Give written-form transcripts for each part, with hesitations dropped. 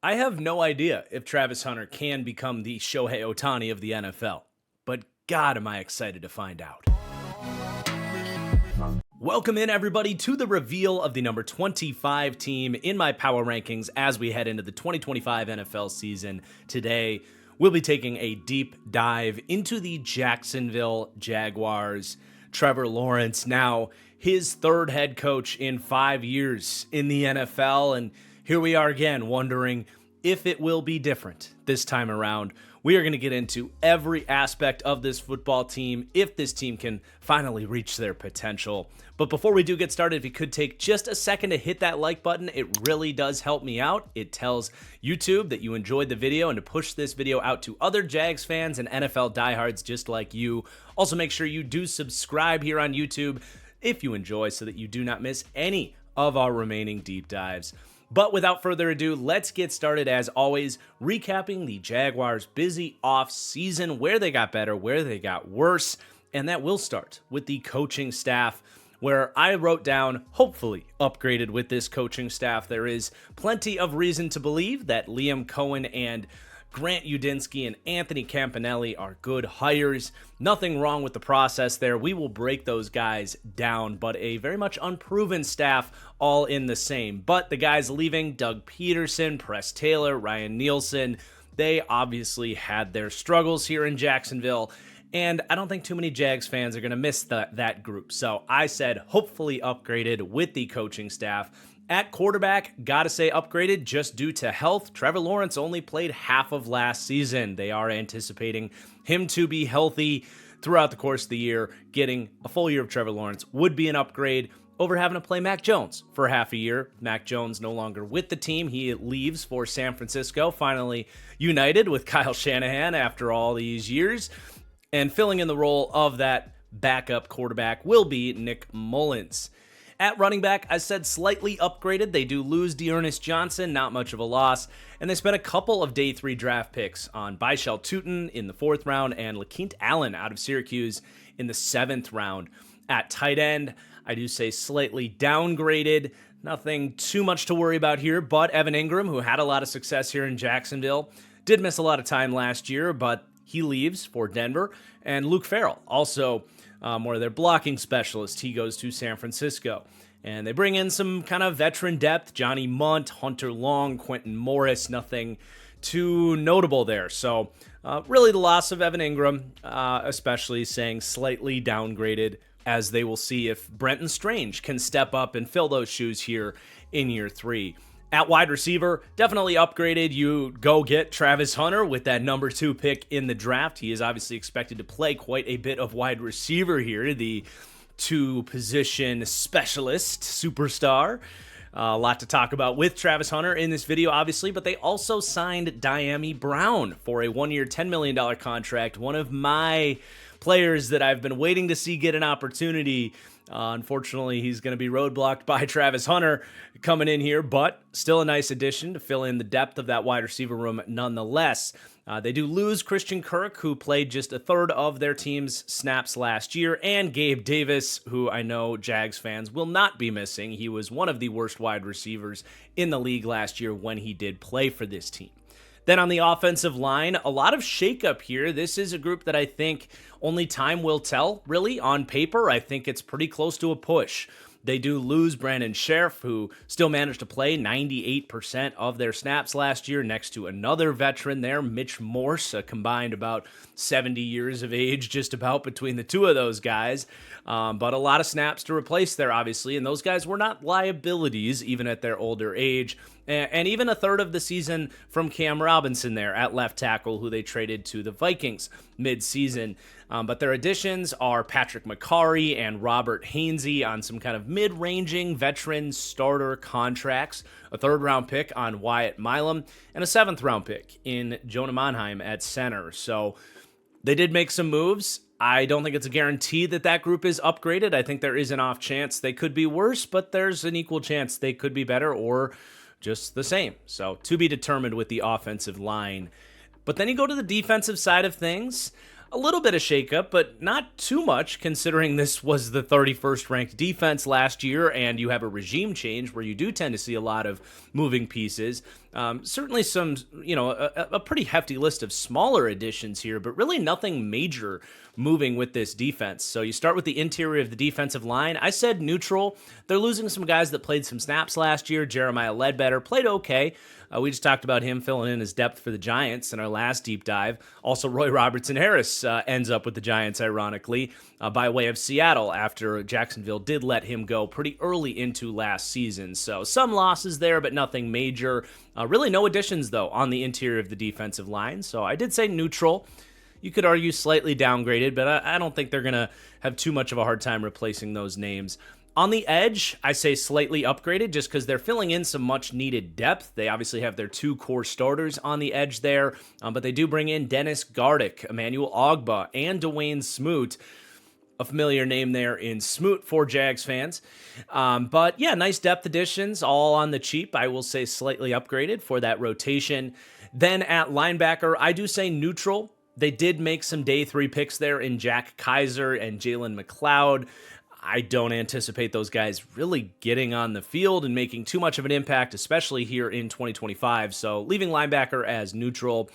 I have no idea if Travis Hunter can become the Shohei Ohtani of the NFL, but God, am I excited to find out. Welcome in, everybody, to the reveal of the number 25 team in my power rankings as we head into the 2025 NFL season. Today, we'll be taking a deep dive into the Jacksonville Jaguars. Trevor Lawrence, now his third head coach in 5 years in the NFL, and here we are again wondering if it will be different this time around. We are going to get into every aspect of this football team, if this team can finally reach their potential. But before we do get started, if you could take just a second to hit that like button, it really does help me out. It tells YouTube that you enjoyed the video and to push this video out to other Jags fans and NFL diehards just like you. Also, make sure you do subscribe here on YouTube if you enjoy so that you do not miss any of our remaining deep dives. But without further ado, let's get started, as always, recapping the Jaguars' busy off-season, where they got better, where they got worse, and that will start with the coaching staff, where I wrote down, hopefully upgraded with this coaching staff. There is plenty of reason to believe that Liam Cohen and Grant Udinski and Anthony Campanelli are good hires. Nothing wrong with the process there. We will break those guys down, but a very much unproven staff all in the same. But the guys leaving, Doug Peterson, Press Taylor, Ryan Nielsen, they obviously had their struggles here in Jacksonville, and I don't think too many Jags fans are going to miss that group. So I said hopefully upgraded with the coaching staff. At quarterback, gotta say upgraded just due to health. Trevor Lawrence only played half of last season. They are anticipating him to be healthy throughout the course of the year. Getting a full year of Trevor Lawrence would be an upgrade over having to play Mac Jones for half a year. Mac Jones no longer with the team. He leaves for San Francisco, finally united with Kyle Shanahan after all these years. And filling in the role of that backup quarterback will be Nick Mullins. At running back, I said slightly upgraded. They do lose Dearness Johnson, not much of a loss. And they spent a couple of day 3 draft picks on Byshell Tootin in the 4th round and LaKeith Allen out of Syracuse in the 7th round. At tight end, I do say slightly downgraded. Nothing too much to worry about here, but Evan Ingram, who had a lot of success here in Jacksonville, did miss a lot of time last year, but he leaves for Denver. And Luke Farrell, also one of their blocking specialists. He goes to San Francisco. And they bring in some kind of veteran depth. Johnny Munt, Hunter Long, Quentin Morris, nothing too notable there. So really the loss of Evan Ingram, especially saying slightly downgraded, as they will see if Brenton Strange can step up and fill those shoes here in year 3. At wide receiver, definitely upgraded. You go get Travis Hunter with that number 2 pick in the draft. He is obviously expected to play quite a bit of wide receiver here, the 2-position specialist superstar. A lot to talk about with Travis Hunter in this video, obviously, but they also signed Dyami Brown for a 1-year, $10 million contract. One of my players that I've been waiting to see get an opportunity. Unfortunately, he's going to be roadblocked by Travis Hunter coming in here, but still a nice addition to fill in the depth of that wide receiver room nonetheless. They do lose Christian Kirk, who played just a third of their team's snaps last year, and Gabe Davis, who I know Jags fans will not be missing. He was one of the worst wide receivers in the league last year when he did play for this team. Then on the offensive line, a lot of shakeup here. This is a group that I think only time will tell, really. On paper, I think it's pretty close to a push. They do lose Brandon Sheriff, who still managed to play 98% of their snaps last year, next to another veteran there, Mitch Morse, a combined about 70 years of age just about between the two of those guys. But a lot of snaps to replace there, obviously, and those guys were not liabilities, even at their older age. And even a third of the season from Cam Robinson there at left tackle, who they traded to the Vikings mid-season. But their additions are Patrick McCarry and Robert Hainsey on some kind of mid-ranging veteran starter contracts, a 3rd-round pick on Wyatt Milam, and a 7th-round pick in Jonah Monheim at center. So they did make some moves. I don't think it's a guarantee that that group is upgraded. I think there is an off chance they could be worse, but there's an equal chance they could be better or just the same. So to be determined with the offensive line. But then you go to the defensive side of things. A little bit of shakeup, but not too much, considering this was the 31st ranked defense last year, and you have a regime change where you do tend to see a lot of moving pieces. Certainly some, a pretty hefty list of smaller additions here, but really nothing major moving with this defense. So you start with the interior of the defensive line. I said neutral. They're losing some guys that played some snaps last year. Jeremiah Ledbetter played okay. We just talked about him filling in his depth for the Giants in our last deep dive. Also, Roy Robertson-Harris ends up with the Giants, ironically, by way of Seattle after Jacksonville did let him go pretty early into last season. So some losses there, but nothing major. Really no additions, though, on the interior of the defensive line. So I did say neutral. You could argue slightly downgraded, but I don't think they're going to have too much of a hard time replacing those names. On the edge, I say slightly upgraded just because they're filling in some much-needed depth. They obviously have their two core starters on the edge there, but they do bring in Dennis Gardick, Emmanuel Ogbah, and Dwayne Smoot, a familiar name there in Smoot for Jags fans. But yeah, nice depth additions, all on the cheap. I will say slightly upgraded for that rotation. Then at linebacker, I do say neutral. They did make some day 3 picks there in Jack Kaiser and Jalen McLeod. I don't anticipate those guys really getting on the field and making too much of an impact, especially here in 2025. So leaving linebacker as neutral.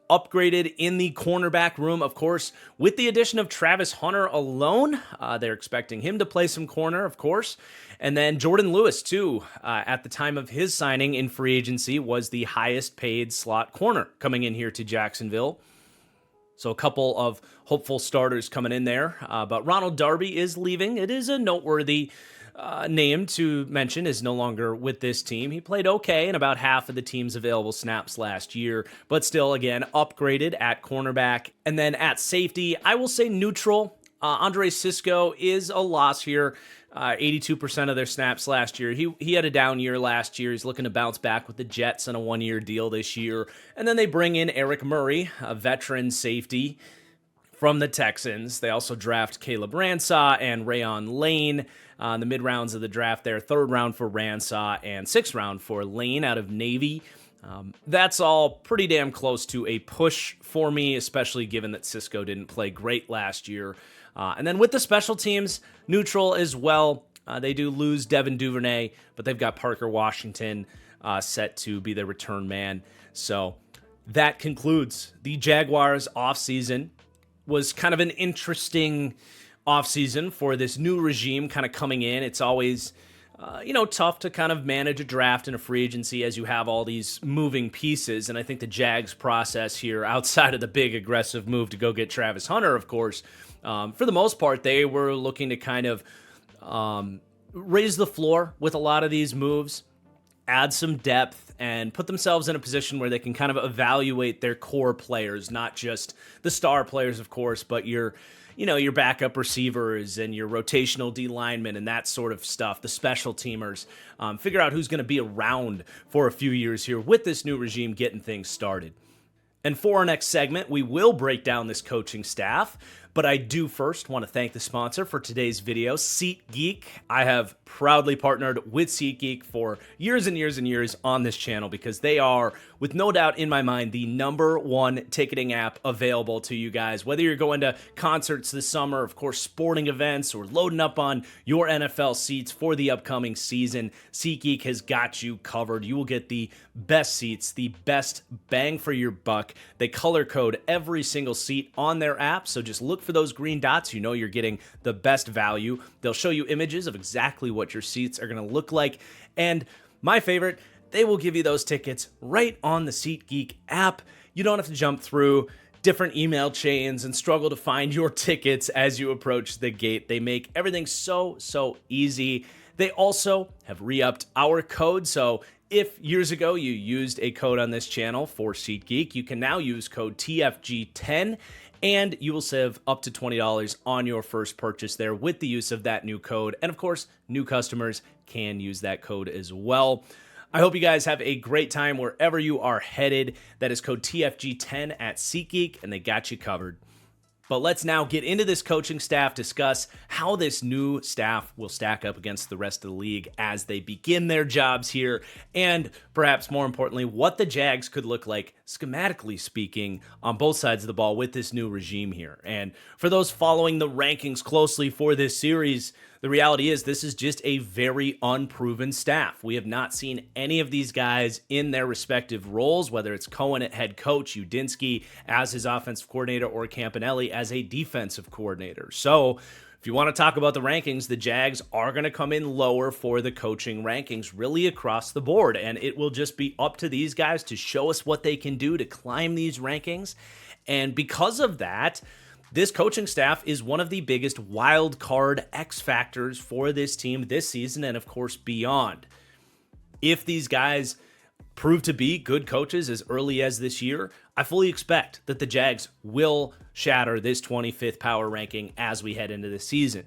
Upgraded in the cornerback room, of course, with the addition of Travis Hunter alone. They're expecting him to play some corner, of course. And then Jordan Lewis, too, at the time of his signing in free agency, was the highest paid slot corner coming in here to Jacksonville. So a couple of hopeful starters coming in there. But Ronald Darby is leaving. It is a noteworthy name to mention, is no longer with this team. He played okay in about half of the team's available snaps last year, but still, again, upgraded at cornerback. And then at safety, I will say neutral. Andre Cisco is a loss here. 82% of their snaps last year. He had a down year last year. He's looking to bounce back with the Jets on a 1-year deal this year. And then they bring in Eric Murray, a veteran safety from the Texans. They also draft Caleb Ransaw and Rayon Lane in the mid-rounds of the draft there. 3rd round for Ransaw and 6th round for Lane out of Navy. That's all pretty damn close to a push for me, especially given that Cisco didn't play great last year. And then with the special teams, neutral as well. They do lose Devin Duvernay, but they've got Parker Washington set to be their return man. So that concludes the Jaguars offseason. Was kind of an interesting offseason for this new regime kind of coming in. It's always, tough to kind of manage a draft and a free agency as you have all these moving pieces. And I think the Jags process here, outside of the big aggressive move to go get Travis Hunter, of course, for the most part, they were looking to kind of raise the floor with a lot of these moves, add some depth, and put themselves in a position where they can kind of evaluate their core players, not just the star players, of course, but your backup receivers and your rotational D linemen and that sort of stuff, the special teamers. Figure out who's going to be around for a few years here with this new regime getting things started. And for our next segment, we will break down this coaching staff, but I do first want to thank the sponsor for today's video, SeatGeek. I have proudly partnered with SeatGeek for years and years and years on this channel because they are, with no doubt in my mind, the #1 ticketing app available to you guys. Whether you're going to concerts this summer, of course, sporting events, or loading up on your NFL seats for the upcoming season, SeatGeek has got you covered. You will get the best seats, the best bang for your buck. They color code every single seat on their app, so just look for those green dots. You know you're getting the best value. They'll show you images of exactly what your seats are going to look like. And my favorite, they will give you those tickets right on the SeatGeek app. You don't have to jump through different email chains and struggle to find your tickets as you approach the gate. They make everything so easy. They also have re-upped our code, so if years ago you used a code on this channel for SeatGeek, you can now use code TFG10 and you will save up to $20 on your first purchase there with the use of that new code. And of course, new customers can use that code as well. I hope you guys have a great time wherever you are headed. That is code TFG10 at SeatGeek, and they got you covered. But let's now get into this coaching staff, discuss how this new staff will stack up against the rest of the league as they begin their jobs here, and perhaps more importantly, what the Jags could look like, schematically speaking, on both sides of the ball with this new regime here. And for those following the rankings closely for this series, The reality is this is just a very unproven staff. We have not seen any of these guys in their respective roles, whether it's Cohen at head coach, Udinski as his offensive coordinator, or Campanelli as a defensive coordinator. So if you want to talk about the rankings, the Jags are going to come in lower for the coaching rankings really across the board, and it will just be up to these guys to show us what they can do to climb these rankings. And because of that, this coaching staff is one of the biggest wild card X factors for this team this season and, of course, beyond. If these guys prove to be good coaches as early as this year, I fully expect that the Jags will shatter this 25th power ranking as we head into the season.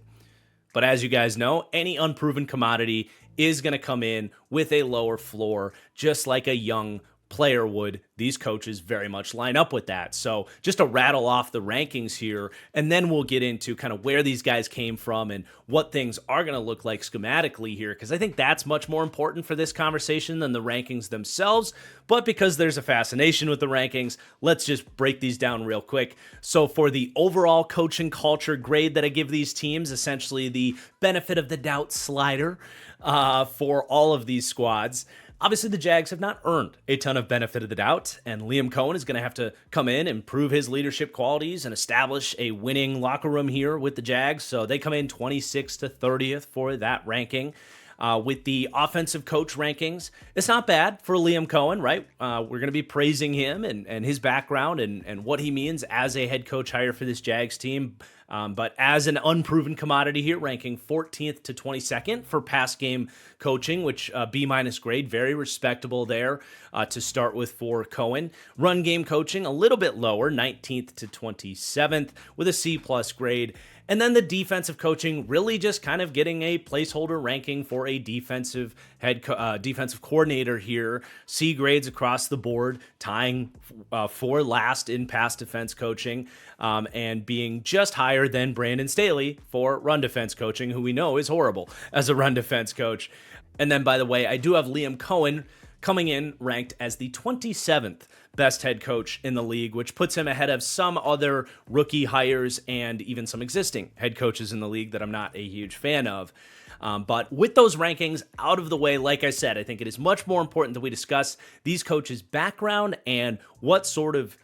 But as you guys know, any unproven commodity is going to come in with a lower floor, just like a young player would. These coaches very much line up with that. So just to rattle off the rankings here, and then we'll get into kind of where these guys came from and what things are going to look like schematically here, because I think that's much more important for this conversation than the rankings themselves. But because there's a fascination with the rankings, let's just break these down real quick. So for the overall coaching culture grade that I give these teams, essentially the benefit of the doubt slider for all of these squads, obviously, the Jags have not earned a ton of benefit of the doubt, and Liam Cohen is going to have to come in and prove his leadership qualities and establish a winning locker room here with the Jags. So they come in 26th to 30th for that ranking. With the offensive coach rankings, it's not bad for Liam Cohen, right? We're going to be praising him and his background and what he means as a head coach hire for this Jags team. But as an unproven commodity here, ranking 14th to 22nd for pass game coaching, which B- grade, very respectable there to start with for Cohen. Run game coaching, a little bit lower, 19th to 27th with a C+ grade. And then the defensive coaching really just kind of getting a placeholder ranking for a defensive defensive coordinator here. C grades across the board, tying for last in pass defense coaching, and being just higher than Brandon Staley for run defense coaching, who we know is horrible as a run defense coach. And then, by the way, I do have Liam Cohen coming in ranked as the 27th best head coach in the league, which puts him ahead of some other rookie hires and even some existing head coaches in the league that I'm not a huge fan of. But with those rankings out of the way, like I said, I think it is much more important that we discuss these coaches' background and what sort of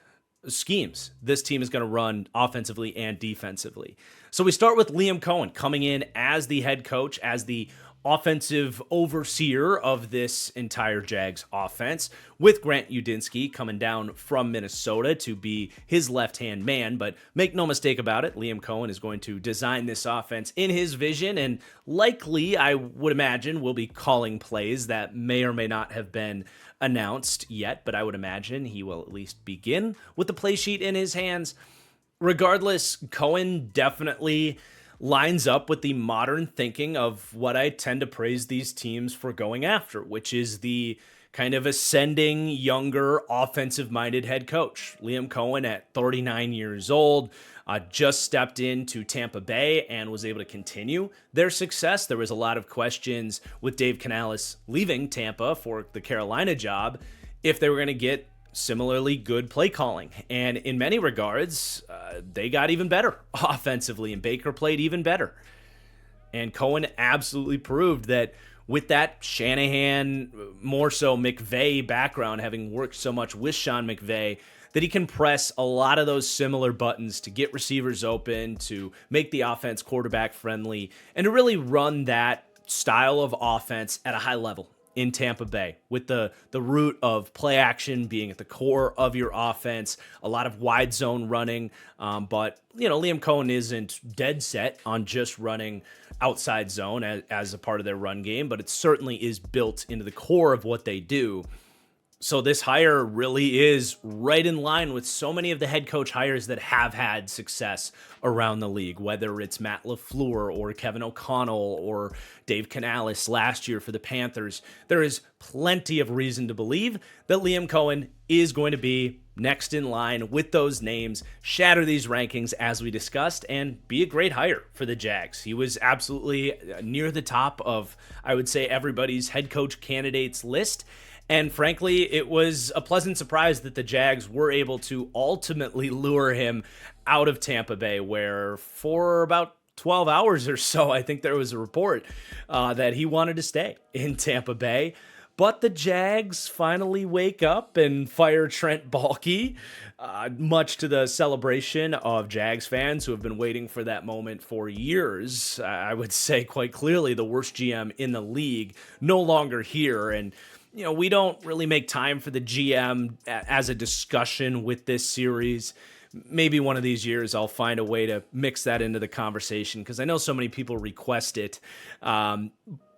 schemes this team is going to run offensively and defensively. So we start with Liam Cohen coming in as the head coach, as the offensive overseer of this entire Jags offense, with Grant Udinski coming down from Minnesota to be his left-hand man. But make no mistake about it, Liam Cohen is going to design this offense in his vision, and likely, I would imagine, will be calling plays that may or may not have been announced yet, but I would imagine he will at least begin with the play sheet in his hands. Regardless, Cohen definitely lines up with the modern thinking of what I tend to praise these teams for going after, which is the kind of ascending, younger, offensive-minded head coach. Liam Cohen, at 39 years old, just stepped into Tampa Bay and was able to continue their success. There was a lot of questions with Dave Canales leaving Tampa for the Carolina job if they were going to get similarly good play calling. And in many regards, they got even better offensively, and Baker played even better. And Cohen absolutely proved that with that Shanahan, more so McVay background, having worked so much with Sean McVay, that he can press a lot of those similar buttons to get receivers open, to make the offense quarterback friendly, and to really run that style of offense at a high level in Tampa Bay, with the root of play action being at the core of your offense, a lot of wide zone running. But, Liam Cohen isn't dead set on just running outside zone as a part of their run game, but it certainly is built into the core of what they do. So this hire really is right in line with so many of the head coach hires that have had success around the league, whether it's Matt LaFleur or Kevin O'Connell or Dave Canales last year for the Panthers. There is plenty of reason to believe that Liam Cohen is going to be next in line with those names, shatter these rankings as we discussed, and be a great hire for the Jags. He was absolutely near the top of, I would say, everybody's head coach candidates list. And frankly, it was a pleasant surprise that the Jags were able to ultimately lure him out of Tampa Bay, where for about 12 hours or so, I think there was a report that he wanted to stay in Tampa Bay. But the Jags finally wake up and fire Trent Baalke, much to the celebration of Jags fans who have been waiting for that moment for years. I would say quite clearly the worst GM in the league, no longer here. And, we don't really make time for the GM as a discussion with this series. Maybe one of these years I'll find a way to mix that into the conversation because I know so many people request it.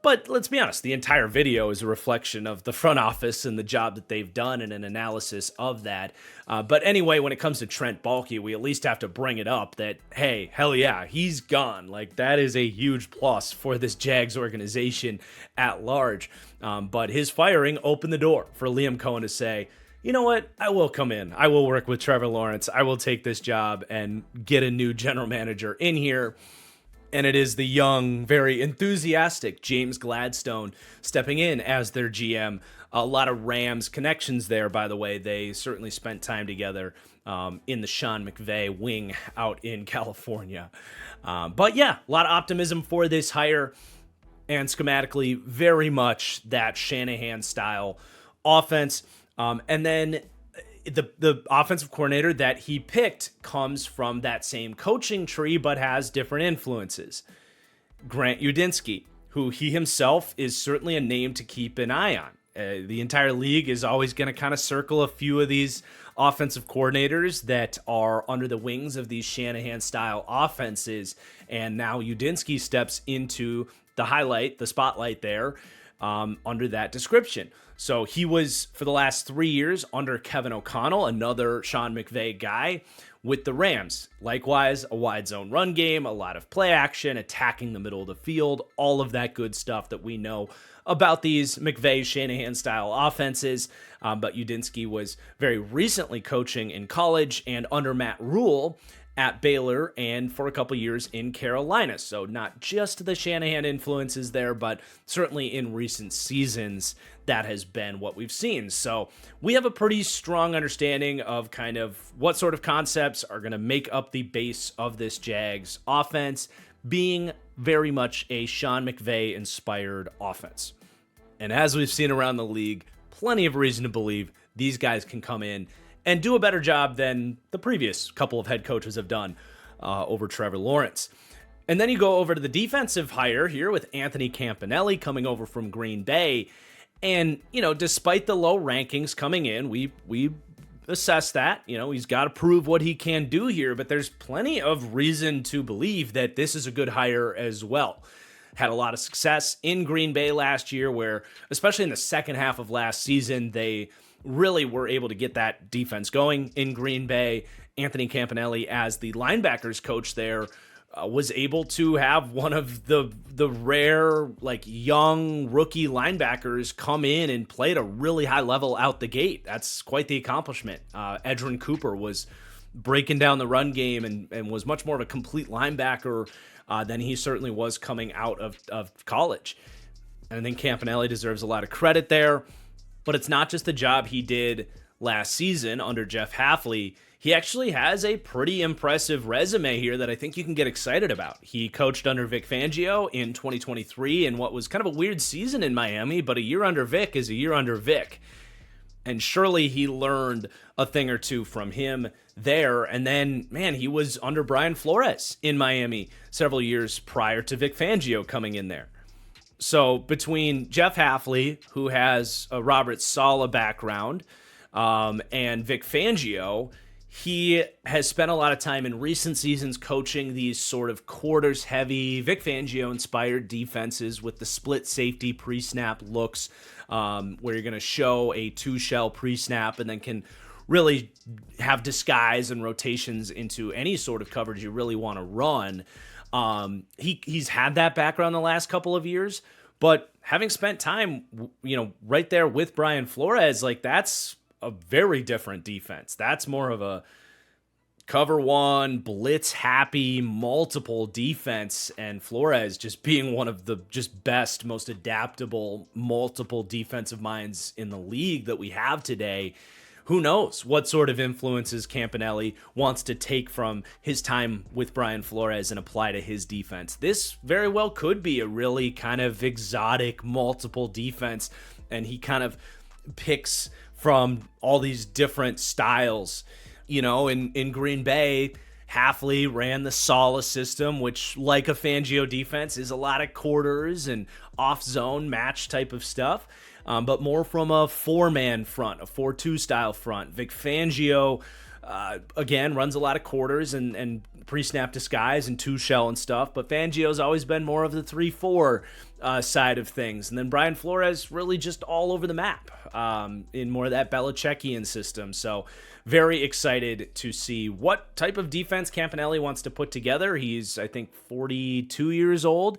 But let's be honest, the entire video is a reflection of the front office and the job that they've done and an analysis of that. But anyway, when it comes to Trent Baalke, we at least have to bring it up that, hey, hell yeah, he's gone. Like, that is a huge plus for this Jags organization at large. But his firing opened the door for Liam Cohen to say, you know what? I will come in. I will work with Trevor Lawrence. I will take this job and get a new general manager in here. And it is the young, very enthusiastic James Gladstone stepping in as their GM. A lot of Rams connections there, by the way. They certainly spent time together in the Sean McVay wing out in California. But yeah, a lot of optimism for this hire. And schematically, very much that Shanahan-style offense. And then the offensive coordinator that he picked comes from that same coaching tree, but has different influences. Grant Udinski, who he himself is certainly a name to keep an eye on. The entire league is always going to kind of circle a few of these offensive coordinators that are under the wings of these Shanahan-style offenses. And now Udinski steps into the spotlight there under that description. So he was, for the last 3 years, under Kevin O'Connell, another Sean McVay guy, with the Rams. Likewise, a wide zone run game, a lot of play action, attacking the middle of the field, all of that good stuff that we know about these McVay-Shanahan-style offenses. But Udinski was very recently coaching in college and under Matt Rule at Baylor and for a couple years in Carolina. So not just the Shanahan influences there, but certainly in recent seasons, that has been what we've seen. So we have a pretty strong understanding of kind of what sort of concepts are going to make up the base of this Jags offense, being very much a Sean McVay-inspired offense. And as we've seen around the league, plenty of reason to believe these guys can come in and do a better job than the previous couple of head coaches have done over Trevor Lawrence. And then you go over to the defensive hire here with Anthony Campanelli coming over from Green Bay. And, despite the low rankings coming in, we assess that. He's got to prove what he can do here, but there's plenty of reason to believe that this is a good hire as well. Had a lot of success in Green Bay last year where, especially in the second half of last season, they really were able to get that defense going in Green Bay. Anthony Campanelli, as the linebackers coach there, was able to have one of the rare, young rookie linebackers come in and play at a really high level out the gate. That's quite the accomplishment. Edgerrin Cooper was breaking down the run game and was much more of a complete linebacker than he certainly was coming out of college. And I think Campanelli deserves a lot of credit there. But it's not just the job he did last season under Jeff Hafley. He actually has a pretty impressive resume here that I think you can get excited about. He coached under Vic Fangio in 2023 in what was kind of a weird season in Miami, but a year under Vic is a year under Vic. And surely he learned a thing or two from him there. And then, he was under Brian Flores in Miami several years prior to Vic Fangio coming in there. So between Jeff Hafley, who has a Robert Saleh background, and Vic Fangio, he has spent a lot of time in recent seasons coaching these sort of quarters-heavy, Vic Fangio-inspired defenses with the split safety pre-snap looks, where you're going to show a two-shell pre-snap and then can really have disguise and rotations into any sort of coverage you really want to run. He's had that background the last couple of years, but having spent time, right there with Brian Flores, that's a very different defense. That's more of a cover one, blitz happy, multiple defense, and Flores just being one of the just best, most adaptable, multiple defensive minds in the league that we have today. who knows what sort of influences Campanelli wants to take from his time with Brian Flores and apply to his defense. This very well could be a really kind of exotic multiple defense, and he kind of picks from all these different styles. In Green Bay, Hafley ran the Sala system, which, like a Fangio defense, is a lot of quarters and off-zone match type of stuff, but more from a four-man front, a 4-2 style front. Vic Fangio, again, runs a lot of quarters and pre-snap disguise and two-shell and stuff, but Fangio's always been more of the 3-4 side of things. And then Brian Flores really just all over the map in more of that Belichickian system. So very excited to see what type of defense Campanelli wants to put together. He's, I think, 42 years old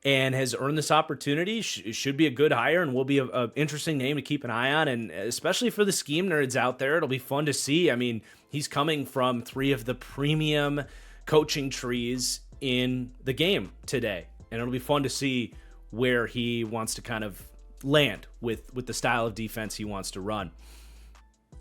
and has earned this opportunity. Should be a good hire and will be an interesting name to keep an eye on. And especially for the scheme nerds out there, it'll be fun to see. I mean, he's coming from 3 of the premium coaching trees in the game today. And it'll be fun to see where he wants to kind of land with the style of defense he wants to run.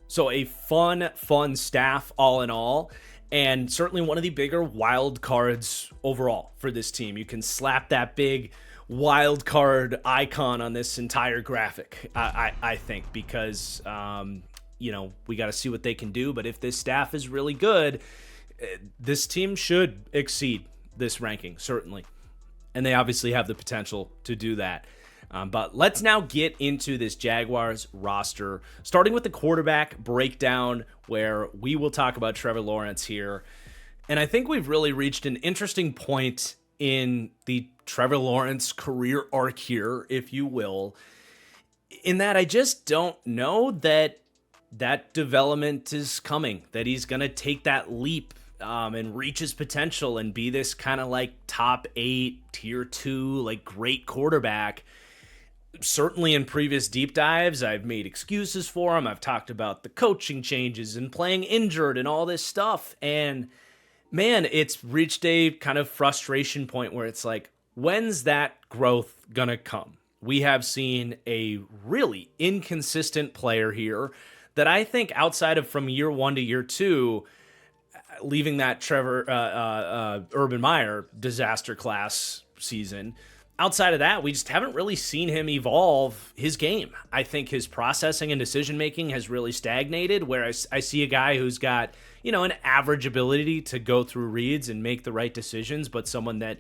So a fun staff all in all, and certainly one of the bigger wild cards overall for this team. You can slap that big wild card icon on this entire graphic, I think, because, we got to see what they can do. But if this staff is really good, this team should exceed this ranking, certainly. And they obviously have the potential to do that. But let's now get into this Jaguars roster, starting with the quarterback breakdown, where we will talk about Trevor Lawrence here. And I think we've really reached an interesting point in the Trevor Lawrence career arc here, if you will, in that I just don't know that development is coming, that he's going to take that leap and reach his potential and be this kind of like top 8, tier 2, like great quarterback. Certainly in previous deep dives, I've made excuses for him. I've talked about the coaching changes and playing injured and all this stuff. And man, it's reached a kind of frustration point where it's like, when's that growth gonna come? We have seen a really inconsistent player here that I think outside of from year 1 to year 2, leaving that Urban Meyer disaster class season, outside of that, we just haven't really seen him evolve his game. I think his processing and decision-making has really stagnated, where I see a guy who's got, an average ability to go through reads and make the right decisions, but someone that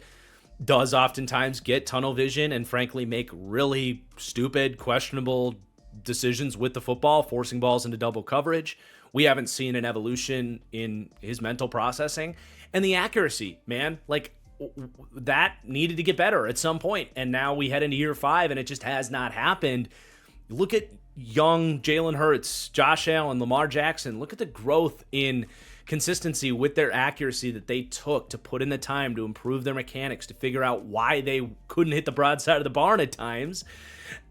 does oftentimes get tunnel vision and frankly make really stupid, questionable decisions with the football, forcing balls into double coverage. We haven't seen an evolution in his mental processing. And the accuracy, man, like, that needed to get better at some point, and now we head into year 5 and it just has not happened. Look at young Jalen Hurts, Josh Allen, Lamar Jackson. Look at the growth in consistency with their accuracy that they took to put in the time to improve their mechanics, to figure out why they couldn't hit the broadside of the barn at times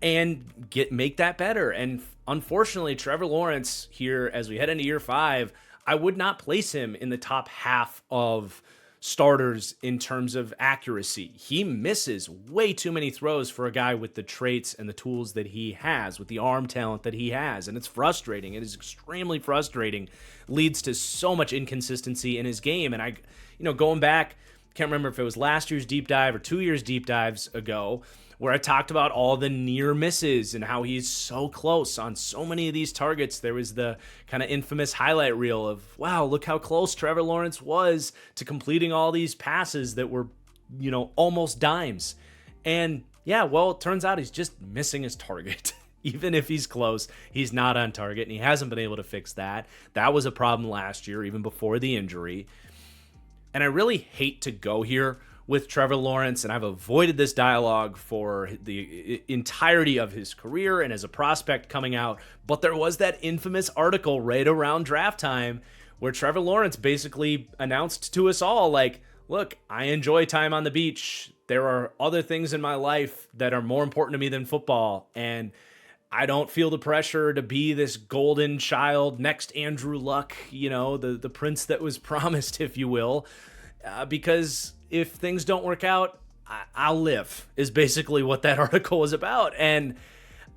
and make that better. And unfortunately, Trevor Lawrence here, as we head into year 5, I would not place him in the top half of starters in terms of accuracy. He misses way too many throws for a guy with the traits and the tools that he has, with the arm talent that he has, and it's frustrating. It is extremely frustrating. Leads to so much inconsistency in his game. And going back, can't remember if it was last year's deep dive or 2 years deep dives ago, where I talked about all the near misses and how he's so close on so many of these targets. There was the kind of infamous highlight reel of, wow, look how close Trevor Lawrence was to completing all these passes that were, almost dimes. And yeah, well, it turns out he's just missing his target. Even if he's close, he's not on target, and he hasn't been able to fix that. That was a problem last year, even before the injury. And I really hate to go here with Trevor Lawrence, and I've avoided this dialogue for the entirety of his career and as a prospect coming out, but there was that infamous article right around draft time where Trevor Lawrence basically announced to us all, like, look, I enjoy time on the beach. There are other things in my life that are more important to me than football, and I don't feel the pressure to be this golden child, next Andrew Luck, the prince that was promised, if you will, because if things don't work out, I'll live, is basically what that article was about. And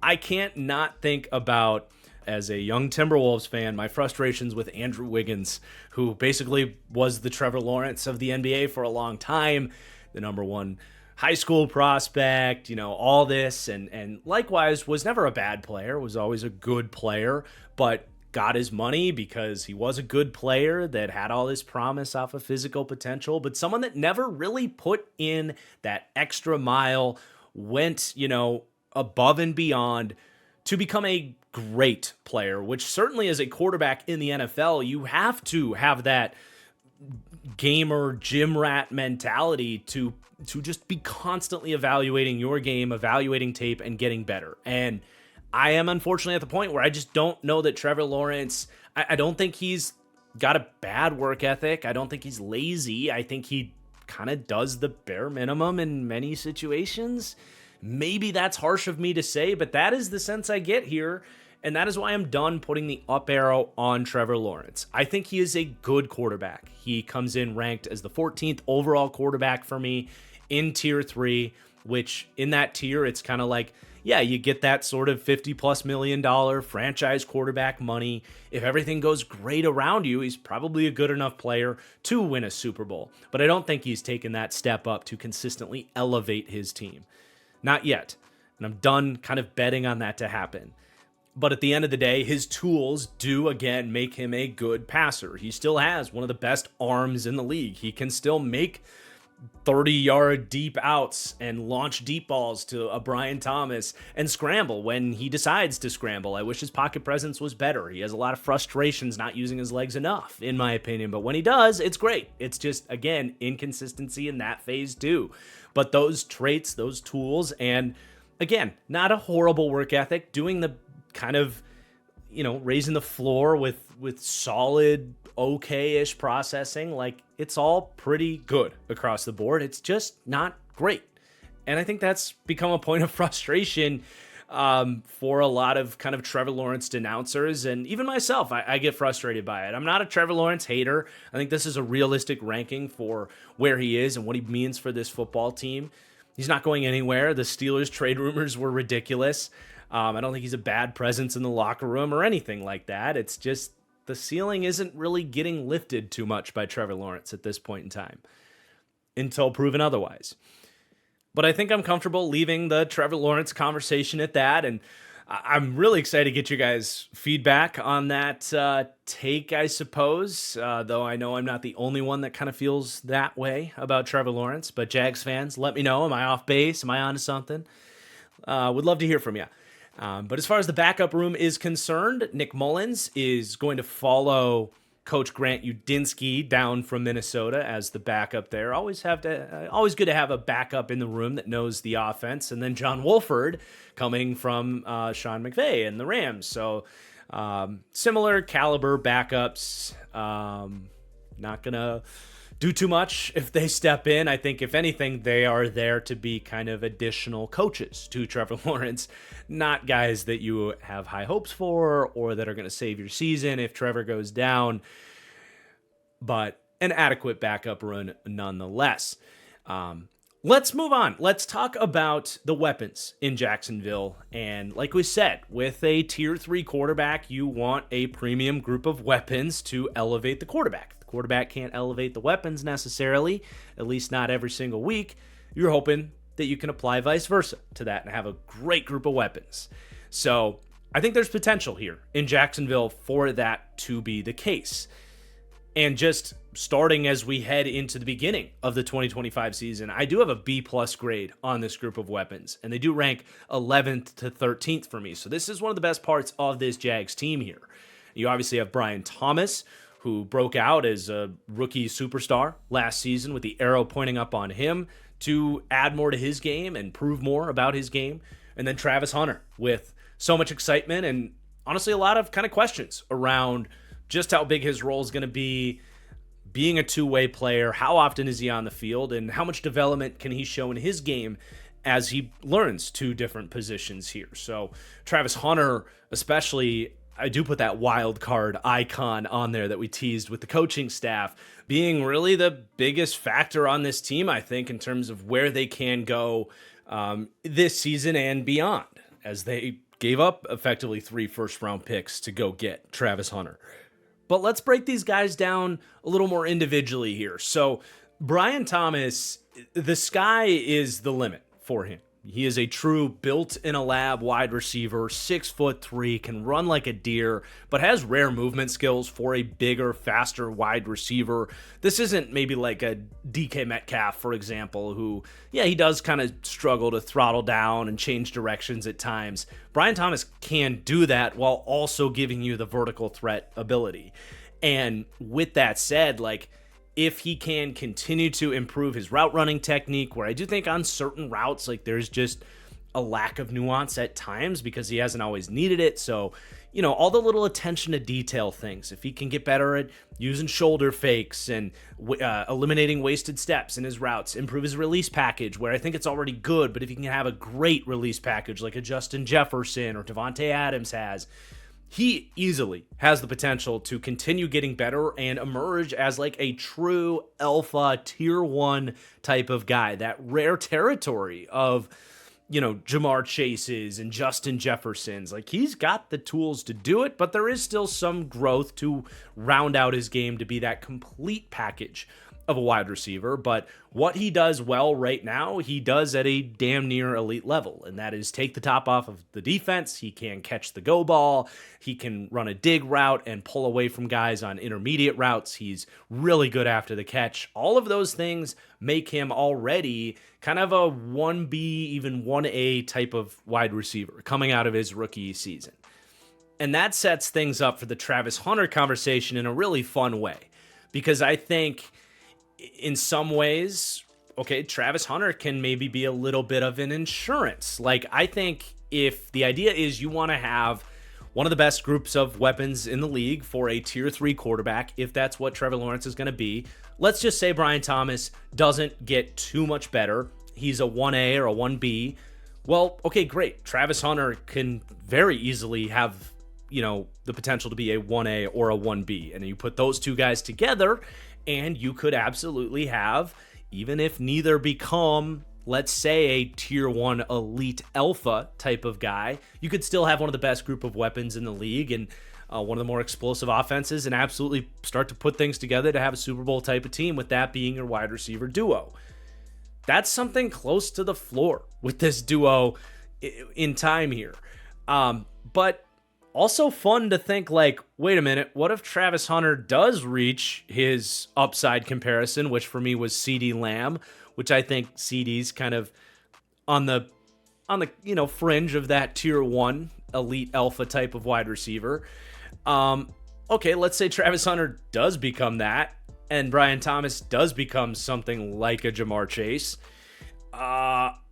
I can't not think about as a young Timberwolves fan, my frustrations with Andrew Wiggins, who basically was the Trevor Lawrence of the NBA for a long time, the number one high school prospect, all this, and likewise was never a bad player, was always a good player, but got his money because he was a good player that had all this promise off of physical potential, but someone that never really put in that extra mile, went, above and beyond to become a great player, which certainly as a quarterback in the NFL, you have to have that gamer gym rat mentality to just be constantly evaluating your game, evaluating tape, and getting better. And I am unfortunately at the point where I just don't know that Trevor Lawrence, I don't think he's got a bad work ethic. I don't think he's lazy. I think he kind of does the bare minimum in many situations. Maybe that's harsh of me to say, but that is the sense I get here. And that is why I'm done putting the up arrow on Trevor Lawrence. I think he is a good quarterback. He comes in ranked as the 14th overall quarterback for me in tier 3, which in that tier, it's kind of like, yeah, you get that sort of $50+ million franchise quarterback money. If everything goes great around you, he's probably a good enough player to win a Super Bowl. But I don't think he's taken that step up to consistently elevate his team. Not yet. And I'm done kind of betting on that to happen. But at the end of the day, his tools do, again, make him a good passer. He still has one of the best arms in the league. He can still make 30-yard deep outs and launch deep balls to a Brian Thomas and scramble when he decides to scramble. I wish his pocket presence was better. He has a lot of frustrations not using his legs enough, in my opinion. But when he does, it's great. It's just, again, inconsistency in that phase too. But those traits, those tools, and again, not a horrible work ethic, doing the kind of, raising the floor with solid, okay-ish processing, like it's all pretty good across the board. It's just not great. And I think that's become a point of frustration for a lot of kind of Trevor Lawrence denouncers, and even myself, I get frustrated by it. I'm not a Trevor Lawrence hater. I think this is a realistic ranking for where he is and what he means for this football team. He's not going anywhere. The Steelers trade rumors were ridiculous. I don't think he's a bad presence in the locker room or anything like that. It's just the ceiling isn't really getting lifted too much by Trevor Lawrence at this point in time until proven otherwise. But I think I'm comfortable leaving the Trevor Lawrence conversation at that. And I'm really excited to get you guys' feedback on that take, I suppose, though I know I'm not the only one that kind of feels that way about Trevor Lawrence. But Jags fans, let me know. Am I off base? Am I onto something? Would love to hear from you. But as far as the backup room is concerned, Nick Mullins is going to follow Coach Grant Udinski down from Minnesota as the backup there. Always good to have a backup in the room that knows the offense. And then John Wolford coming from Sean McVay and the Rams. So similar caliber backups. Not going to do too much if they step in. I think if anything, they are there to be kind of additional coaches to Trevor Lawrence, not guys that you have high hopes for or that are going to save your season if Trevor goes down, but an adequate backup run nonetheless. Let's move on. Let's talk about the weapons in Jacksonville. And like we said, with a tier 3 quarterback, you want a premium group of weapons to elevate the quarterback. The quarterback can't elevate the weapons necessarily, at least not every single week. You're hoping that you can apply vice versa to that and have a great group of weapons. So I think there's potential here in Jacksonville for that to be the case. And just starting as we head into the beginning of the 2025 season, I do have a B+ grade on this group of weapons, and they do rank 11th to 13th for me. So this is one of the best parts of this Jags team here. You obviously have Brian Thomas, who broke out as a rookie superstar last season with the arrow pointing up on him to add more to his game and prove more about his game. And then Travis Hunter with so much excitement and honestly a lot of kind of questions around just how big his role is going to be, being a two-way player, how often is he on the field, and how much development can he show in his game as he learns two different positions here. So Travis Hunter, especially, I do put that wild card icon on there that we teased with the coaching staff, being really the biggest factor on this team, I think, in terms of where they can go this season and beyond as they gave up effectively 3 first-round picks to go get Travis Hunter. But let's break these guys down a little more individually here. So Brian Thomas, the sky is the limit for him. He is a true built-in-a-lab wide receiver, 6'3", can run like a deer, but has rare movement skills for a bigger, faster wide receiver. This isn't maybe like a DK Metcalf, for example, who, yeah, he does kind of struggle to throttle down and change directions at times. Brian Thomas can do that while also giving you the vertical threat ability. And with that said, like, if he can continue to improve his route running technique, where I do think on certain routes, like, there's just a lack of nuance at times because he hasn't always needed it. So, you know, all the little attention to detail things, if he can get better at using shoulder fakes and eliminating wasted steps in his routes, improve his release package, where I think it's already good, but if he can have a great release package like a Justin Jefferson or Devontae Adams has, he easily has the potential to continue getting better and emerge as like a true alpha tier 1 type of guy. That rare territory of, you know, Jamar Chase's and Justin Jefferson's. Like, he's got the tools to do it, but there is still some growth to round out his game to be that complete package of a wide receiver. But what he does well right now, he does at a damn near elite level, and that is take the top off of the defense. He can catch the go ball. He can run a dig route and pull away from guys on intermediate routes. He's really good after the catch. All of those things make him already kind of a 1B, even 1A type of wide receiver coming out of his rookie season. And that sets things up for the Travis Hunter conversation in a really fun way, because I think in some ways, okay, Travis Hunter can maybe be a little bit of an insurance. Like, I think if the idea is you want to have one of the best groups of weapons in the league for a tier 3 quarterback, if that's what Trevor Lawrence is going to be, let's just say Brian Thomas doesn't get too much better. He's a 1A or a 1B. Well, okay, great. Travis Hunter can very easily have, you know, the potential to be a 1A or a 1B. And you put those two guys together, and you could absolutely have, even if neither become, let's say, a tier 1 elite alpha type of guy, you could still have one of the best group of weapons in the league and one of the more explosive offenses, and absolutely start to put things together to have a Super Bowl type of team, with that being your wide receiver duo. That's something close to the floor with this duo in time here. But also fun to think, like, wait a minute, what if Travis Hunter does reach his upside comparison, which for me was CeeDee Lamb, which I think CeeDee's kind of on the you know, fringe of that tier 1 elite alpha type of wide receiver. Okay, let's say Travis Hunter does become that, and Brian Thomas does become something like a Jamar Chase.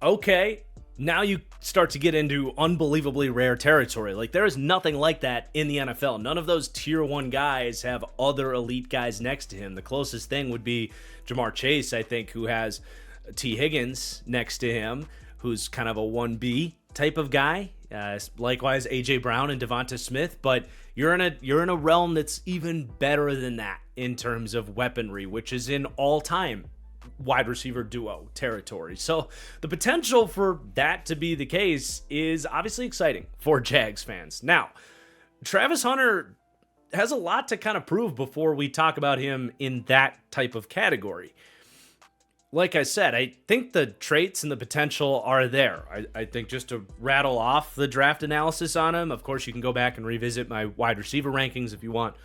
Okay, now you start to get into unbelievably rare territory. Like, there is nothing like that in the NFL. None of those tier 1 guys have other elite guys next to him. The closest thing would be Jamar Chase, I think, who has T. Higgins next to him, who's kind of a 1B type of guy. Likewise, A.J. Brown and Devonta Smith. But you're in a realm that's even better than that in terms of weaponry, which is in all-time wide receiver duo territory. So the potential for that to be the case is obviously exciting for Jags fans. Now, Travis Hunter has a lot to kind of prove before we talk about him in that type of category. Like I said, I think the traits and the potential are there. I think, just to rattle off the draft analysis on him, of course, you can go back and revisit my wide receiver rankings if you want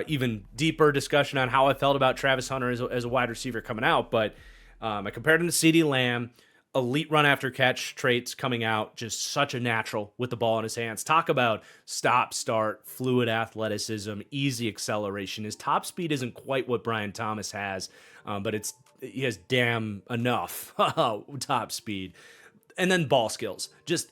even deeper discussion on how I felt about Travis Hunter as a wide receiver coming out. But I compared him to CeeDee Lamb, elite run after catch traits coming out, just such a natural with the ball in his hands. Talk about stop, start, fluid athleticism, easy acceleration. His top speed isn't quite what Brian Thomas has, but he has damn enough top speed. And then ball skills, just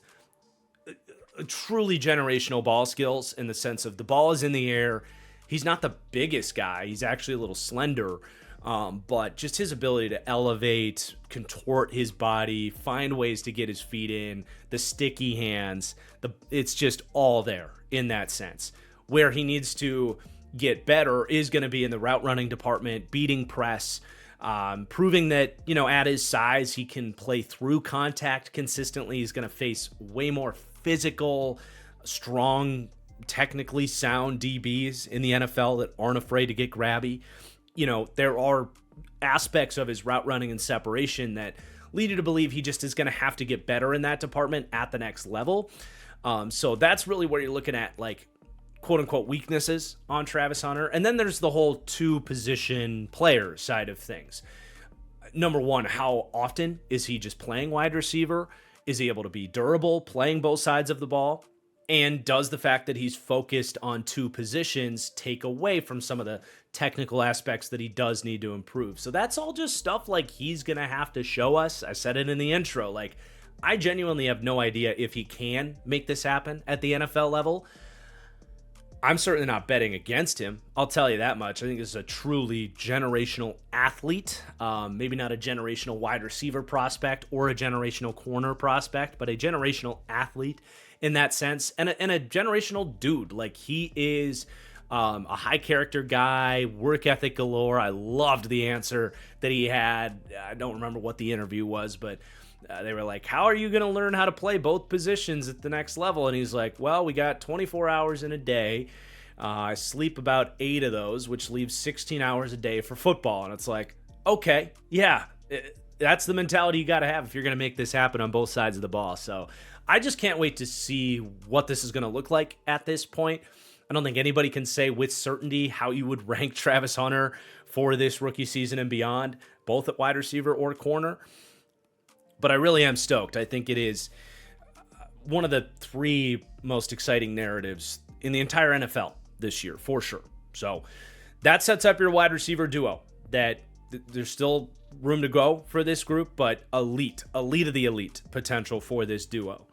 truly generational ball skills, in the sense of the ball is in the air. He's not the biggest guy. He's actually a little slender, but just his ability to elevate, contort his body, find ways to get his feet in, the sticky hands, it's just all there in that sense. Where he needs to get better is going to be in the route running department, beating press, proving that, at his size, he can play through contact consistently. He's going to face way more physical, strong, technically sound DBs in the NFL that aren't afraid to get grabby. There are aspects of his route running and separation that lead you to believe he just is going to have to get better in that department at the next level. So that's really where you're looking at, like, quote unquote weaknesses on Travis Hunter. And then there's the whole two position player side of things. Number one, how often is he just playing wide receiver? Is he able to be durable playing both sides of the ball? And does the fact that he's focused on two positions take away from some of the technical aspects that he does need to improve? So that's all just stuff like he's going to have to show us. I said it in the intro. Like, I genuinely have no idea if he can make this happen at the NFL level. I'm certainly not betting against him. I'll tell you that much. I think this is a truly generational athlete. Maybe not a generational wide receiver prospect or a generational corner prospect, but a generational athlete in that sense. And a generational dude. Like, he is a high character guy, work ethic galore. I loved the answer that he had. I don't remember what the interview was, but they were like, how are you going to learn how to play both positions at the next level? And he's like, well, we got 24 hours in a day. I sleep about 8 of those, which leaves 16 hours a day for football. And it's like, okay, yeah, that's the mentality you got to have if you're going to make this happen on both sides of the ball. So I just can't wait to see what this is going to look like at this point. I don't think anybody can say with certainty how you would rank Travis Hunter for this rookie season and beyond, both at wide receiver or corner. But I really am stoked. I think it is one of the 3 most exciting narratives in the entire NFL this year, for sure. So that sets up your wide receiver duo. That there's still room to go for this group, but elite of the elite potential for this duo.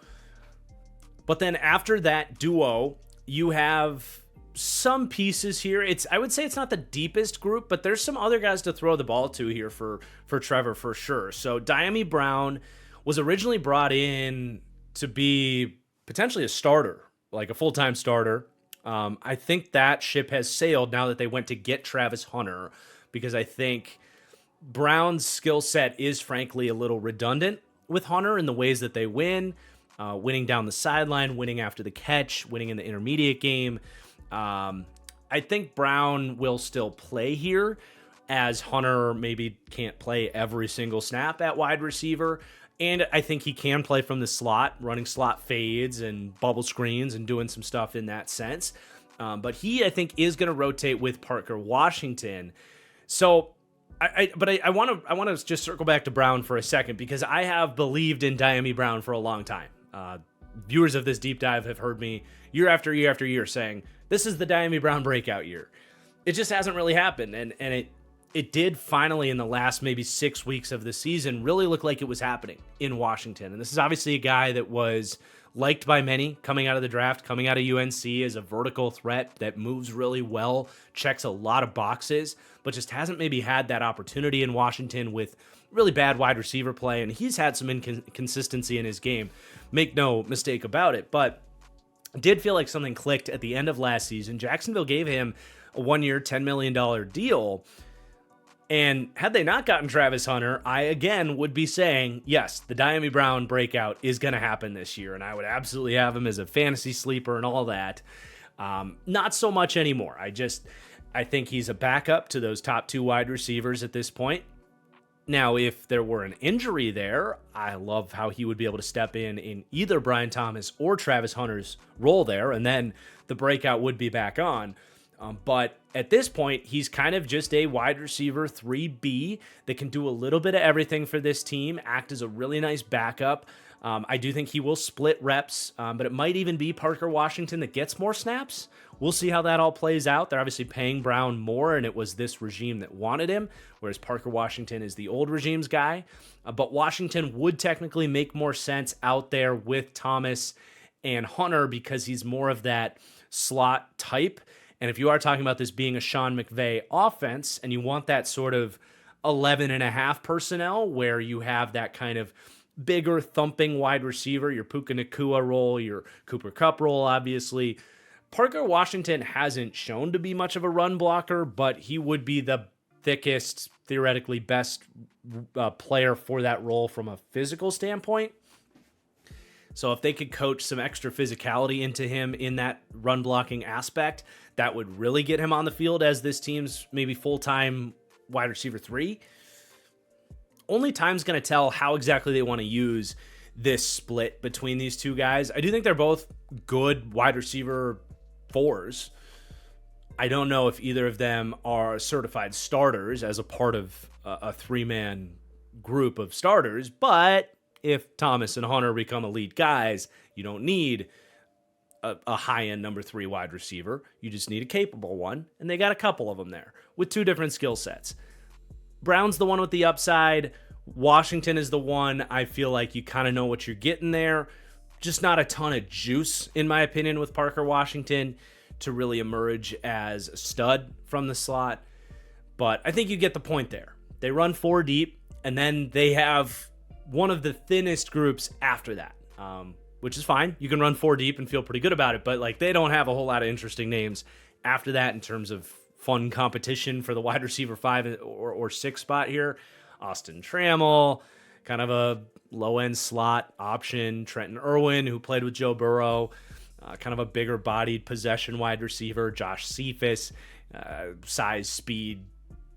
But then after that duo, you have some pieces here. I would say it's not the deepest group, but there's some other guys to throw the ball to here for Trevor for sure. So Dyami Brown was originally brought in to be potentially a starter, like a full-time starter. I think that ship has sailed now that they went to get Travis Hunter, because I think Brown's skill set is frankly a little redundant with Hunter in the ways that they win, winning down the sideline, winning after the catch, winning in the intermediate game. I think Brown will still play here, as Hunter maybe can't play every single snap at wide receiver. And I think he can play from the slot, running slot fades and bubble screens and doing some stuff in that sense. But he, I think, is going to rotate with Parker Washington. So I want to just circle back to Brown for a second, because I have believed in Dyami Brown for a long time. Viewers of this deep dive have heard me year after year after year saying, this is the Dyami Brown breakout year. It just hasn't really happened. And it did finally, in the last maybe 6 weeks of the season, really look like it was happening in Washington. And this is obviously a guy that was liked by many coming out of the draft, coming out of UNC as a vertical threat that moves really well, checks a lot of boxes, but just hasn't maybe had that opportunity in Washington with really bad wide receiver play. And he's had some inconsistency in his game. Make no mistake about it. But did feel like something clicked at the end of last season. Jacksonville gave him a 1-year, $10 million deal. And had they not gotten Travis Hunter, I again would be saying, yes, the Dyami Brown breakout is going to happen this year. And I would absolutely have him as a fantasy sleeper and all that. Not so much anymore. I think he's a backup to those top 2 wide receivers at this point. Now, if there were an injury there, I love how he would be able to step in either Brian Thomas or Travis Hunter's role there, and then the breakout would be back on. But at this point, he's kind of just a wide receiver 3B that can do a little bit of everything for this team, act as a really nice backup. I do think he will split reps, but it might even be Parker Washington that gets more snaps. We'll see how that all plays out. They're obviously paying Brown more, and it was this regime that wanted him, whereas Parker Washington is the old regime's guy. But Washington would technically make more sense out there with Thomas and Hunter, because he's more of that slot type. And if you are talking about this being a Sean McVay offense, and you want that sort of 11.5 personnel where you have that kind of bigger thumping wide receiver, your Puka Nacua role, your Cooper Kupp role, obviously, Parker Washington hasn't shown to be much of a run blocker, but he would be the thickest, theoretically best player for that role from a physical standpoint. So if they could coach some extra physicality into him in that run blocking aspect, that would really get him on the field as this team's maybe full-time wide receiver 3. Only time's going to tell how exactly they want to use this split between these two guys. I do think they're both good wide receiver 4s. I don't know if either of them are certified starters as a part of a 3-man group of starters, but if Thomas and Hunter become elite guys, you don't need a high-end number 3 wide receiver. You just need a capable one, and they got a couple of them there with 2 different skill sets. Brown's the one with the upside. Washington is the one I feel like you kind of know what you're getting there. Just not a ton of juice, in my opinion, with Parker Washington to really emerge as a stud from the slot. But I think you get the point there. They run 4 deep, and then they have one of the thinnest groups after that, which is fine. You can run 4 deep and feel pretty good about it, but like they don't have a whole lot of interesting names after that in terms of fun competition for the wide receiver 5 or 6 spot here. Austin Trammell, kind of a low-end slot option. Trenton Irwin, who played with Joe Burrow, kind of a bigger-bodied possession wide receiver. Josh Cephas, size, speed,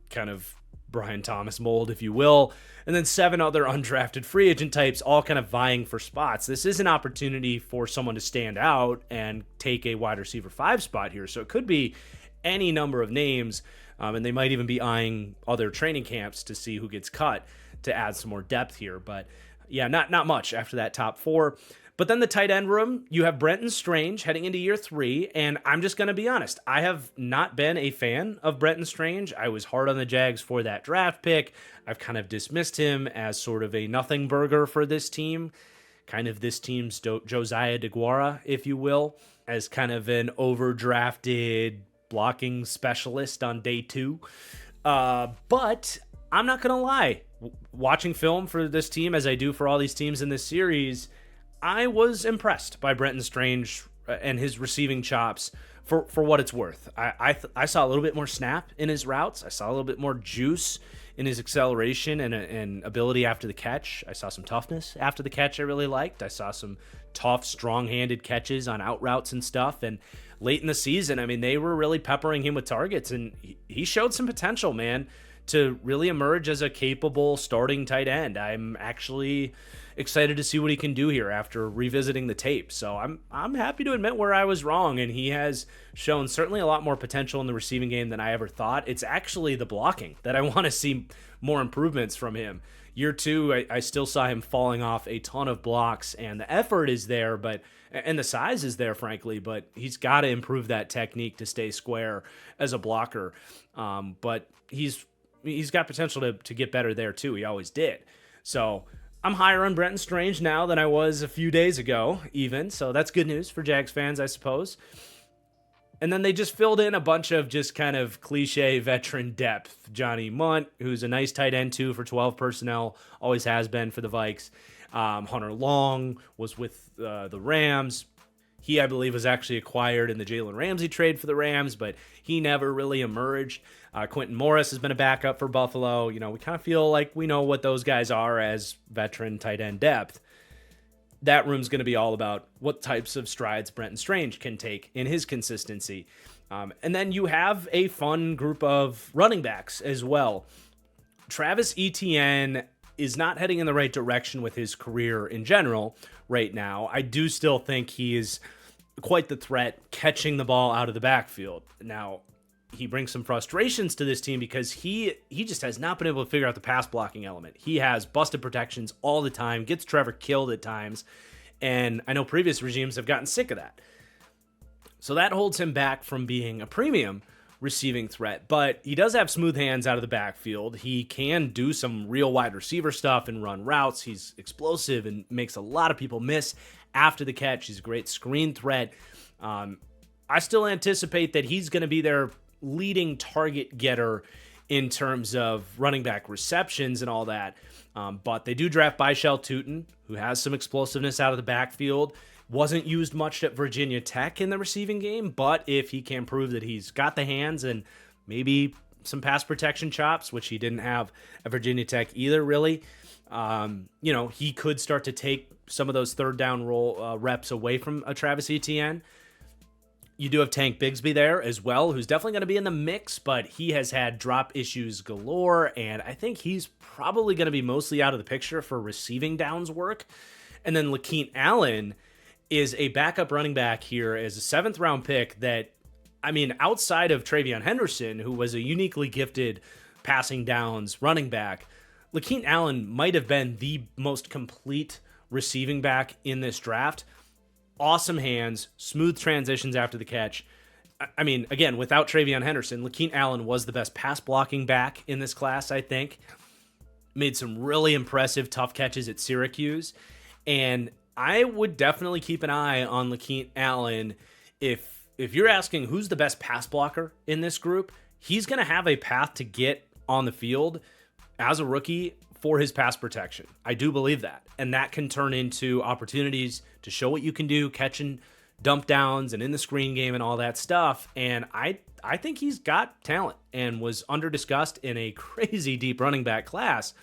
kind of Brian Thomas mold, if you will. And then 7 other undrafted free agent types, all kind of vying for spots. This is an opportunity for someone to stand out and take a wide receiver 5 spot here. So it could be any number of names, and they might even be eyeing other training camps to see who gets cut to add some more depth here. But yeah, not much after that top 4. But then the tight end room, you have Brenton Strange heading into year 3, and I'm just going to be honest. I have not been a fan of Brenton Strange. I was hard on the Jags for that draft pick. I've kind of dismissed him as sort of a nothing burger for this team, kind of this team's Josiah DeGuara, if you will, as kind of an overdrafted blocking specialist on day 2. But I'm not going to lie. Watching film for this team, as I do for all these teams in this series, I was impressed by Brenton Strange and his receiving chops for what it's worth. I saw a little bit more snap in his routes. I saw a little bit more juice in his acceleration and ability after the catch. I saw some toughness after the catch I really liked. I saw some tough, strong-handed catches on out routes and stuff. And late in the season, I mean, they were really peppering him with targets, and he showed some potential, man, to really emerge as a capable starting tight end. I'm actually excited to see what he can do here after revisiting the tape. So I'm happy to admit where I was wrong, and he has shown certainly a lot more potential in the receiving game than I ever thought. It's actually the blocking that I want to see more improvements from him. Year 2, I still saw him falling off a ton of blocks, and the effort is there, and the size is there, frankly, but he's got to improve that technique to stay square as a blocker. But he's got potential to get better there too. He always did. So I'm higher on Brenton Strange now than I was a few days ago, even. So that's good news for Jags fans, I suppose. And then they just filled in a bunch of just kind of cliche veteran depth. Johnny Munt, who's a nice tight end too for 12 personnel, always has been for the Vikes. Hunter Long was with the Rams. He, I believe, was actually acquired in the Jalen Ramsey trade for the Rams, but he never really emerged. Quentin Morris has been a backup for Buffalo. You know, we kind of feel like we know what those guys are as veteran tight end depth. That room's going to be all about what types of strides Brenton Strange can take in his consistency. And then you have a fun group of running backs as well. Travis Etienne is not heading in the right direction with his career in general right now. I do still think he is quite the threat catching the ball out of the backfield. Now, he brings some frustrations to this team because he just has not been able to figure out the pass blocking element. He has busted protections all the time, gets Trevor killed at times, and I know previous regimes have gotten sick of that. So that holds him back from being a premium receiving threat, but he does have smooth hands out of the backfield. He can do some real wide receiver stuff and run routes. He's explosive and makes a lot of people miss after the catch. He's a great screen threat. I still anticipate that he's going to be their leading target getter in terms of running back receptions and all that. But they do draft Byshell Tootin, who has some explosiveness out of the backfield. Wasn't used much at Virginia Tech in the receiving game, but if he can prove that he's got the hands and maybe some pass protection chops, which he didn't have at Virginia Tech either, really. He could start to take some of those third down roll reps away from a Travis Etienne. You do have Tank Bigsby there as well, who's definitely going to be in the mix, but he has had drop issues galore, and I think he's probably going to be mostly out of the picture for receiving downs work. And then LaKeith Allen is a backup running back here as a 7th-round pick that, outside of Travion Henderson, who was a uniquely gifted passing downs running back, LaKeith Allen might have been the most complete receiving back in this draft. Awesome hands, smooth transitions after the catch. Again, without Travion Henderson, LaKeith Allen was the best pass blocking back in this class, I think. Made some really impressive tough catches at Syracuse. And I would definitely keep an eye on LaKeith Allen. If you're asking who's the best pass blocker in this group, he's going to have a path to get on the field as a rookie for his pass protection. I do believe that. And that can turn into opportunities to show what you can do, catching dump downs and in the screen game and all that stuff. And I think he's got talent and was under-discussed in a crazy deep running back class.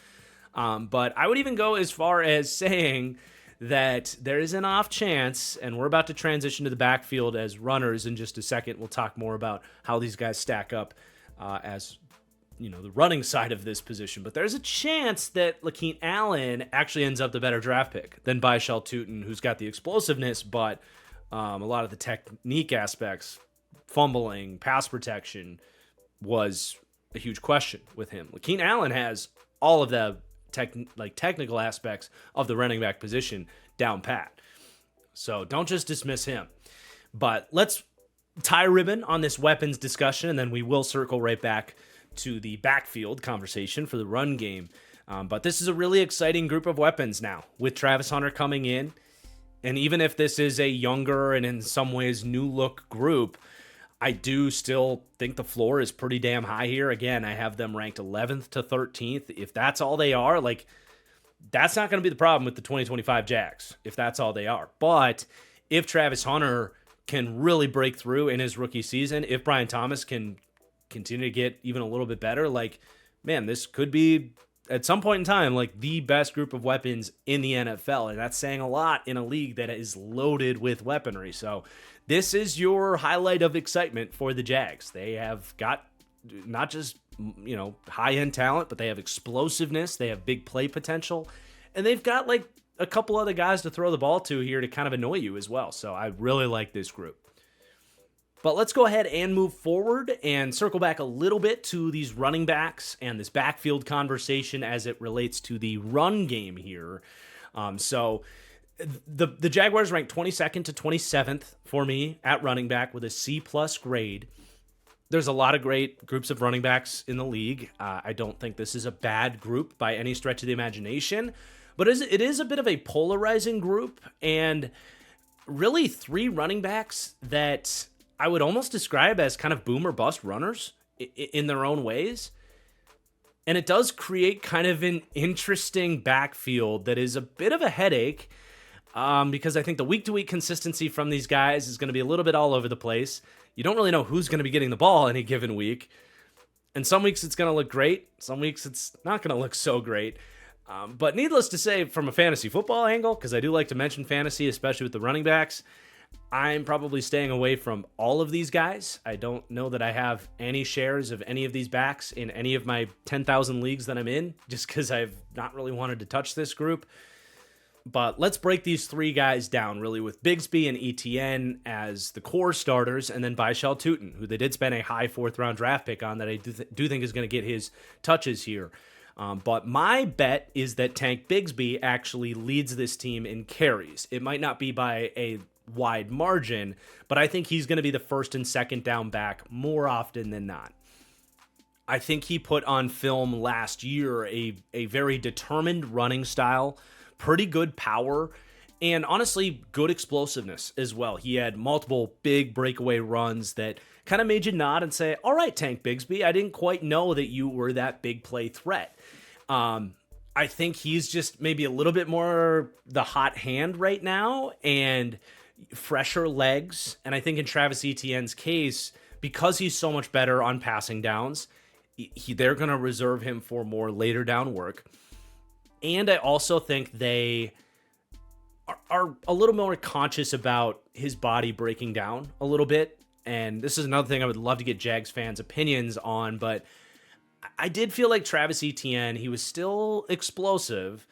But I would even go as far as saying that there is an off chance, and we're about to transition to the backfield as runners in just a second. We'll talk more about how these guys stack up as the running side of this position. But there's a chance that LaKeith Allen actually ends up the better draft pick than Byshell Tootin, who's got the explosiveness, but a lot of the technique aspects, fumbling, pass protection, was a huge question with him. LaKeith Allen has all of the technical aspects of the running back position down pat. So don't just dismiss him. But let's tie a ribbon on this weapons discussion, and then we will circle right back to the backfield conversation for the run game. But this is a really exciting group of weapons now with Travis Hunter coming in. And even if this is a younger and in some ways new look group, I do still think the floor is pretty damn high here. Again, I have them ranked 11th to 13th. If that's all they are, that's not going to be the problem with the 2025 Jags, if that's all they are. But if Travis Hunter can really break through in his rookie season, if Brian Thomas can continue to get even a little bit better, this could be at some point in time the best group of weapons in the NFL, and that's saying a lot in a league that is loaded with weaponry. So this is your highlight of excitement for the Jags. They have got not just high-end talent, but they have explosiveness, they have big play potential, and they've got a couple other guys to throw the ball to here to kind of annoy you as well. So I really like this group. But let's go ahead and move forward and circle back a little bit to these running backs and this backfield conversation as it relates to the run game here. So the Jaguars ranked 22nd to 27th for me at running back with a C+ grade. There's a lot of great groups of running backs in the league. I don't think this is a bad group by any stretch of the imagination, but it is a bit of a polarizing group, and really 3 running backs that I would almost describe as kind of boom or bust runners in their own ways. And it does create kind of an interesting backfield that is a bit of a headache because I think the week-to-week consistency from these guys is going to be a little bit all over the place. You don't really know who's going to be getting the ball any given week. And some weeks it's going to look great. Some weeks it's not going to look so great. But needless to say, from a fantasy football angle, because I do like to mention fantasy, especially with the running backs, I'm probably staying away from all of these guys. I don't know that I have any shares of any of these backs in any of my 10,000 leagues that I'm in, just because I've not really wanted to touch this group. But let's break these 3 guys down, really, with Bigsby and Etienne as the core starters, and then Byshell Tootin, who they did spend a high 4th-round draft pick on that I do think is going to get his touches here. But my bet is that Tank Bigsby actually leads this team in carries. It might not be by a wide margin, but I think he's going to be the first and second down back more often than not. I think he put on film last year a very determined running style, pretty good power, and honestly, good explosiveness as well. He had multiple big breakaway runs that kind of made you nod and say, all right, Tank Bigsby, I didn't quite know that you were that big play threat. I think he's just maybe a little bit more the hot hand right now and fresher legs. And I think in Travis Etienne's case, because he's so much better on passing downs, They're going to reserve him for more later down work. And I also think they are a little more conscious about his body breaking down a little bit. And this is another thing I would love to get Jags fans' opinions on, but I did feel like Travis Etienne, he was still explosive,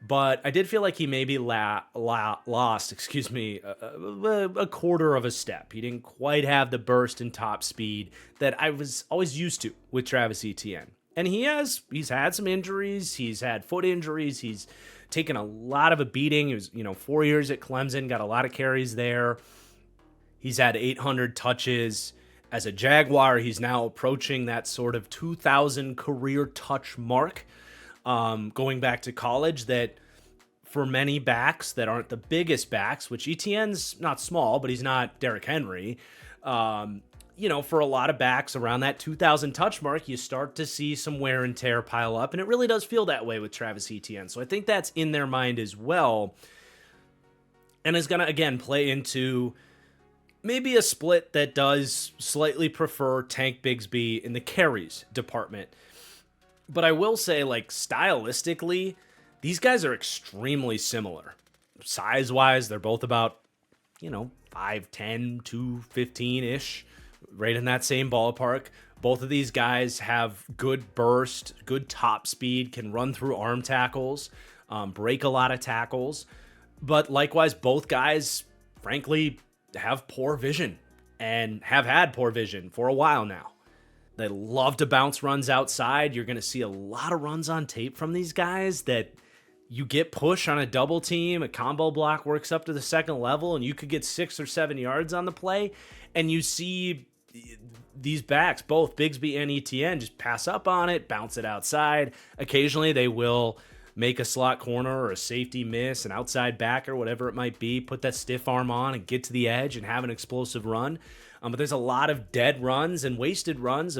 but I did feel like he maybe lost, a quarter of a step. He didn't quite have the burst and top speed that I was always used to with Travis Etienne. And he's had some injuries. He's had foot injuries. He's taken a lot of a beating. He was, 4 years at Clemson, got a lot of carries there. He's had 800 touches. As a Jaguar, he's now approaching that sort of 2,000 career touch mark, going back to college, that for many backs that aren't the biggest backs, which Etienne's not small, but he's not Derrick Henry, for a lot of backs around that 2,000 touch mark, you start to see some wear and tear pile up, and it really does feel that way with Travis Etienne. So I think that's in their mind as well, and is going to, again, play into maybe a split that does slightly prefer Tank Bigsby in the carries department. But I will say, stylistically, these guys are extremely similar. Size-wise, they're both about, 5'10", 215-ish, right in that same ballpark. Both of these guys have good burst, good top speed, can run through arm tackles, break a lot of tackles. But likewise, both guys, frankly, have poor vision and have had poor vision for a while now. They love to bounce runs outside. You're going to see a lot of runs on tape from these guys that you get push on a double team, a combo block works up to the second level, and you could get 6 or 7 yards on the play, and you see these backs, both Bigsby and Etienne, just pass up on it, bounce it outside. Occasionally they will make a slot corner or a safety miss, an outside backer, whatever it might be, put that stiff arm on and get to the edge and have an explosive run. But there's a lot of dead runs and wasted reps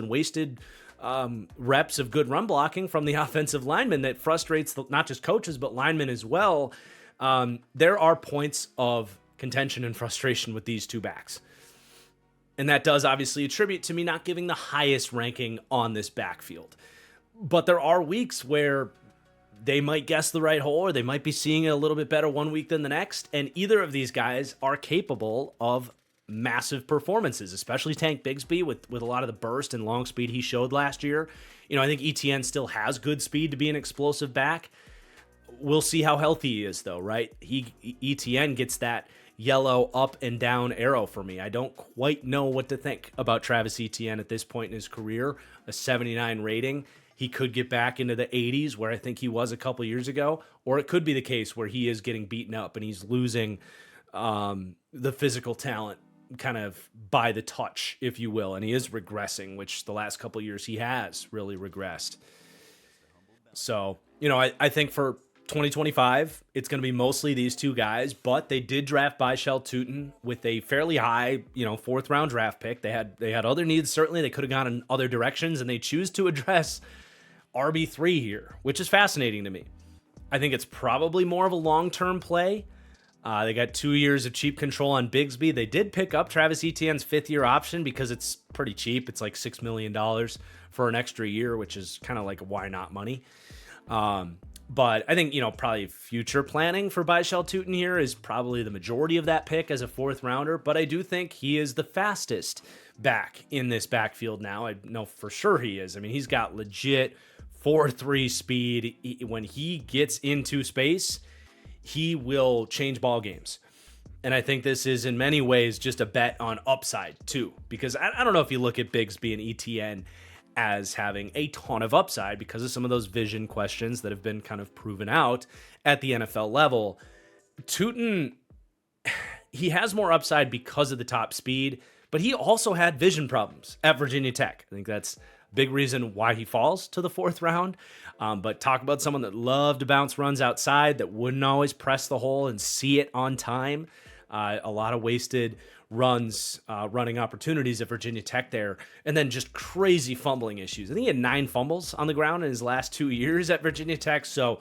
of good run blocking from the offensive linemen that frustrates not just coaches, but linemen as well. There are points of contention and frustration with these two backs. And that does obviously attribute to me not giving the highest ranking on this backfield. But there are weeks where they might guess the right hole, or they might be seeing it a little bit better one week than the next. And either of these guys are capable of massive performances, especially Tank Bigsby with a lot of the burst and long speed he showed last year. I think Etienne still has good speed to be an explosive back. We'll see how healthy he is, though, right? Etienne gets that yellow up and down arrow for me. I don't quite know what to think about Travis Etienne at this point in his career. A 79 rating. He could get back into the 80s where I think he was a couple years ago, or it could be the case where he is getting beaten up and he's losing the physical talent kind of by the touch, if you will, and he is regressing, which the last couple years he has really regressed. So, I think for 2025, it's going to be mostly these two guys, but they did draft Baishal Tutin with a fairly high, 4th round draft pick. They had other needs, certainly. They could have gone in other directions, and they choose to address RB3 here, which is fascinating to me. I think it's probably more of a long-term play. They got 2 years of cheap control on Bigsby. They did pick up Travis Etienne's 5th-year option because it's pretty cheap. It's like $6 million for an extra year, which is kind of like why not money. But I think, probably future planning for Baishal Tutin here is probably the majority of that pick as a 4th rounder. But I do think he is the fastest back in this backfield now. I know for sure he is. I mean, he's got legit 4.3 speed. When he gets into space, he will change ball games. And I think this is in many ways just a bet on upside too, because I don't know if you look at Bigsby and Etienne as having a ton of upside because of some of those vision questions that have been kind of proven out at the NFL level. Tutin, he has more upside because of the top speed, but he also had vision problems at Virginia Tech. I think that's a big reason why he falls to the 4th round. But talk about someone that loved to bounce runs outside, that wouldn't always press the hole and see it on time. A lot of wasted runs, running opportunities at Virginia Tech there, and then just crazy fumbling issues. I think he had 9 fumbles on the ground in his last 2 years at Virginia Tech, so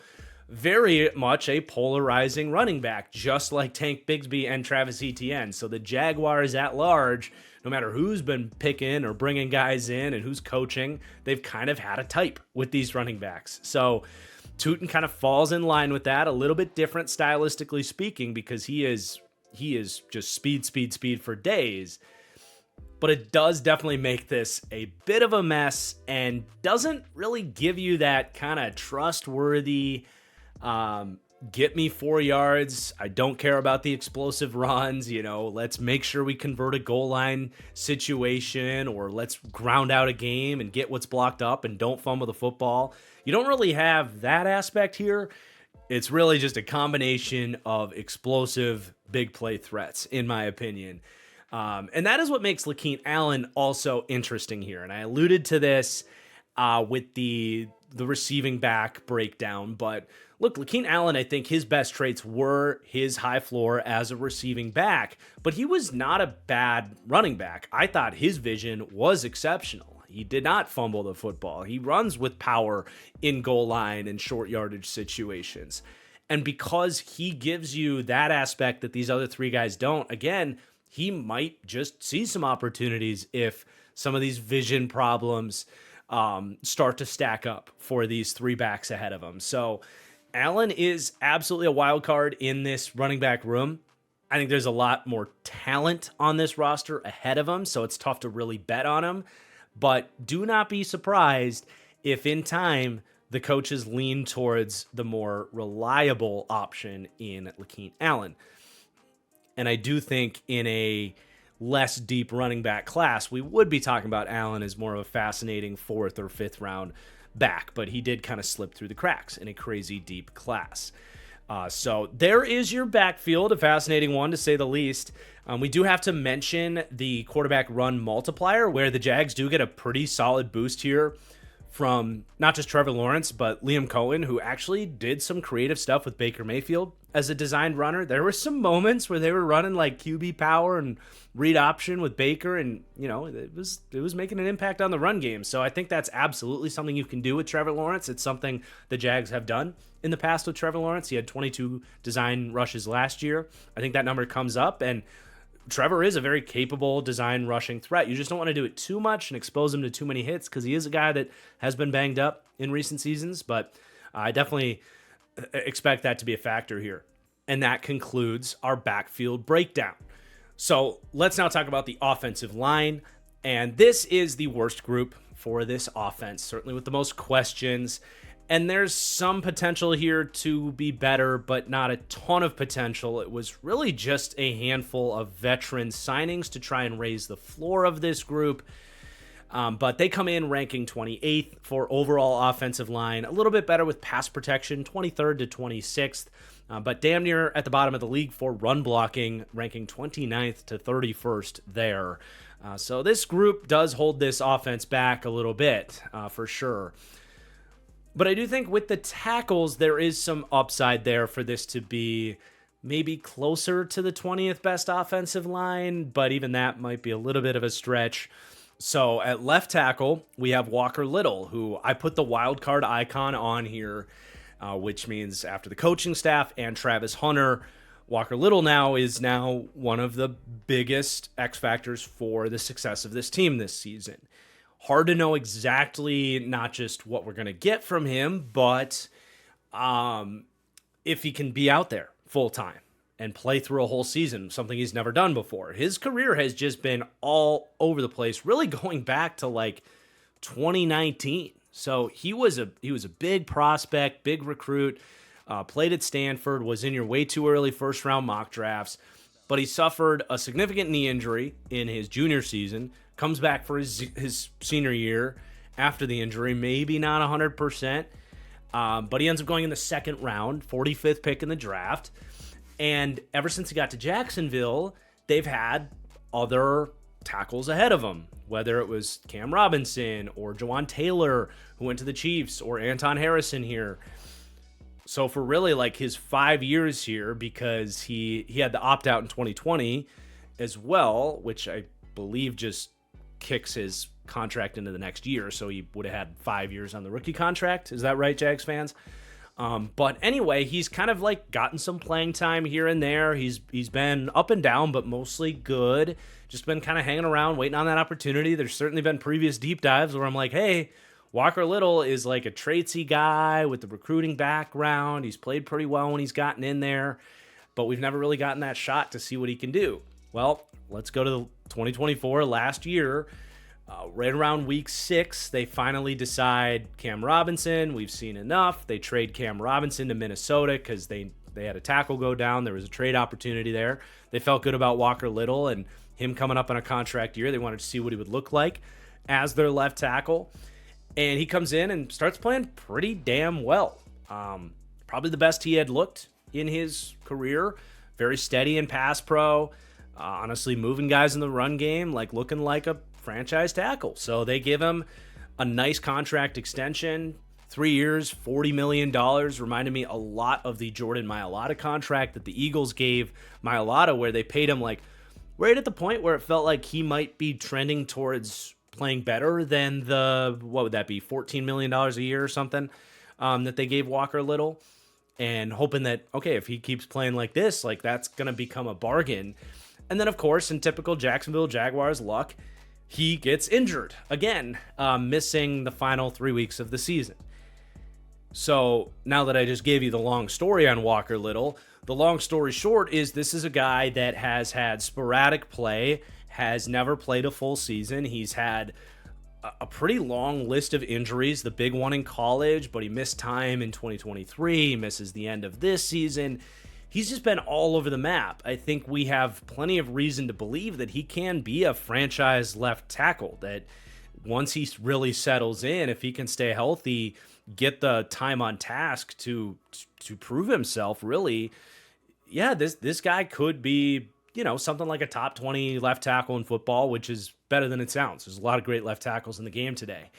very much a polarizing running back, just like Tank Bigsby and Travis Etienne. So the Jaguars at large, no matter who's been picking or bringing guys in and who's coaching, they've kind of had a type with these running backs. So Tootin kind of falls in line with that, a little bit different stylistically speaking, because he is just speed for days. But it does definitely make this a bit of a mess and doesn't really give you that kind of trustworthy, get me 4 yards. I don't care about the explosive runs. Let's make sure we convert a goal line situation, or let's ground out a game and get what's blocked up and don't fumble the football. You don't really have that aspect here. It's really just a combination of explosive big play threats, in my opinion. And that is what makes Lakeem Allen also interesting here. And I alluded to this with the receiving back breakdown. But look, Lakeem Allen, I think his best traits were his high floor as a receiving back. But he was not a bad running back. I thought his vision was exceptional. He did not fumble the football. He runs with power in goal line and short yardage situations. And because he gives you that aspect that these other three guys don't, again, he might just see some opportunities if some of these vision problems start to stack up for these three backs ahead of him. So Allen is absolutely a wild card in this running back room. I think there's a lot more talent on this roster ahead of him, so it's tough to really bet on him. But do not be surprised if in time the coaches lean towards the more reliable option in Lakeem Allen. And I do think in a less deep running back class, we would be talking about Allen as more of a fascinating 4th or 5th round back, but he did kind of slip through the cracks in a crazy deep class. So there is your backfield, a fascinating one to say the least. We do have to mention the quarterback run multiplier, where the Jags do get a pretty solid boost here from not just Trevor Lawrence, but Liam Cohen, who actually did some creative stuff with Baker Mayfield as a designed runner. There were some moments where they were running like QB power and read option with Baker, and it was making an impact on the run game. So I think that's absolutely something you can do with Trevor Lawrence. It's something the Jags have done in the past with Trevor Lawrence. He had 22 design rushes last year. I think that number comes up, and Trevor is a very capable design rushing threat. You just don't want to do it too much and expose him to too many hits, because he is a guy that has been banged up in recent seasons, but I definitely expect that to be a factor here. And that concludes our backfield breakdown. So let's now talk about the offensive line. And this is the worst group for this offense, certainly with the most questions. And there's some potential here to be better, but not a ton of potential. It was really just a handful of veteran signings to try and raise the floor of this group. But they come in ranking 28th for overall offensive line, a little bit better with pass protection, 23rd to 26th, but damn near at the bottom of the league for run blocking, ranking 29th to 31st there. So this group does hold this offense back a little bit, for sure. But I do think with the tackles, there is some upside there for this to be maybe closer to the 20th best offensive line, but even that might be a little bit of a stretch. So at left tackle, we have Walker Little, who I put the wild card icon on here, which means after the coaching staff and Travis Hunter, Walker Little is now one of the biggest X factors for the success of this team this season. Hard to know exactly not just what we're going to get from him, but if he can be out there full time and play through a whole season, something he's never done before. His career has just been all over the place, really going back to like 2019. So he was a big prospect, big recruit, played at Stanford, was in your way too early first round mock drafts, but he suffered a significant knee injury in his junior season, comes back for his senior year after the injury, maybe not 100%, but he ends up going in the second round, 45th pick in the draft. And ever since he got to Jacksonville, they've had other tackles ahead of him, whether it was Cam Robinson or Jawan Taylor, who went to the Chiefs, or Anton Harrison here. So for really like his 5 years here, because he had the opt-out in 2020 as well, which I believe just kicks his contract into the next year, so he would have had 5 years on the rookie contract. Is that right, Jags fans? But anyway, he's kind of like gotten some playing time here and there. He's been up and down, but mostly good. Just been kind of hanging around, waiting on that opportunity. There's certainly been previous deep dives where I'm like, hey, Walker Little is like a traitsy guy with the recruiting background. He's played pretty well when he's gotten in there, but we've never really gotten that shot to see what he can do. Well, let's go to the 2024 last year. Right around week 6, they finally decide Cam Robinson. We've seen enough. They trade Cam Robinson to Minnesota because they had a tackle go down. There was a trade opportunity there. They felt good about Walker Little and him coming up on a contract year. They wanted to see what he would look like as their left tackle. And he comes in and starts playing pretty damn well. Probably the best he had looked in his career. Very steady in pass pro. Honestly, moving guys in the run game, like looking like a franchise tackle. So they give him a nice contract extension. 3 years, $40 million. Reminded me a lot of the Jordan Mailata contract that the Eagles gave Mailata, where they paid him like right at the point where it felt like he might be trending towards playing better than the, what would that be, $14 million a year or something that they gave Walker Little, and hoping that, okay, if he keeps playing like this, like that's going to become a bargain. And then, of course, in typical Jacksonville Jaguars luck, he gets injured again, missing the final 3 weeks of the season. So now that I just gave you the long story on Walker Little, the long story short is this is a guy that has had sporadic play, has never played a full season. He's had a pretty long list of injuries, the big one in college, but he missed time in 2023, he misses the end of this season. He's just been all over the map. I think we have plenty of reason to believe that he can be a franchise left tackle, that once he really settles in, if he can stay healthy, get the time on task to prove himself, really, yeah, this guy could be, something like a top 20 left tackle in football, which is better than it sounds. There's a lot of great left tackles in the game today.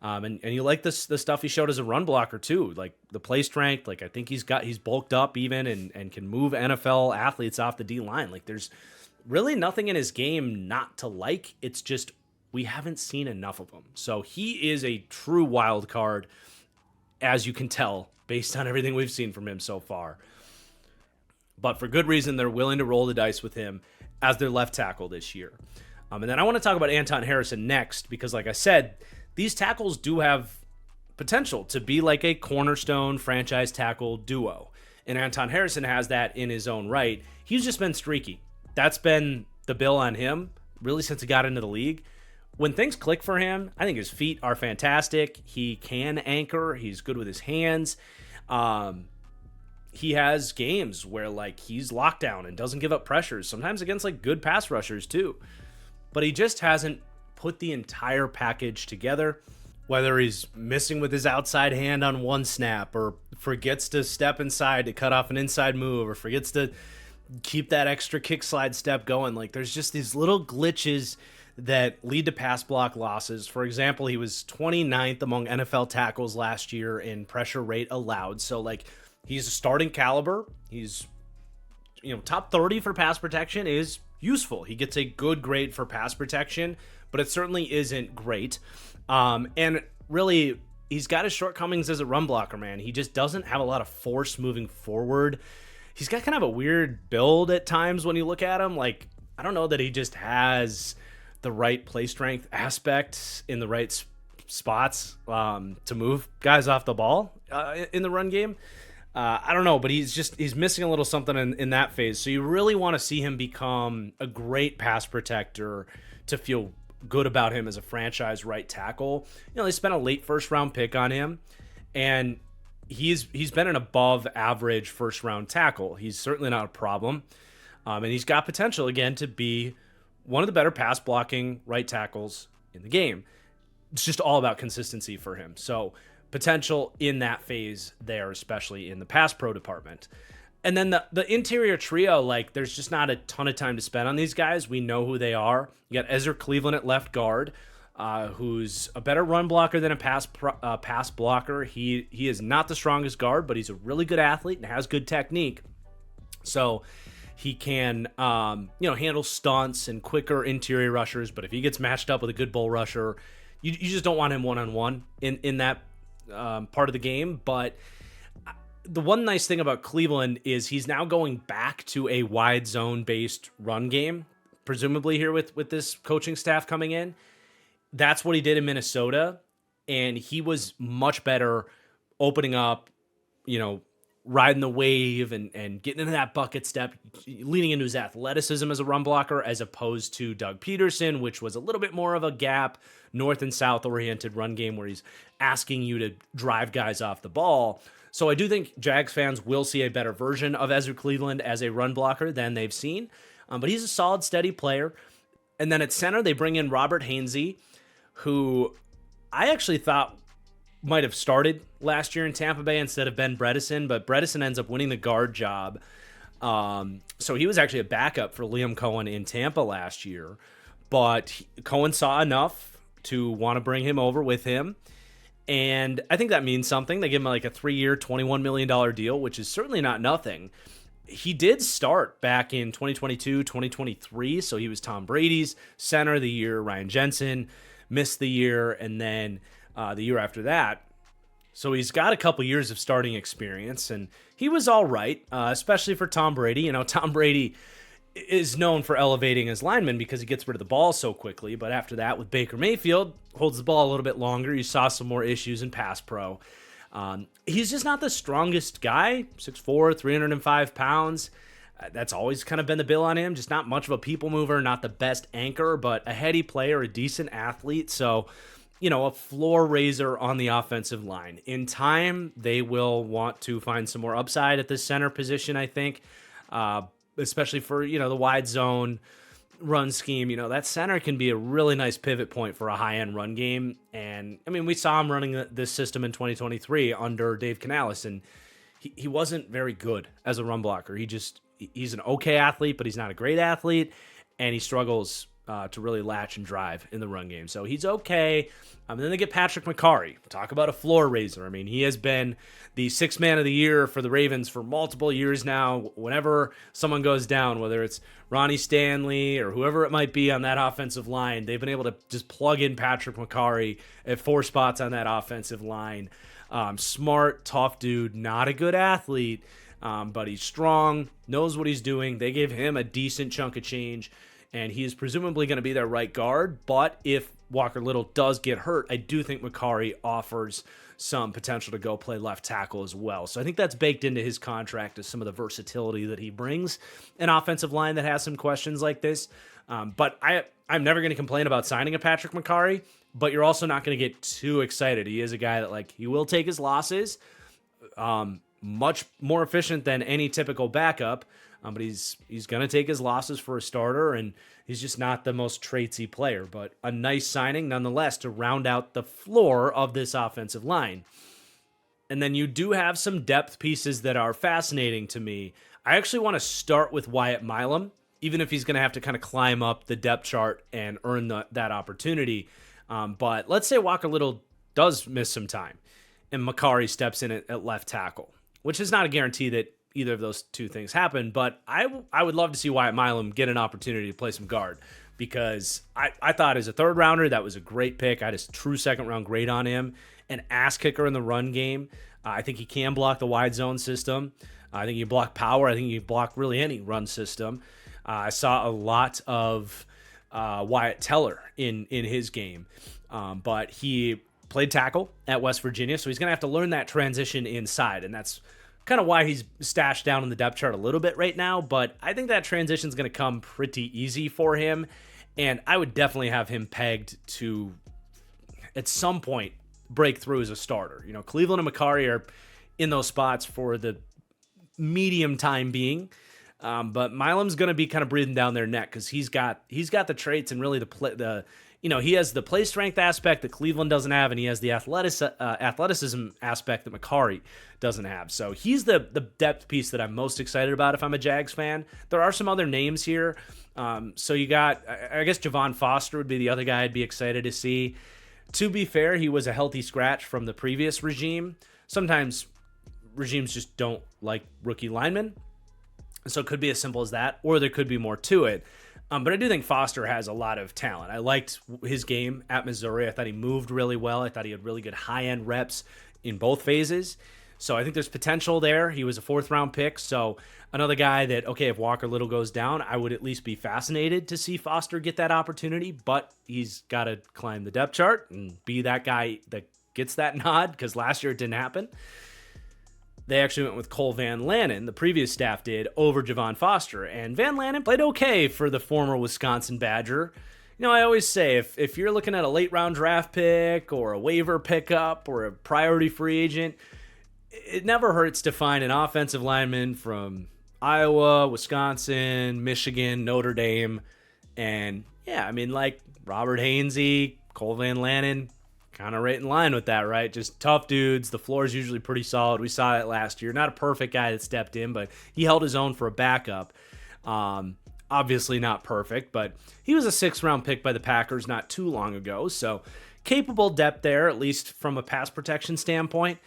And you like the stuff he showed as a run blocker too, like the play strength. Like I think he's bulked up even and can move NFL athletes off the D line. Like there's really nothing in his game not to like. It's just we haven't seen enough of him. So he is a true wild card, as you can tell based on everything we've seen from him so far. But for good reason, they're willing to roll the dice with him as their left tackle this year. And then I want to talk about Anton Harrison next, because like I said, these tackles do have potential to be like a cornerstone franchise tackle duo. And Anton Harrison has that in his own right. He's just been streaky. That's been the bill on him, really, since he got into the league. When things click for him, I think his feet are fantastic. He can anchor. He's good with his hands. He has games where like he's locked down and doesn't give up pressures, sometimes against like good pass rushers too. But he just hasn't put the entire package together, whether he's missing with his outside hand on one snap, or forgets to step inside to cut off an inside move, or forgets to keep that extra kick slide step going. Like there's just these little glitches that lead to pass block losses. For example, he was 29th among NFL tackles last year in pressure rate allowed. So like he's a starting caliber. He's, top 30 for pass protection is useful. He gets a good grade for pass protection, but it certainly isn't great. And really, he's got his shortcomings as a run blocker, man. He just doesn't have a lot of force moving forward. He's got kind of a weird build at times when you look at him. Like, I don't know that he just has the right play strength aspect in the right spots to move guys off the ball in the run game. I don't know, but he's missing a little something in that phase. So you really want to see him become a great pass protector to feel good about him as a franchise right tackle. They spent a late first round pick on him, and he's been an above average first round tackle. He's certainly not a problem. And he's got potential again to be one of the better pass blocking right tackles in the game. It's just all about consistency for him. So potential in that phase there, especially in the pass pro department. And then the interior trio, like there's just not a ton of time to spend on these guys. We know who they are. You got Ezra Cleveland at left guard, who's a better run blocker than a pass blocker. He is not the strongest guard, but he's a really good athlete and has good technique. So he can, handle stunts and quicker interior rushers. But if he gets matched up with a good bull rusher, you just don't want him one-on-one in that part of the game. But the one nice thing about Cleveland is he's now going back to a wide zone based run game, presumably here with this coaching staff coming in. That's what he did in Minnesota, and he was much better opening up, riding the wave and getting into that bucket step, leaning into his athleticism as a run blocker, as opposed to Doug Peterson, which was a little bit more of a gap, north and south oriented run game where he's asking you to drive guys off the ball. So I do think Jags fans will see a better version of Ezra Cleveland as a run blocker than they've seen. But he's a solid, steady player. And then at center, they bring in Robert Hainsey, who I actually thought might have started last year in Tampa Bay instead of Ben Bredesen, but Bredesen ends up winning the guard job. So he was actually a backup for Liam Cohen in Tampa last year, but Cohen saw enough to want to bring him over with him. And I think that means something. They give him like a 3-year, $21 million deal, which is certainly not nothing. He did start back in 2022, 2023. So he was Tom Brady's center of the year. Ryan Jensen missed the year, and then the year after that. So he's got a couple years of starting experience, and he was all right, especially for Tom Brady. Tom Brady is known for elevating his linemen because he gets rid of the ball so quickly, but after that, with Baker Mayfield, holds the ball a little bit longer. You saw some more issues in pass pro. He's just not the strongest guy, 6'4", 305 pounds. That's always kind of been the bill on him. Just not much of a people mover, not the best anchor, but a heady player, a decent athlete. So, a floor raiser on the offensive line. In time, they will want to find some more upside at the center position, I think, especially for, the wide zone run scheme. That center can be a really nice pivot point for a high-end run game. And, we saw him running this system in 2023 under Dave Canales, and he wasn't very good as a run blocker. He's an okay athlete, but he's not a great athlete, and he struggles to really latch and drive in the run game. So he's okay. And then they get Patrick McCarry. Talk about a floor raiser. He has been the sixth man of the year for the Ravens for multiple years now. Whenever someone goes down, whether it's Ronnie Stanley or whoever it might be on that offensive line, they've been able to just plug in Patrick McCarry at 4 spots on that offensive line. Smart, tough dude, not a good athlete, but he's strong, knows what he's doing. They gave him a decent chunk of change, and he is presumably going to be their right guard. But if Walker Little does get hurt, I do think McCarry offers some potential to go play left tackle as well. So I think that's baked into his contract as some of the versatility that he brings an offensive line that has some questions like this. But I'm never going to complain about signing a Patrick McCarry, but you're also not going to get too excited. He is a guy that he will take his losses, much more efficient than any typical backup. But he's going to take his losses for a starter, and he's just not the most traitsy player. But a nice signing nonetheless to round out the floor of this offensive line. And then you do have some depth pieces that are fascinating to me. I actually want to start with Wyatt Milam, even if he's going to have to kind of climb up the depth chart and earn that opportunity. But let's say Walker Little does miss some time, and McCarry steps in at left tackle, which is not a guarantee that either of those two things happen, but I would love to see Wyatt Milam get an opportunity to play some guard, because I thought as a third rounder, that was a great pick. I had a true second round grade on him. An ass kicker in the run game. I think he can block the wide zone system. I think he can block power. I think he can block really any run system. I saw a lot of Wyatt Teller in his game, but he played tackle at West Virginia, so he's going to have to learn that transition inside, and that's kind of why he's stashed down in the depth chart a little bit right now, but I think that transition is going to come pretty easy for him, and I would definitely have him pegged to, at some point, break through as a starter. Cleveland and McCarry are in those spots for the medium time being, but Milam's going to be kind of breathing down their neck because he's got the traits and really he has the play strength aspect that Cleveland doesn't have, and he has the athleticism aspect that McCarry doesn't have. So he's the depth piece that I'm most excited about if I'm a Jags fan. There are some other names here. So you got, I guess Javon Foster would be the other guy I'd be excited to see. To be fair, he was a healthy scratch from the previous regime. Sometimes regimes just don't like rookie linemen. So it could be as simple as that, or there could be more to it. But I do think Foster has a lot of talent. I liked his game at Missouri. I thought he moved really well. I thought he had really good high-end reps in both phases. So I think there's potential there. He was a 4th-round pick, so another guy that, okay, if Walker Little goes down, I would at least be fascinated to see Foster get that opportunity, but he's got to climb the depth chart and be that guy that gets that nod, because last year it didn't happen. They actually went with Cole Van Lanen, the previous staff did, over Javon Foster, and Van Lanen played okay for the former Wisconsin Badger. You know, I always say, if you're looking at a late-round draft pick or a waiver pickup or a priority free agent, it never hurts to find an offensive lineman from Iowa, Wisconsin, Michigan, Notre Dame, and yeah, I mean, like Robert Hainsey, Cole Van Lanen, kind of right in line with that, right? Just tough dudes. The floor is usually pretty solid. We saw that last year. Not a perfect guy that stepped in, but he held his own for a backup. Obviously not perfect, but he was a 6th-round pick by the Packers not too long ago, so capable depth there, at least from a pass protection standpoint.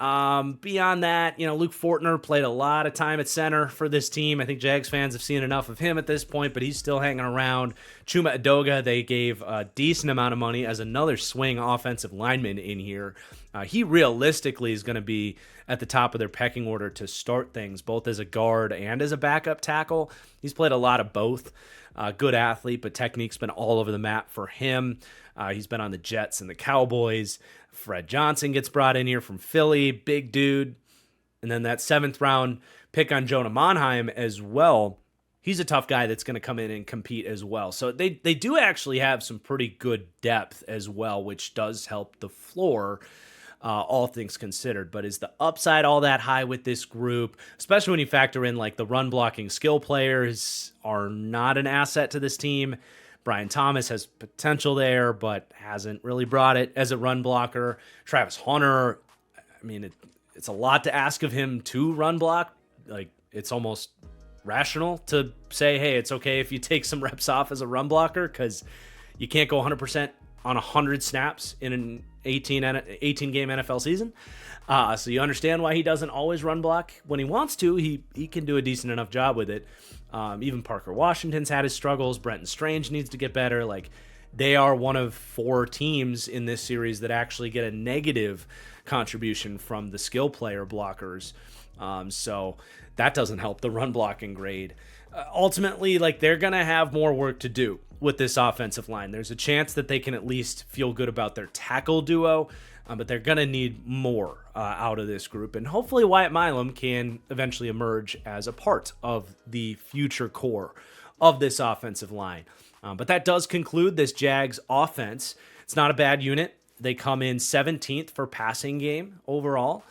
Beyond that, Luke Fortner played a lot of time at center for this team. I think Jags fans have seen enough of him at this point, but he's still hanging around. Chuma Edoga, they gave a decent amount of money as another swing offensive lineman in here. He realistically is going to be at the top of their pecking order to start things, both as a guard and as a backup tackle. He's played a lot of both. Good athlete, but technique's been all over the map for him. He's been on the Jets and the Cowboys. Fred Johnson gets brought in here from Philly, big dude. And then that 7th-round pick on Jonah Monheim as well. He's a tough guy that's going to come in and compete as well. So they do actually have some pretty good depth as well, which does help the floor, all things considered. But is the upside all that high with this group, especially when you factor in like the run blocking skill players are not an asset to this team? Brian Thomas has potential there, but hasn't really brought it as a run blocker. Travis Hunter, I mean, it's a lot to ask of him to run block. Like, it's almost rational to say, hey, it's okay if you take some reps off as a run blocker, because you can't go 100% on 100 snaps in an 18-game NFL season. So you understand why he doesn't always run block. When he wants to, he can do a decent enough job with it. Even Parker Washington's had his struggles. Brenton Strange needs to get better. Like, they are one of 4 teams in this series that actually get a negative contribution from the skill player blockers. So that doesn't help the run blocking grade. Ultimately, like, they're going to have more work to do with this offensive line. There's a chance that they can at least feel good about their tackle duo, but they're going to need more out of this group. And hopefully Wyatt Milam can eventually emerge as a part of the future core of this offensive line. But that does conclude this Jags offense. It's not a bad unit. They come in 17th for passing game overall,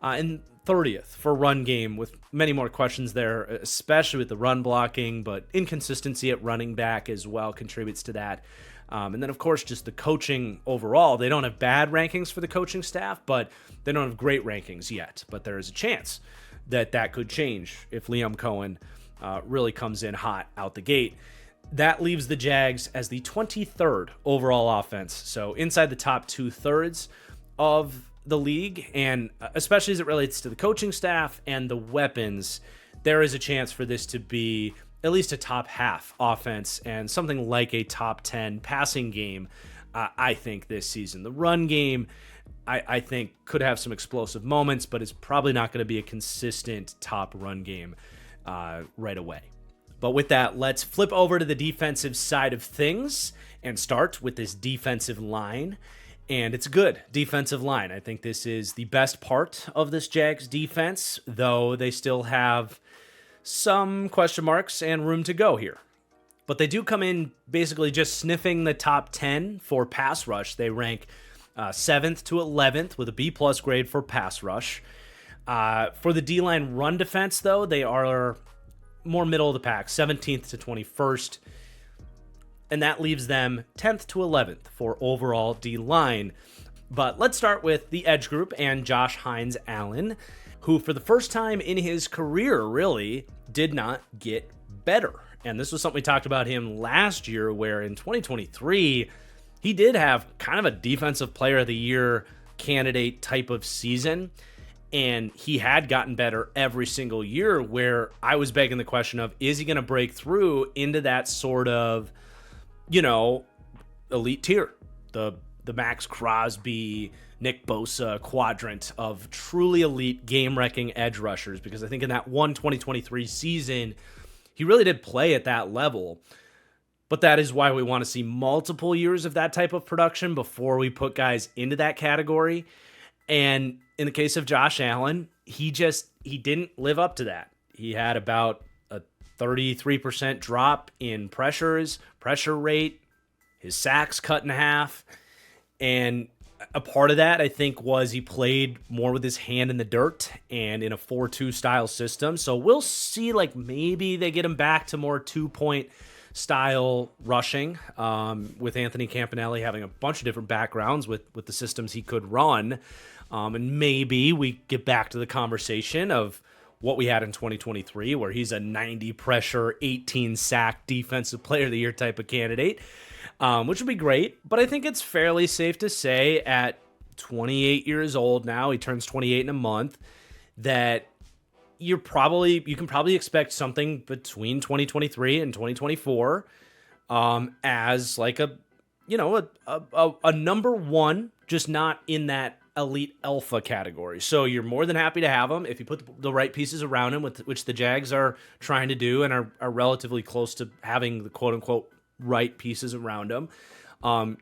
and 30th for run game, with many more questions there, especially with the run blocking, but inconsistency at running back as well contributes to that. And then, of course, just the coaching overall. They don't have bad rankings for the coaching staff, but they don't have great rankings yet. But there is a chance that that could change if Liam Cohen really comes in hot out the gate. That leaves the Jags as the 23rd overall offense, so inside the top 2/3 of the league, and especially as it relates to the coaching staff and the weapons, there is a chance for this to be at least a top half offense and something like a top 10 passing game, I think, this season. The run game, I think, could have some explosive moments, but it's probably not going to be a consistent top run game right away. But with that, let's flip over to the defensive side of things and start with this defensive line. And it's a good defensive line. I think this is the best part of this Jags defense, though they still have some question marks and room to go here. But they do come in basically just sniffing the top 10 for pass rush. They rank 7th to 11th with a B+ grade for pass rush. For the D-line run defense, though, they are more middle of the pack, 17th to 21st. And that leaves them 10th to 11th for overall D-line. But let's start with the edge group and Josh Hines Allen, who for the first time in his career really did not get better. And this was something we talked about him last year, where in 2023, he did have kind of a defensive player of the year candidate type of season. And he had gotten better every single year, where I was begging the question of, is he going to break through into that sort of, elite tier, the the Max Crosby, Nick Bosa quadrant of truly elite game-wrecking edge rushers, because I think in that 2023 season, he really did play at that level. But that is why we want to see multiple years of that type of production before we put guys into that category. And in the case of Josh Allen, he didn't live up to that. He had about a 33% drop in pressure rate, his sacks cut in half. And a part of that, I think, was he played more with his hand in the dirt and in a 4-2 style system. So we'll see, like, maybe they get him back to more 2-point style rushing, with Anthony Campanelli having a bunch of different backgrounds with the systems he could run. And maybe we get back to the conversation of what we had in 2023, where he's a 90 pressure, 18 sack defensive player of the year type of candidate, which would be great. But I think it's fairly safe to say at 28 years old now, he turns 28 in a month, that you can probably expect something between 2023 and 2024 as like a number one, just not in that elite alpha category. So you're more than happy to have him if you put the right pieces around him, which the Jags are trying to do and are relatively close to having the quote unquote right pieces around him.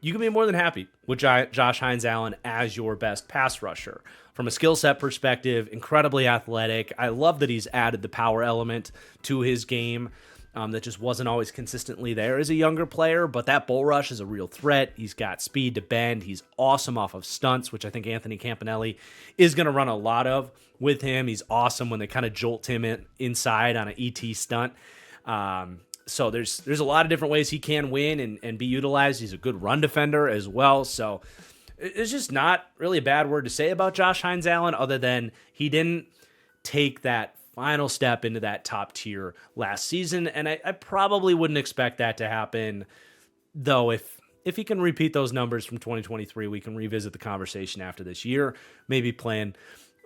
You can be more than happy with Josh Hines Allen as your best pass rusher. From a skill set perspective, incredibly athletic. I love that he's added the power element to his game that just wasn't always consistently there as a younger player, but that bull rush is a real threat. He's got speed to bend. He's awesome off of stunts, which I think Anthony Campanelli is going to run a lot of with him. He's awesome when they kind of jolt him inside on an ET stunt. So there's a lot of different ways he can win and be utilized. He's a good run defender as well. So it's just not really a bad word to say about Josh Hines Allen, other than he didn't take that final step into that top tier last season. And I probably wouldn't expect that to happen, though. If he can repeat those numbers from 2023, we can revisit the conversation after this year, maybe playing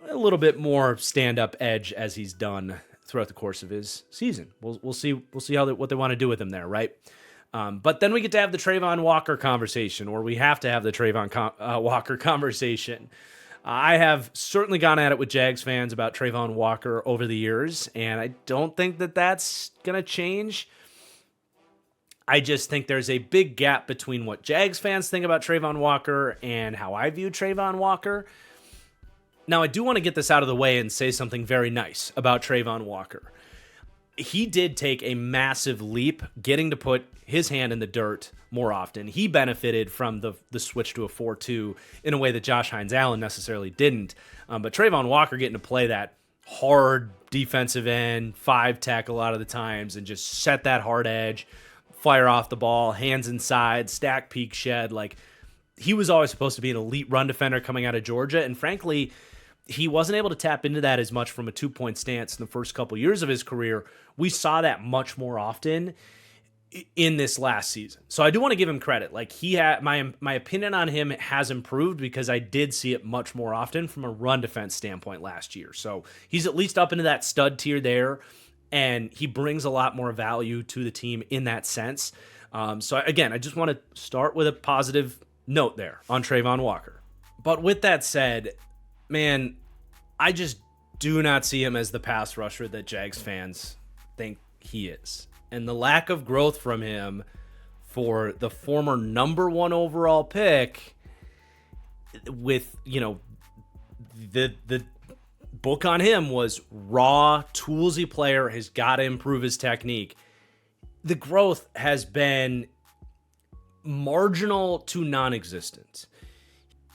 a little bit more stand-up edge as he's done throughout the course of his season. We'll see what they want to do with him there, right? But then we get to have the Trayvon Walker conversation, or we have to have the Trayvon Walker conversation. I have certainly gone at it with Jags fans about Trayvon Walker over the years, and I don't think that that's going to change. I just think there's a big gap between what Jags fans think about Trayvon Walker and how I view Trayvon Walker. Now, I do want to get this out of the way and say something very nice about Trayvon Walker. He did take a massive leap getting to put his hand in the dirt more often. He benefited from the switch to a 4-2 in a way that Josh Hines Allen necessarily didn't. But Trayvon Walker getting to play that hard defensive end, 5-tech a lot of the times, and just set that hard edge, fire off the ball, hands inside, stack peak shed. Like, he was always supposed to be an elite run defender coming out of Georgia. And frankly, he wasn't able to tap into that as much from a 2-point stance in the first couple years of his career. We saw that much more often in this last season. So I do want to give him credit. Like, he had my opinion on him has improved because I did see it much more often from a run defense standpoint last year. So he's at least up into that stud tier there, and he brings a lot more value to the team in that sense. So again, I just want to start with a positive note there on Trayvon Walker. But with that said, man, I just do not see him as the pass rusher that Jags fans think he is. And the lack of growth from him for the former number 1 overall pick, with, the book on him was raw, toolsy player, has got to improve his technique. The growth has been marginal to non-existent.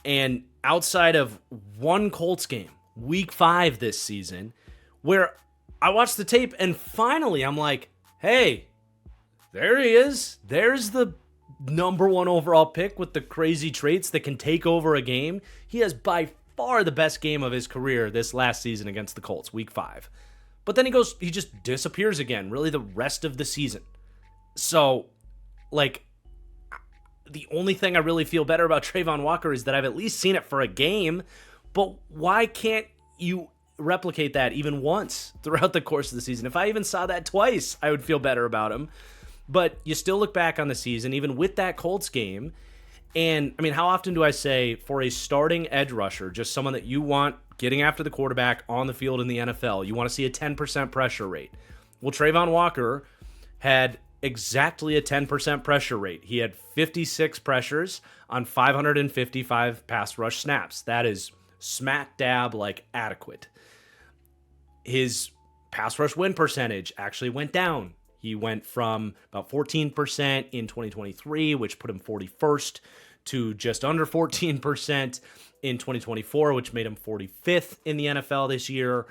And outside of one Colts game, week 5 this season, where I watched the tape and finally I'm like, hey, there he is. There's the number 1 overall pick with the crazy traits that can take over a game. He has by far the best game of his career this last season against the Colts, week 5. But then he just disappears again, really the rest of the season. So, like, the only thing I really feel better about Trayvon Walker is that I've at least seen it for a game, but why can't you replicate that even once throughout the course of the season? If I even saw that twice, I would feel better about him. But you still look back on the season, even with that Colts game, And I mean, how often do I say for a starting edge rusher, just someone that you want getting after the quarterback on the field in the NFL, you want to see a 10% pressure rate? Well, Trayvon Walker had exactly a 10% pressure rate. He had 56 pressures on 555 pass rush snaps. That is smack dab like adequate. His pass rush win percentage actually went down. He went from about 14% in 2023, which put him 41st, to just under 14% in 2024, which made him 45th in the NFL this year.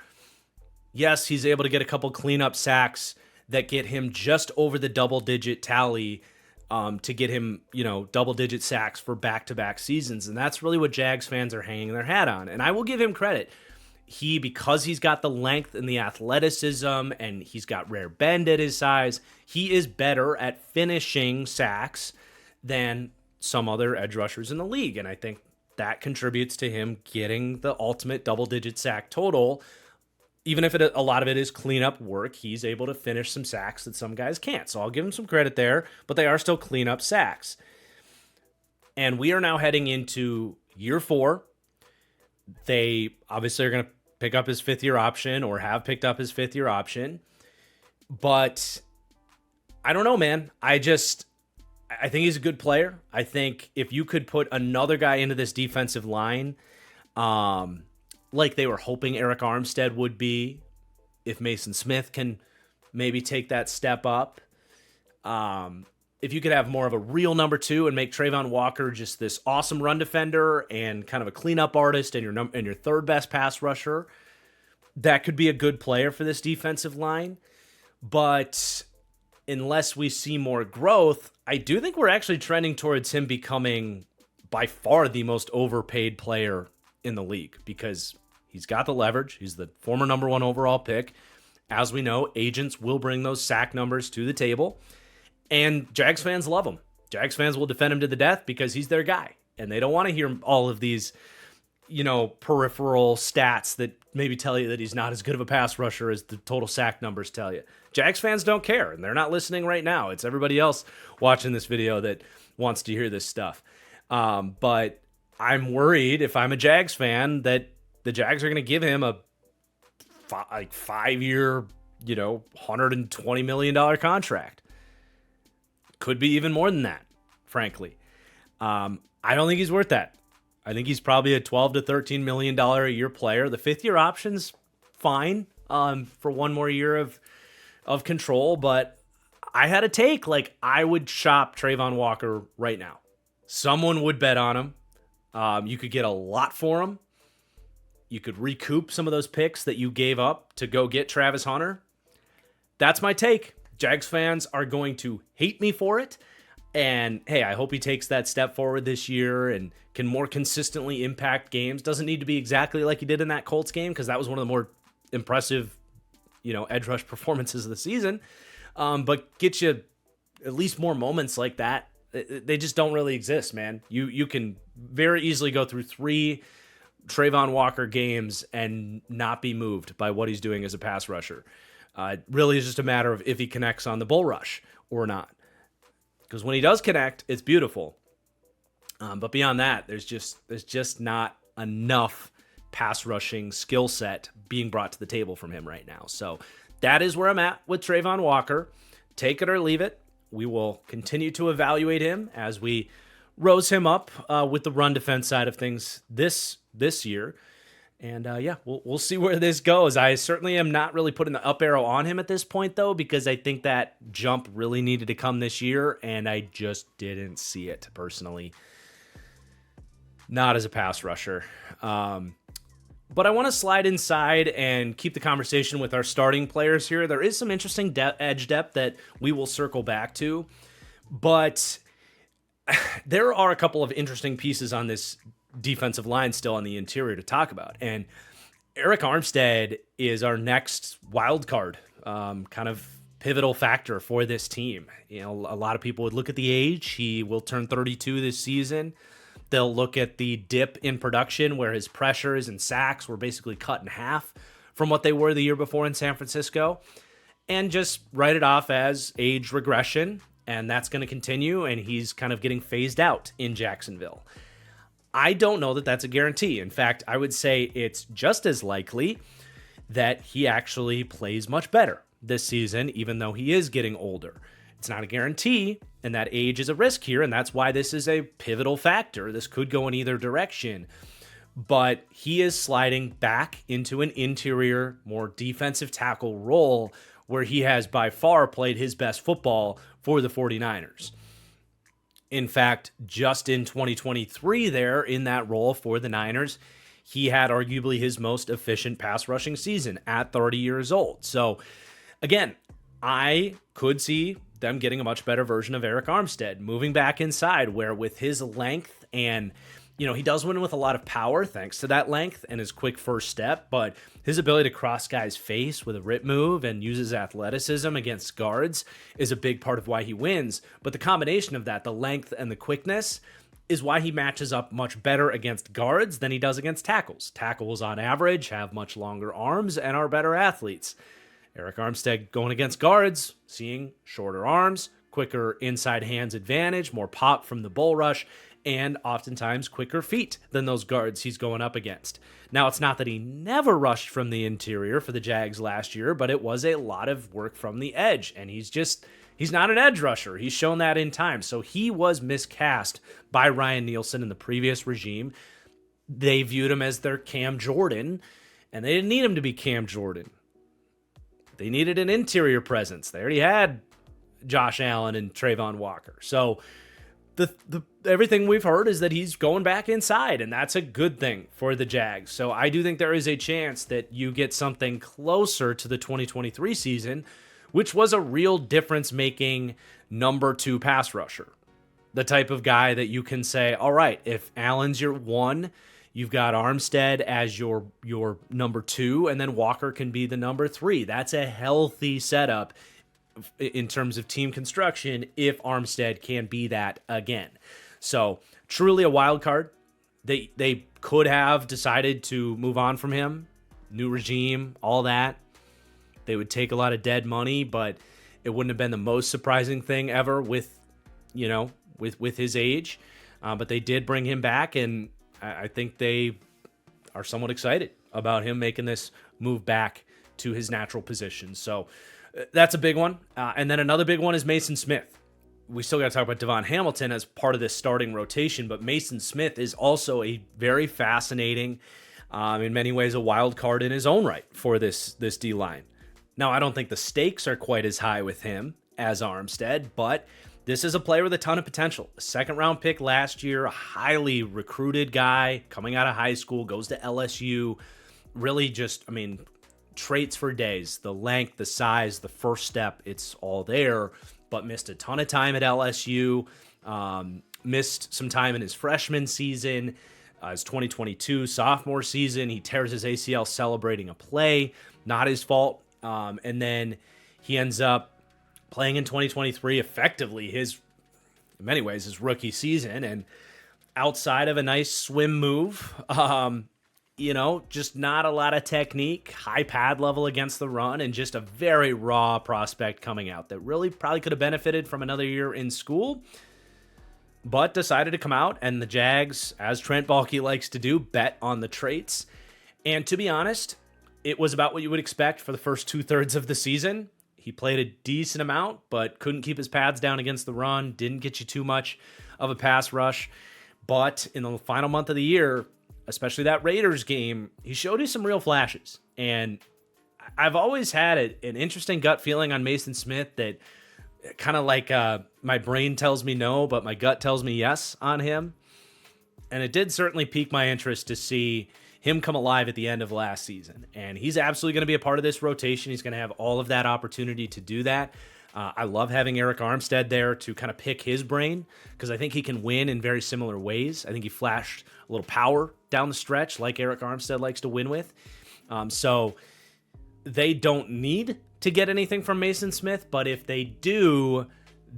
Yes, he's able to get a couple cleanup sacks that get him just over the double-digit tally to get him, double-digit sacks for back-to-back seasons. And that's really what Jags fans are hanging their hat on. And I will give him credit. Because he's got the length and the athleticism and he's got rare bend at his size, he is better at finishing sacks than some other edge rushers in the league. And I think that contributes to him getting the ultimate double-digit sack total. Even if a lot of it is cleanup work, he's able to finish some sacks that some guys can't. So I'll give him some credit there, but they are still cleanup sacks. And we are now heading into year 4. They obviously are going to pick up his 5th-year option or have picked up his 5th-year option. But I don't know, man. I think he's a good player. I think if you could put another guy into this defensive line, like they were hoping Eric Armstead would be, if Mason Smith can maybe take that step up, if you could have more of a real number 2 and make Trayvon Walker just this awesome run defender and kind of a cleanup artist and your third best pass rusher, that could be a good player for this defensive line. But unless we see more growth, I do think we're actually trending towards him becoming by far the most overpaid player in the league because he's got the leverage. He's the former number 1 overall pick. As we know, agents will bring those sack numbers to the table. And Jags fans love him. Jags fans will defend him to the death because he's their guy. And they don't want to hear all of these, peripheral stats that maybe tell you that he's not as good of a pass rusher as the total sack numbers tell you. Jags fans don't care, and they're not listening right now. It's everybody else watching this video that wants to hear this stuff. But I'm worried if I'm a Jags fan that the Jags are going to give him a 5-year, $120 million contract. Could be even more than that, frankly. I don't think he's worth that. I think he's probably a $12 to $13 million a year player. The 5th-year option's fine for one more year of control, but I had a take. I would shop Trayvon Walker right now. Someone would bet on him. You could get a lot for him. You could recoup some of those picks that you gave up to go get Travis Hunter. That's my take. Jags fans are going to hate me for it. And hey, I hope he takes that step forward this year and can more consistently impact games. Doesn't need to be exactly like he did in that Colts game because that was one of the more impressive, edge rush performances of the season. But get you at least more moments like that. They just don't really exist, man. You can very easily go through 3 Trayvon Walker games and not be moved by what he's doing as a pass rusher. It really is just a matter of if he connects on the bull rush or not. Because when he does connect, it's beautiful. But beyond that, there's just not enough pass rushing skill set being brought to the table from him right now. So that is where I'm at with Trayvon Walker. Take it or leave it. We will continue to evaluate him as we rose him up with the run defense side of things this year. And we'll see where this goes. I certainly am not really putting the up arrow on him at this point, though, because I think that jump really needed to come this year, and I just didn't see it personally. Not as a pass rusher. But I want to slide inside and keep the conversation with our starting players here. There is some interesting edge depth that we will circle back to, but there are a couple of interesting pieces on this defensive line still on the interior to talk about. And Eric Armstead is our next wild card, kind of pivotal factor for this team. A lot of people would look at the age. He will turn 32 this season. They'll look at the dip in production where his pressures and sacks were basically cut in half from what they were the year before in San Francisco, and just write it off as age regression and that's going to continue, and he's kind of getting phased out in Jacksonville. I don't know that that's a guarantee. In fact, I would say it's just as likely that he actually plays much better this season, even though he is getting older. It's not a guarantee, and that age is a risk here, and that's why this is a pivotal factor. This could go in either direction, but he is sliding back into an interior, more defensive tackle role where he has by far played his best football for the 49ers. In fact, just in 2023 there, in that role for the Niners, he had arguably his most efficient pass rushing season at 30 years old. So, again, I could see them getting a much better version of Arik Armstead, moving back inside, where with his length and, he does win with a lot of power thanks to that length and his quick first step, but his ability to cross guys' face with a rip move and use his athleticism against guards is a big part of why he wins. But the combination of that, the length and the quickness, is why he matches up much better against guards than he does against tackles. Tackles, on average, have much longer arms and are better athletes. Arik Armstead going against guards, seeing shorter arms, quicker inside hands advantage, more pop from the bull rush, and oftentimes quicker feet than those guards he's going up against. Now, it's not that he never rushed from the interior for the Jags last year, but it was a lot of work from the edge, and he's not an edge rusher. He's shown that in time. So he was miscast by Ryan Nielsen in the previous regime. They viewed him as their Cam Jordan, and they didn't need him to be Cam Jordan. They needed an interior presence. They already had Josh Allen and Trayvon Walker. So the everything we've heard is that he's going back inside, and that's a good thing for the Jags. So I do think there is a chance that you get something closer to the 2023 season, which was a real difference-making number 2 pass rusher. The type of guy that you can say, all right, if Allen's your 1, you've got Armstead as your number 2, and then Walker can be the number 3. That's a healthy setup in terms of team construction if Armstead can be that again. So truly a wild card. They could have decided to move on from him. New regime, all that. They would take a lot of dead money, but it wouldn't have been the most surprising thing ever with his age. But they did bring him back, and I think they are somewhat excited about him making this move back to his natural position. So that's a big one. And then another big one is Mason Smith. We still got to talk about Devon Hamilton as part of this starting rotation, but Mason Smith is also a very fascinating, in many ways, a wild card in his own right for this D-line. Now, I don't think the stakes are quite as high with him as Armstead, but this is a player with a ton of potential. A second-round pick last year, a highly recruited guy coming out of high school, goes to LSU. Really just, traits for days. The length, the size, the first step, it's all there, but missed a ton of time at LSU. Missed some time in his freshman season. His 2022 sophomore season, he tears his ACL celebrating a play. Not his fault. And then he ends up playing in 2023, effectively in many ways, his rookie season. And outside of a nice swim move, just not a lot of technique, high pad level against the run, and just a very raw prospect coming out that really probably could have benefited from another year in school, but decided to come out. And the Jags, as Trent Baalke likes to do, bet on the traits. And to be honest, it was about what you would expect for the first 2/3 of the season. He played a decent amount, but couldn't keep his pads down against the run, didn't get you too much of a pass rush. But in the final month of the year, especially that Raiders game, he showed you some real flashes. And I've always had an interesting gut feeling on Mason Smith that kind of like my brain tells me no, but my gut tells me yes on him. And it did certainly pique my interest to see him come alive at the end of last season. And he's absolutely going to be a part of this rotation. He's going to have all of that opportunity to do that. I love having Arik Armstead there to kind of pick his brain, because I think he can win in very similar ways. I think he flashed a little power down the stretch like Arik Armstead likes to win with. So they don't need to get anything from Mason Smith, but if they do,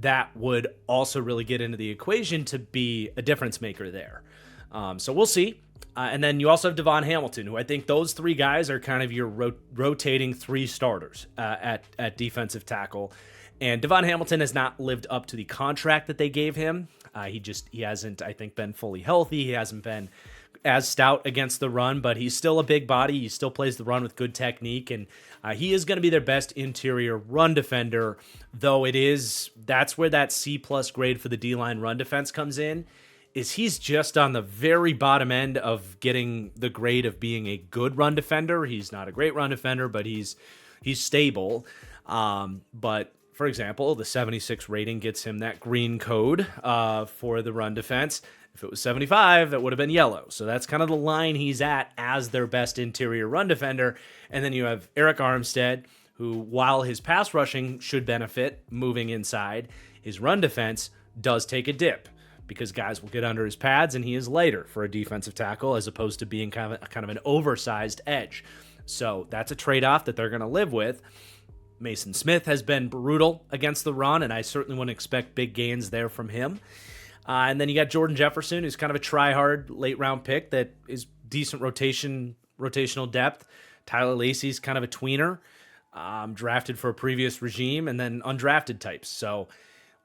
that would also really get into the equation to be a difference maker there. So we'll see. And then you also have Devon Hamilton, who I think those 3 guys are kind of your rotating 3 starters at defensive tackle. And Devon Hamilton has not lived up to the contract that they gave him. He hasn't, I think, been fully healthy. He hasn't been as stout against the run, but he's still a big body. He still plays the run with good technique, and he is going to be their best interior run defender, though that's where that C+ grade for the D-line run defense comes in, is he's just on the very bottom end of getting the grade of being a good run defender. He's not a great run defender, but he's stable. But for example, the 76 rating gets him that green code for the run defense. If it was 75, that would have been yellow. So that's kind of the line he's at as their best interior run defender. And then you have Eric Armstead, who, while his pass rushing should benefit moving inside, his run defense does take a dip because guys will get under his pads, and he is lighter for a defensive tackle as opposed to being kind of an oversized edge. So that's a trade-off that they're going to live with. Mason Smith has been brutal against the run, and I certainly wouldn't expect big gains there from him. And then you got Jordan Jefferson, who's kind of a try-hard late-round pick that is decent rotational depth. Tyler Lacey's kind of a tweener, drafted for a previous regime, and then undrafted types. So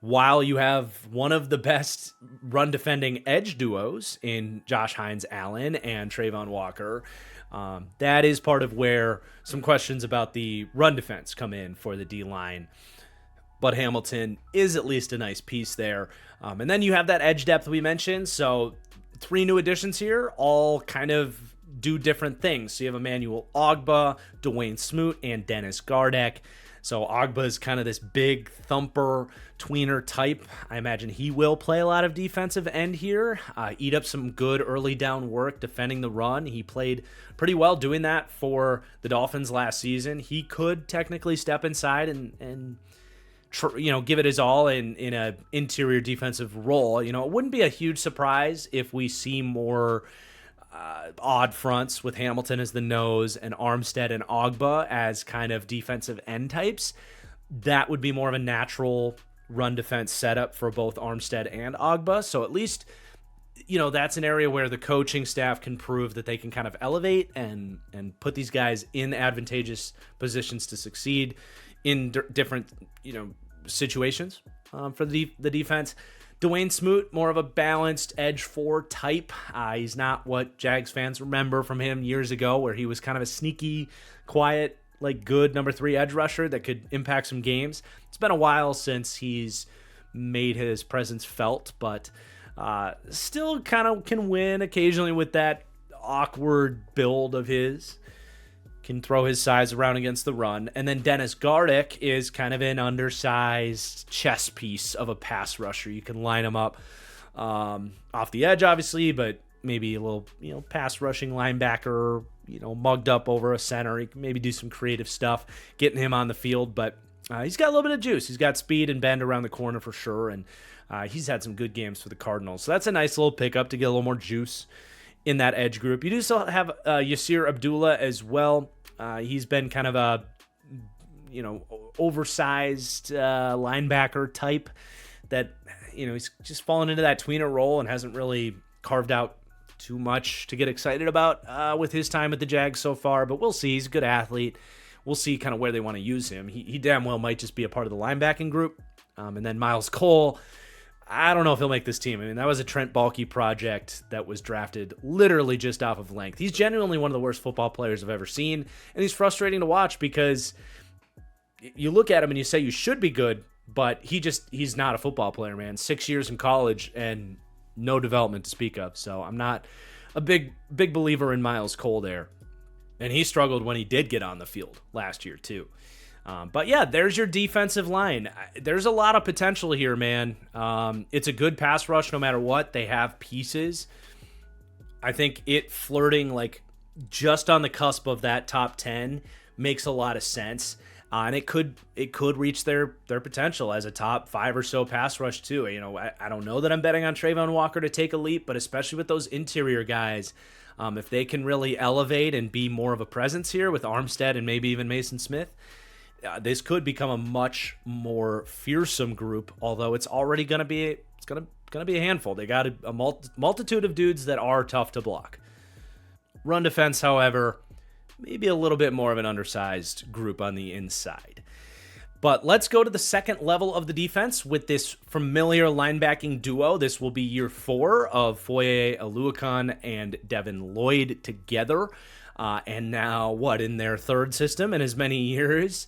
while you have one of the best run-defending edge duos in Josh Hines-Allen and Trayvon Walker, that is part of where some questions about the run defense come in for the D-line. But Hamilton is at least a nice piece there. And then you have that edge depth we mentioned. So 3 new additions here, all kind of do different things. So you have Emmanuel Ogbah, Dwayne Smoot, and Dennis Gardeck. So Ogbah is kind of this big thumper tweener type. I imagine he will play a lot of defensive end here, eat up some good early down work defending the run. He played pretty well doing that for the Dolphins last season. He could technically step inside and give it his all in a interior defensive role. It wouldn't be a huge surprise if we see more odd fronts with Hamilton as the nose and Armstead and Ogbah as kind of defensive end types. That would be more of a natural run defense setup for both Armstead and Ogbah. So at least, that's an area where the coaching staff can prove that they can kind of elevate and put these guys in advantageous positions to succeed in different, situations for the defense. Dwayne Smoot, more of a balanced edge 4 type. He's not what Jags fans remember from him years ago, where he was kind of a sneaky, quiet, good number 3 edge rusher that could impact some games. It's been a while since he's made his presence felt, but still kind of can win occasionally with that awkward build of his. Can throw his size around against the run. And then Dennis Gardeck is kind of an undersized chess piece of a pass rusher. You can line him up off the edge, obviously, but maybe a little, pass rushing linebacker, mugged up over a center. He can maybe do some creative stuff, getting him on the field. But he's got a little bit of juice. He's got speed and bend around the corner for sure. And he's had some good games for the Cardinals. So that's a nice little pickup to get a little more juice in that edge group. You do still have Yasir Abdullah as well. He's been kind of a, oversized linebacker type that, he's just fallen into that tweener role and hasn't really carved out too much to get excited about with his time at the Jags so far. But we'll see. He's a good athlete. We'll see kind of where they want to use him. He damn well might just be a part of the linebacking group. And then Miles Cole, I don't know if he'll make this team. I mean, that was a Trent Baalke project that was drafted literally just off of length. He's genuinely one of the worst football players I've ever seen, and he's frustrating to watch because you look at him and you say you should be good, but he's not a football player, man. 6 years in college and no development to speak of. So I'm not a big believer in Miles Cole there. And he struggled when he did get on the field last year too. But yeah, there's your defensive line. There's a lot of potential here, man. It's a good pass rush no matter what. They have pieces. I think it flirting just on the cusp of that top 10 makes a lot of sense. And it could reach their potential as a top 5 or so pass rush too. I don't know that I'm betting on Trayvon Walker to take a leap, but especially with those interior guys, if they can really elevate and be more of a presence here with Armstead and maybe even Mason Smith, this could become a much more fearsome group, although it's already going to be a handful. They got a multitude of dudes that are tough to block. Run defense, however, maybe a little bit more of an undersized group on the inside. But let's go to the second level of the defense with this familiar linebacking duo. This will be year 4 of Foye Oluokun and Devin Lloyd together. And now, in their third system in as many years.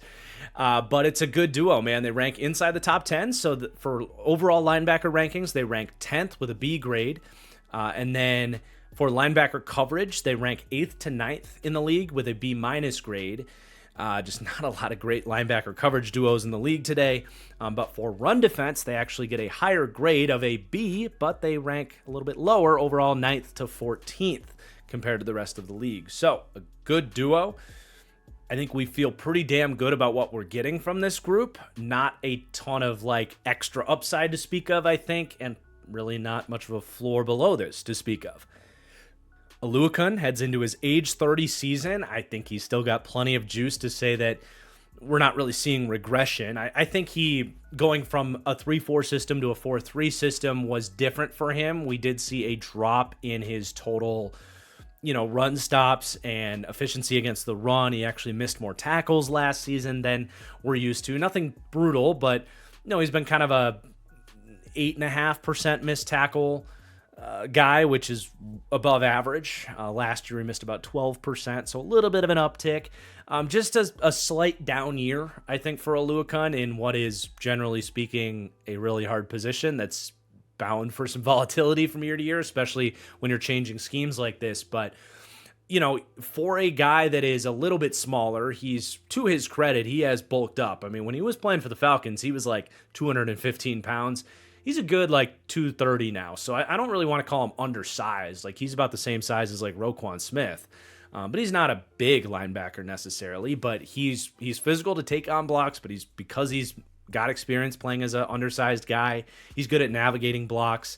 But it's a good duo, man. They rank inside the top 10. So for overall linebacker rankings, they rank 10th with a B grade. And then for linebacker coverage, they rank 8th to 9th in the league with a B- grade. Just not a lot of great linebacker coverage duos in the league today. But for run defense, they actually get a higher grade of a B, but they rank a little bit lower, overall 9th to 14th compared to the rest of the league. So a good duo. I think we feel pretty damn good about what we're getting from this group. Not a ton of extra upside to speak of, I think, and really not much of a floor below this to speak of. Oluokun heads into his age 30 season. I think he's still got plenty of juice to say that we're not really seeing regression. I think he going from a 3-4 system to a 4-3 system was different for him. We did see a drop in his total run stops and efficiency against the run. He actually missed more tackles last season than we're used to. Nothing brutal, but he's been kind of a 8.5% missed tackle guy, which is above average. Last year he missed about 12%, so a little bit of an uptick. Just a slight down year, I think, for Oluokun in what is, generally speaking, a really hard position that's bound for some volatility from year to year, especially when you're changing schemes like this. But, for a guy that is a little bit smaller, he's, to his credit, he has bulked up. I mean, when he was playing for the Falcons, he was 215 pounds. He's a good 230 now. So I don't really want to call him undersized. He's about the same size as Roquan Smith. But he's not a big linebacker necessarily, but he's physical to take on blocks, but because he's got experience playing as an undersized guy. He's good at navigating blocks,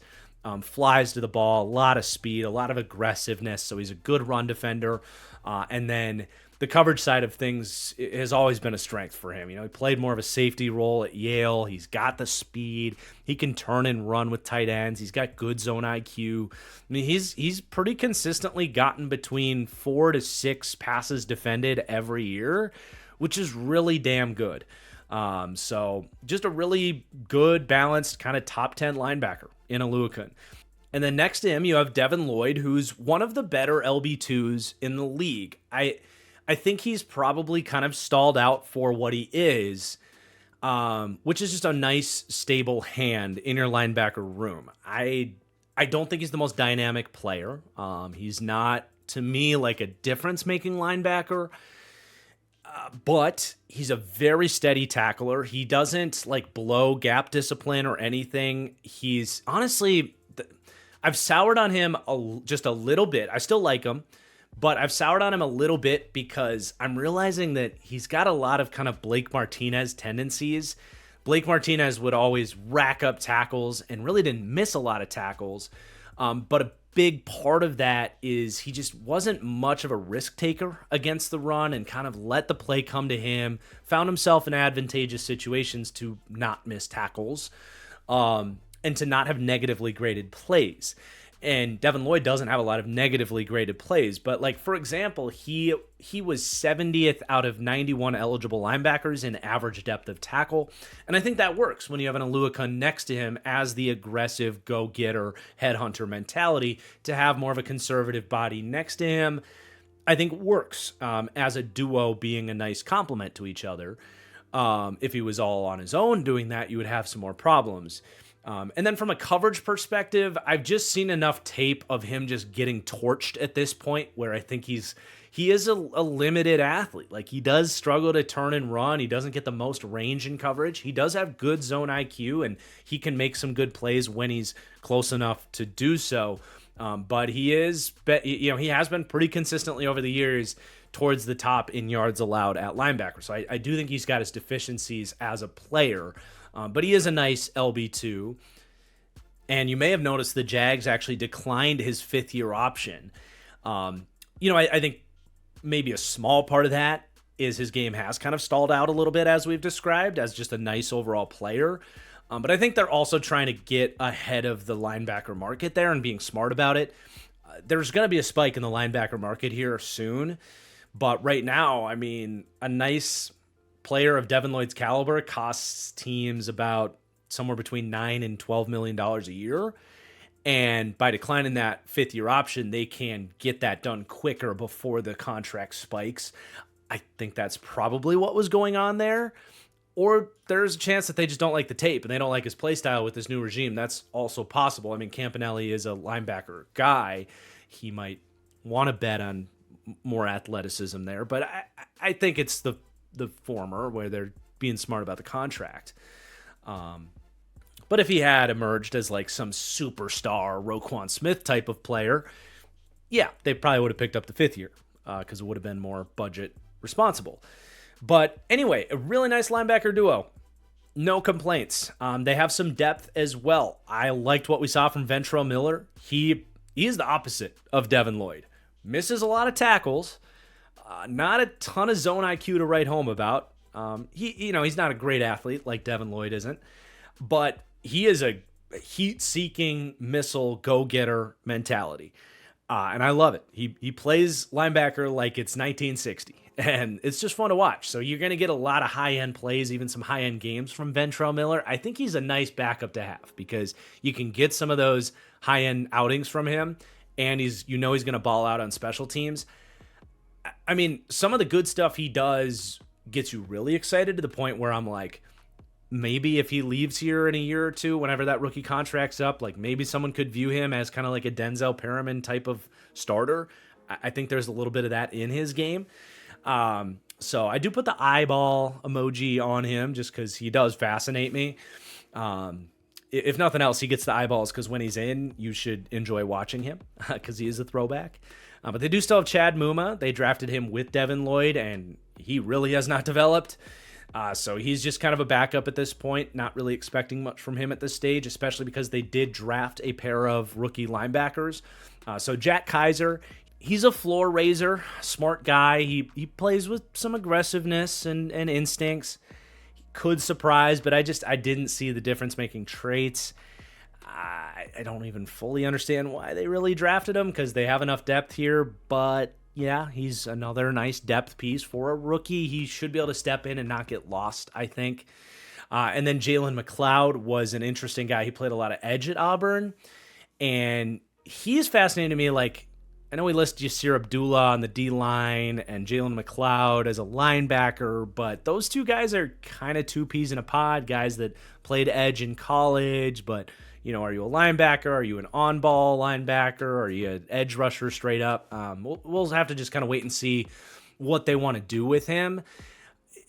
flies to the ball, a lot of speed, a lot of aggressiveness. So he's a good run defender. And then the coverage side of things has always been a strength for him. He played more of a safety role at Yale. He's got the speed. He can turn and run with tight ends. He's got good zone IQ. I mean, he's pretty consistently gotten between 4 to 6 passes defended every year, which is really damn good. So just a really good, balanced kind of top 10 linebacker in Oluokun. And then next to him, you have Devin Lloyd, who's one of the better LB2s in the league. I think he's probably kind of stalled out for what he is, which is just a nice, stable hand in your linebacker room. I don't think he's the most dynamic player. He's not, to me, a difference-making linebacker. But he's a very steady tackler. He doesn't blow gap discipline or anything. He's honestly, I've soured on him just a little bit. I still like him, but I've soured on him a little bit because I'm realizing that he's got a lot of kind of Blake Martinez tendencies. Blake Martinez would always rack up tackles and really didn't miss a lot of tackles. But a big part of that is he just wasn't much of a risk taker against the run and kind of let the play come to him, found himself in advantageous situations to not miss tackles, and to not have negatively graded plays. And Devin Lloyd doesn't have a lot of negatively graded plays, but for example, he was 70th out of 91 eligible linebackers in average depth of tackle. And I think that works when you have an Oluokun next to him as the aggressive go-getter headhunter mentality. To have more of a conservative body next to him, I think works as a duo, being a nice complement to each other. If he was all on his own doing that, you would have some more problems. And then from a coverage perspective, I've just seen enough tape of him just getting torched at this point where I think he is a limited athlete. He does struggle to turn and run. He doesn't get the most range in coverage. He does have good zone IQ, and he can make some good plays when he's close enough to do so. But he has been pretty consistently over the years towards the top in yards allowed at linebacker. So I do think he's got his deficiencies as a player. But he is a nice LB2. And you may have noticed the Jags actually declined his 5th-year option. I think maybe a small part of that is his game has kind of stalled out a little bit, as we've described, as just a nice overall player. But I think they're also trying to get ahead of the linebacker market there and being smart about it. There's going to be a spike in the linebacker market here soon. But right now, I mean, a nice player of Devin Lloyd's caliber costs teams about somewhere between $9 and $12 million a year. And by declining that fifth-year option, they can get that done quicker before the contract spikes. I think that's probably what was going on there. Or there's a chance that they just don't like the tape and they don't like his play style with this new regime. That's also possible. I mean, Campanelli is a linebacker guy. He might want to bet on more athleticism there. But I think it's the former, where they're being smart about the contract. But if he had emerged as like some superstar Roquan Smith type of player, yeah, they probably would have picked up the fifth year because it would have been more budget responsible. But anyway, a really nice linebacker duo. No complaints. They have some depth as well. I liked what we saw from Ventrell Miller. He is the opposite of Devin Lloyd. Misses a lot of tackles. Not a ton of zone IQ to write home about. He's not a great athlete like Devin Lloyd isn't, but he is a heat-seeking missile go-getter mentality. And I love it. He plays linebacker like it's 1960, and it's just fun to watch. So you're going to get a lot of high-end plays, even some high-end games from Ventrell Miller. I think he's a nice backup to have because you can get some of those high-end outings from him, and he's going to ball out on special teams. I mean, some of the good stuff he does gets you really excited to the point where I'm like, maybe if he leaves here in a year or two, whenever that rookie contract's up, like maybe someone could view him as kind of like a Denzel Perriman type of starter. I think there's a little bit of that in his game. So I do put the eyeball emoji on him just because he does fascinate me. If nothing else, he gets the eyeballs because when he's in, you should enjoy watching him because he is a throwback. But they do still have Chad Muma. They drafted him with Devin Lloyd, and he really has not developed. So he's just kind of a backup at this point, not really expecting much from him at this stage, especially because they did draft a pair of rookie linebackers. So Jack Kaiser, he's a floor raiser, smart guy. He plays with some aggressiveness and instincts. He could surprise, but I didn't see the difference-making traits. I don't even fully understand why they really drafted him because they have enough depth here, but yeah, he's another nice depth piece for a rookie. He should be able to step in and not get lost, I think. And then Jalen McLeod was an interesting guy. He played a lot of edge at Auburn, and he's fascinating to me. Like, I know we listed Yasir Abdullah on the D-line and Jalen McLeod as a linebacker, but those two guys are kind of two peas in a pod, guys that played edge in college, but are you a linebacker? Are you an on-ball linebacker? Are you an edge rusher straight up? We'll have to just kind of wait and see what they want to do with him.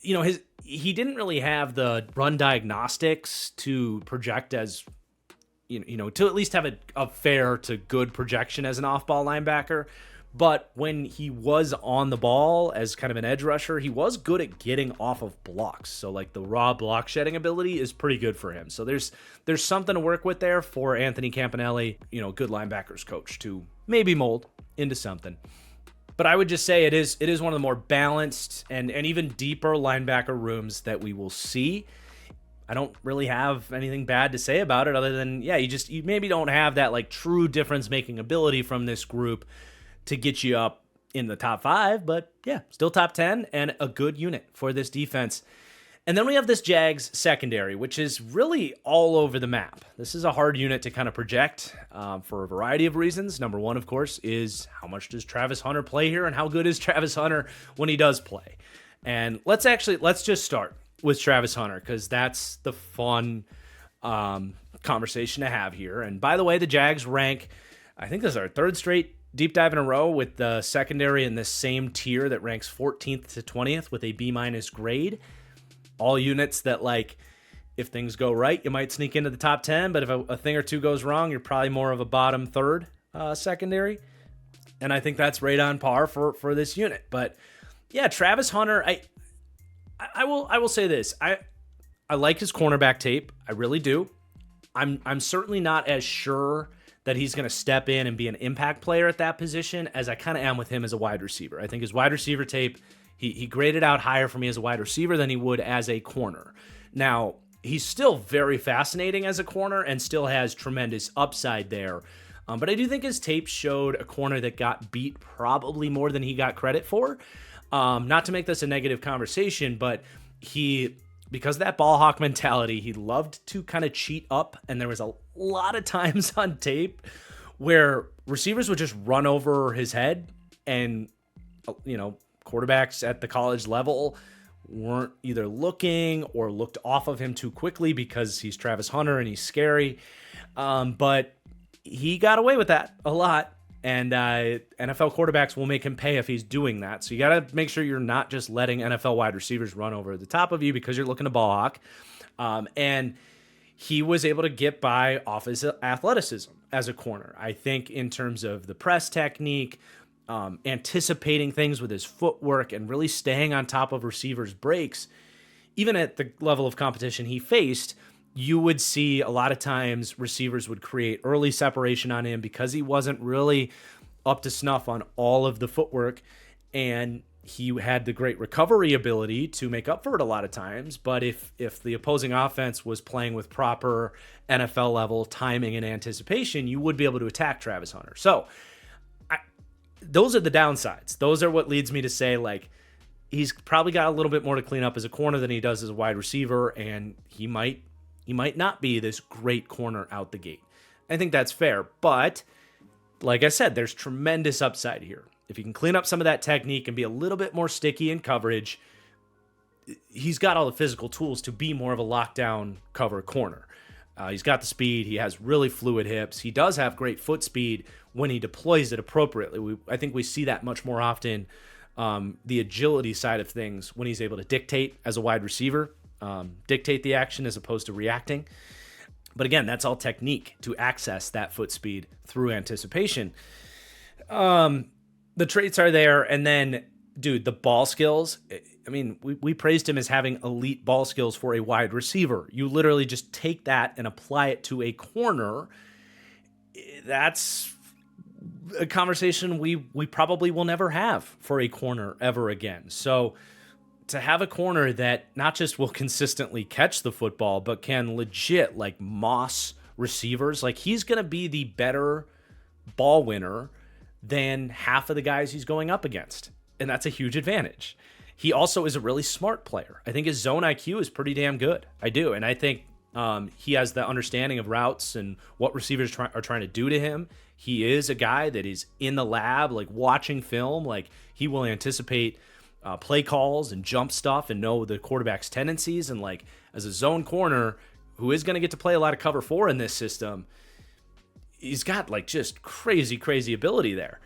He didn't really have the run diagnostics to project as, to at least have a fair to good projection as an off-ball linebacker. But when he was on the ball as kind of an edge rusher, he was good at getting off of blocks. So like the raw block shedding ability is pretty good for him. So there's something to work with there for Anthony Campanelli, good linebackers coach to maybe mold into something. But I would just say it is one of the more balanced and even deeper linebacker rooms that we will see. I don't really have anything bad to say about it other than, you maybe don't have that like true difference-making ability from this group to get you up in the top 5, but yeah, still top 10 and a good unit for this defense. And then we have this Jags secondary, which is really all over the map. This is a hard unit to kind of project for a variety of reasons. Number one, of course, is how much does Travis Hunter play here and how good is Travis Hunter when he does play? And let's just start with Travis Hunter because that's the fun conversation to have here. And by the way, the Jags rank, I think this is our third straight deep dive in a row with the secondary in this same tier that ranks 14th to 20th with a B- grade. All units that, like, if things go right, you might sneak into the top 10, but if a thing or two goes wrong, you're probably more of a bottom third secondary. And I think that's right on par for this unit. But yeah, Travis Hunter, I will say this. I like his cornerback tape. I really do. I'm certainly not as sure that he's going to step in and be an impact player at that position as I kind of am with him as a wide receiver. I think his wide receiver tape, he graded out higher for me as a wide receiver than he would as a corner. Now, he's still very fascinating as a corner and still has tremendous upside there. But I do think his tape showed a corner that got beat probably more than he got credit for. Not to make this a negative conversation, but because of that ball hawk mentality, he loved to kind of cheat up, and there was a lot of times on tape where receivers would just run over his head, and quarterbacks at the college level weren't either looking or looked off of him too quickly because he's Travis Hunter and he's scary. But he got away with that a lot. And NFL quarterbacks will make him pay if he's doing that. So you got to make sure you're not just letting NFL wide receivers run over the top of you because you're looking to ball hawk. And he was able to get by off his athleticism as a corner. I think in terms of the press technique, anticipating things with his footwork, and really staying on top of receivers' breaks, even at the level of competition he faced, you would see a lot of times receivers would create early separation on him because he wasn't really up to snuff on all of the footwork, and he had the great recovery ability to make up for it a lot of times. But if the opposing offense was playing with proper NFL level timing and anticipation, you would be able to attack Travis Hunter. So those are the downsides. Those are what leads me to say, like, he's probably got a little bit more to clean up as a corner than he does as a wide receiver, and he might not be this great corner out the gate. I think that's fair, but like I said, there's tremendous upside here. If he can clean up some of that technique and be a little bit more sticky in coverage, he's got all the physical tools to be more of a lockdown cover corner. He's got the speed. He has really fluid hips. He does have great foot speed when he deploys it appropriately. I think we see that much more often, the agility side of things, when he's able to dictate as a wide receiver. Dictate the action as opposed to reacting. But again, that's all technique to access that foot speed through anticipation. The traits are there. And then, dude, the ball skills. I mean, we praised him as having elite ball skills for a wide receiver. You literally just take that and apply it to a corner. That's a conversation we probably will never have for a corner ever again. So to have a corner that not just will consistently catch the football, but can legit like moss receivers, like he's going to be the better ball winner than half of the guys he's going up against. And that's a huge advantage. He also is a really smart player. I think his zone IQ is pretty damn good. I do. And I think he has the understanding of routes and what receivers are trying to do to him. He is a guy that is in the lab, like watching film, like he will anticipate play calls and jump stuff and know the quarterback's tendencies. And like as a zone corner who is going to get to play a lot of cover 4 in this system, he's got like just crazy ability there.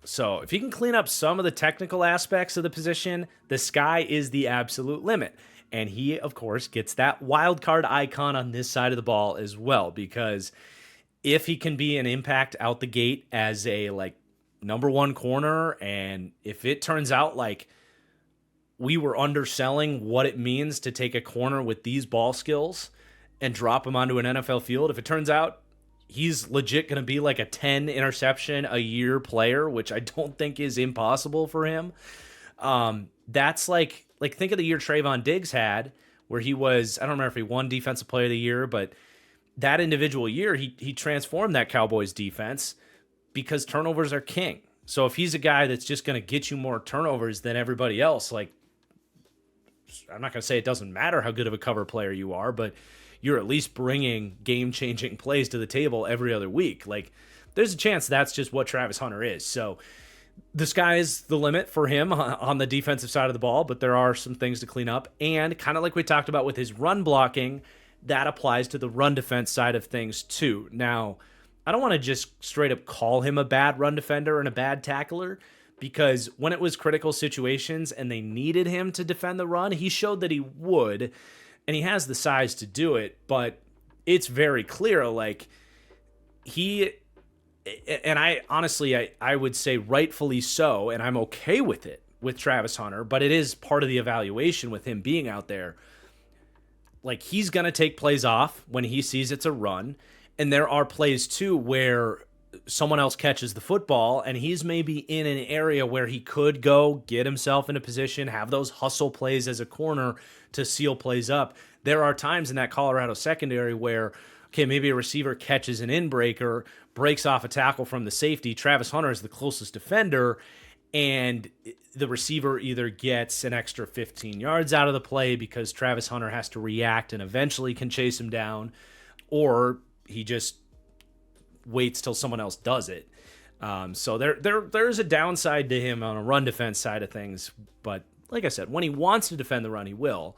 So if he can clean up some of the technical aspects of the position, the sky is the absolute limit. And he, of course, gets that wild card icon on this side of the ball as well, because if he can be an impact out the gate as a like number one corner, and if it turns out like we were underselling what it means to take a corner with these ball skills and drop him onto an NFL field, if it turns out he's legit going to be like a 10 interception a year player, which I don't think is impossible for him. That's like think of the year Trayvon Diggs had, where he was, I don't remember if he won Defensive Player of the Year, but that individual year, he transformed that Cowboys defense because turnovers are king. So if he's a guy that's just going to get you more turnovers than everybody else, like, I'm not going to say it doesn't matter how good of a cover player you are, but you're at least bringing game-changing plays to the table every other week. Like, there's a chance that's just what Travis Hunter is. So the sky's the limit for him on the defensive side of the ball, but there are some things to clean up. And kind of like we talked about with his run blocking, that applies to the run defense side of things too. Now, I don't want to just straight up call him a bad run defender and a bad tackler, because when it was critical situations and they needed him to defend the run, he showed that he would, and he has the size to do it. But it's very clear, like, and I honestly, I would say rightfully so, and I'm okay with it with Travis Hunter, but it is part of the evaluation with him being out there. Like, he's going to take plays off when he sees it's a run, and there are plays too where someone else catches the football and he's maybe in an area where he could go get himself in a position, have those hustle plays as a corner to seal plays up. There are times in that Colorado secondary where, okay, maybe a receiver catches an in-breaker, breaks off a tackle from the safety. Travis Hunter is the closest defender, and the receiver either gets an extra 15 yards out of the play because Travis Hunter has to react and eventually can chase him down, or he just waits till someone else does it. So there's a downside to him on a run defense side of things. But like I said, when he wants to defend the run, he will.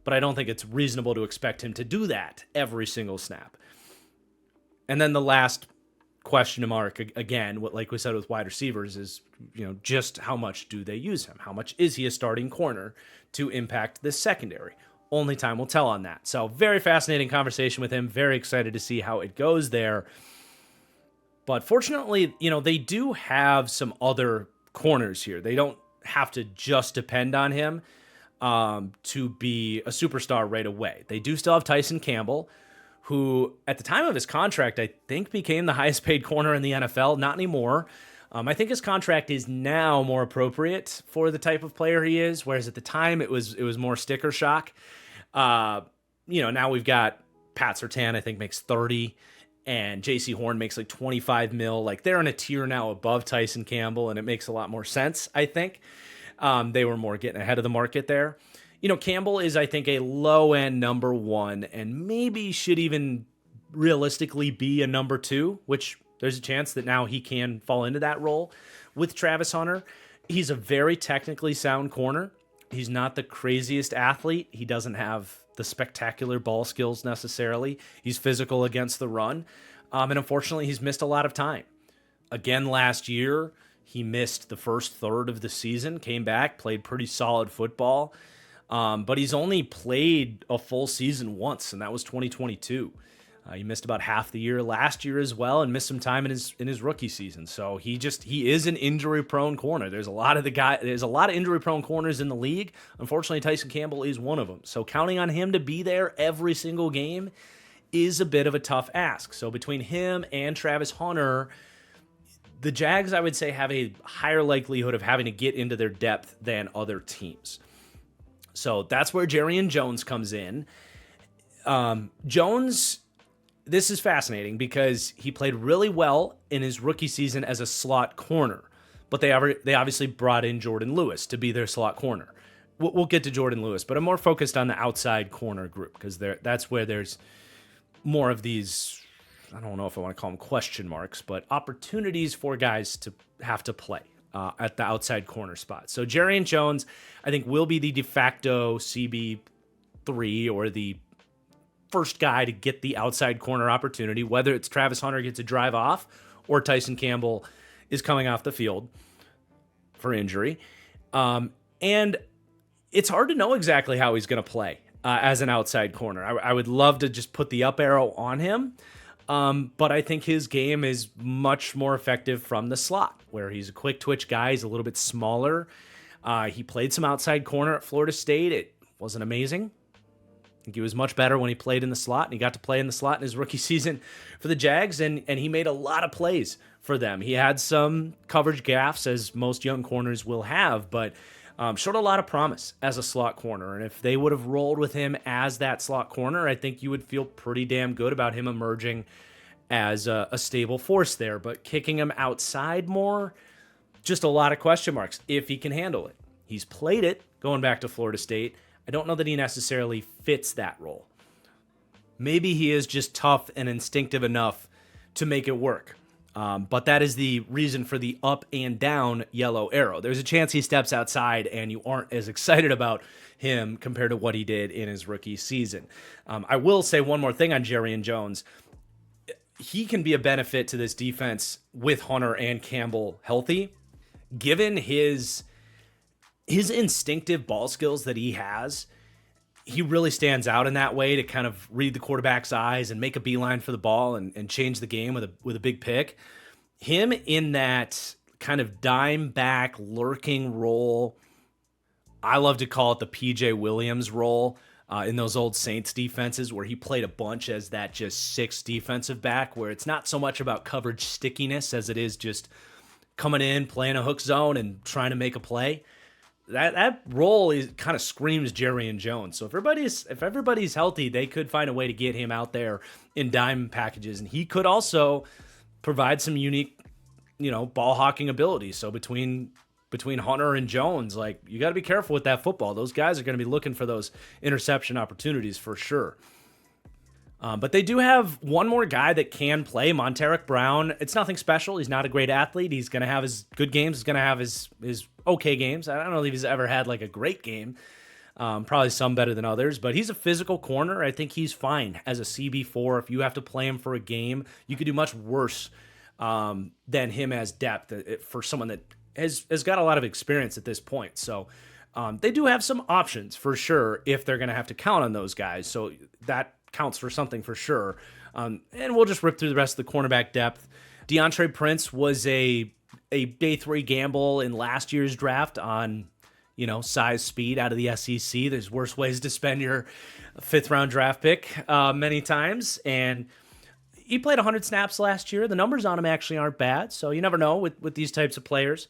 But I don't think it's reasonable to expect him to do that every single snap. And then the last question mark, again, like we said with wide receivers, is just how much do they use him? How much is he a starting corner to impact this secondary? Only time will tell on that. So very fascinating conversation with him. Very excited to see how it goes there. But fortunately, they do have some other corners here. They don't have to just depend on him to be a superstar right away. They do still have Tyson Campbell, who at the time of his contract, I think became the highest paid corner in the NFL. Not anymore. I think his contract is now more appropriate for the type of player he is, whereas at the time it was more sticker shock. Now we've got Pat Surtain, I think, makes 30, and J.C. Horn makes like 25 mil. Like, they're in a tier now above Tyson Campbell, and it makes a lot more sense, I think. They were more getting ahead of the market there. Campbell is, I think, a low-end number one, and maybe should even realistically be a number two, which there's a chance that now he can fall into that role with Travis Hunter. He's a very technically sound corner. He's not the craziest athlete. He doesn't have the spectacular ball skills necessarily. He's physical against the run. And unfortunately, he's missed a lot of time. Again, last year, he missed the first third of the season, came back, played pretty solid football. But he's only played a full season once, and that was 2022. He missed about half the year last year as well, and missed some time in his rookie season. So he is an injury-prone corner. There's a lot of injury-prone corners in the league. Unfortunately, Tyson Campbell is one of them. So counting on him to be there every single game is a bit of a tough ask. So between him and Travis Hunter, the Jags, I would say, have a higher likelihood of having to get into their depth than other teams. So that's where Jarrian Jones comes in. Jones, this is fascinating because he played really well in his rookie season as a slot corner, but they obviously brought in Jordan Lewis to be their slot corner. We'll get to Jordan Lewis, but I'm more focused on the outside corner group because that's where there's more of these, I don't know if I want to call them question marks, but opportunities for guys to have to play at the outside corner spot. So Jarrian Jones, I think, will be the de facto CB3 or the first guy to get the outside corner opportunity, whether it's Travis Hunter gets a drive off or Tyson Campbell is coming off the field for injury. And it's hard to know exactly how he's going to play as an outside corner. I would love to just put the up arrow on him. But I think his game is much more effective from the slot, where he's a quick twitch guy. He's a little bit smaller. He played some outside corner at Florida State. It wasn't amazing. I think he was much better when he played in the slot, and he got to play in the slot in his rookie season for the Jags, and he made a lot of plays for them. He had some coverage gaffes, as most young corners will have, but showed a lot of promise as a slot corner. And if they would have rolled with him as that slot corner, I think you would feel pretty damn good about him emerging as a stable force there. But kicking him outside more, just a lot of question marks if he can handle it. He's played it going back to Florida State. I don't know that he necessarily fits that role. Maybe he is just tough and instinctive enough to make it work. But that is the reason for the up and down yellow arrow. There's a chance he steps outside and you aren't as excited about him compared to what he did in his rookie season. I will say one more thing on Jarrian Jones. He can be a benefit to this defense with Hunter and Campbell healthy, given his instinctive ball skills that he has. He really stands out in that way to kind of read the quarterback's eyes and make a beeline for the ball and change the game with a big pick. Him in that kind of dime back lurking role, I love to call it the PJ Williams role in those old Saints defenses, where he played a bunch as that just sixth defensive back, where it's not so much about coverage stickiness as it is just coming in, playing a hook zone and trying to make a play. That role kind of screams Jarrian Jones. So if everybody's healthy, they could find a way to get him out there in dime packages, and he could also provide some unique, ball hawking ability. So between Hunter and Jones, like, you got to be careful with that football. Those guys are going to be looking for those interception opportunities for sure. But they do have one more guy that can play, Monteric Brown. It's nothing special. He's not a great athlete. He's going to have his good games. He's going to have his okay games. I don't know if he's ever had like a great game. Probably some better than others, but he's a physical corner. I think he's fine as a CB4. If you have to play him for a game, you could do much worse than him as depth for someone that has got a lot of experience at this point. So they do have some options for sure if they're going to have to count on those guys. So that counts for something for sure. And we'll just rip through the rest of the cornerback depth. DeAndre Prince was a day 3 gamble in last year's draft on, size, speed out of the SEC. There's worse ways to spend your 5th round draft pick many times. And he played 100 snaps last year. The numbers on him actually aren't bad. So you never know with these types of players.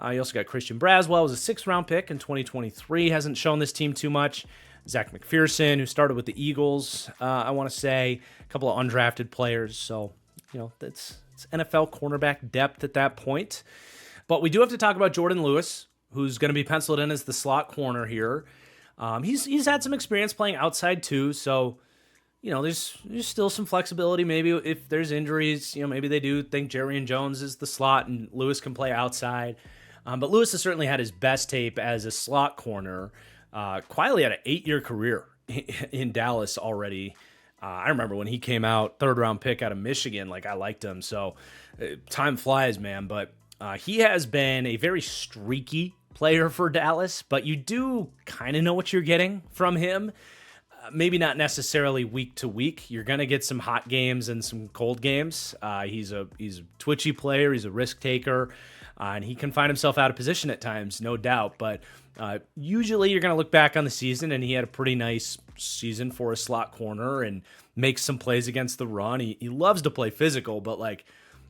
You also got Christian Braswell, was a 6th round pick in 2023. Hasn't shown this team too much. Zach McPherson, who started with the Eagles, I want to say, a couple of undrafted players. So, it's NFL cornerback depth at that point. But we do have to talk about Jordan Lewis, who's going to be penciled in as the slot corner here. He's had some experience playing outside too, so there's still some flexibility. Maybe if there's injuries, maybe they do think Jerry Jones is the slot and Lewis can play outside. But Lewis has certainly had his best tape as a slot corner. Quietly had an 8-year career in Dallas already. I remember when he came out, 3rd round pick out of Michigan, like, I liked him. So time flies, man. But he has been a very streaky player for Dallas, but you do kind of know what you're getting from him. Maybe not necessarily week to week. You're going to get some hot games and some cold games. He's a twitchy player. He's a risk taker. And he can find himself out of position at times, no doubt. But usually you're going to look back on the season, and he had a pretty nice season for a slot corner and makes some plays against the run. He loves to play physical, but, like,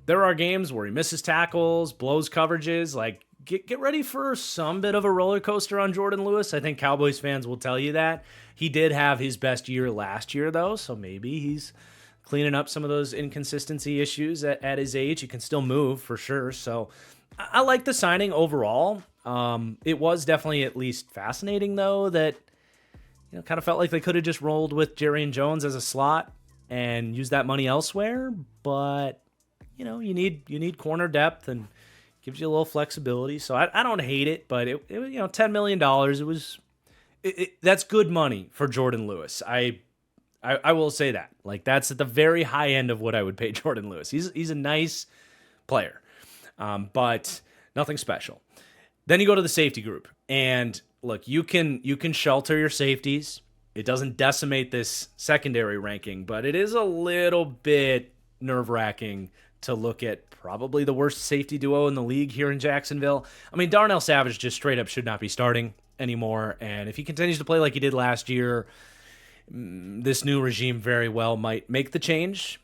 there are games where he misses tackles, blows coverages. Like, get ready for some bit of a roller coaster on Jordan Lewis. I think Cowboys fans will tell you that. He did have his best year last year, though, so maybe he's cleaning up some of those inconsistency issues at his age. He can still move for sure, so I like the signing overall. It was definitely at least fascinating, though, that kind of felt like they could have just rolled with Jerry Jones as a slot and used that money elsewhere. But you need corner depth and gives you a little flexibility. So I don't hate it, but it $10 million. It was that's good money for Jordan Lewis. I will say that. Like, that's at the very high end of what I would pay Jordan Lewis. He's a nice player. But nothing special. Then you go to the safety group, and look, you can shelter your safeties. It doesn't decimate this secondary ranking, but it is a little bit nerve-wracking to look at probably the worst safety duo in the league here in Jacksonville. I mean, Darnell Savage just straight up should not be starting anymore, and if he continues to play like he did last year, this new regime very well might make the change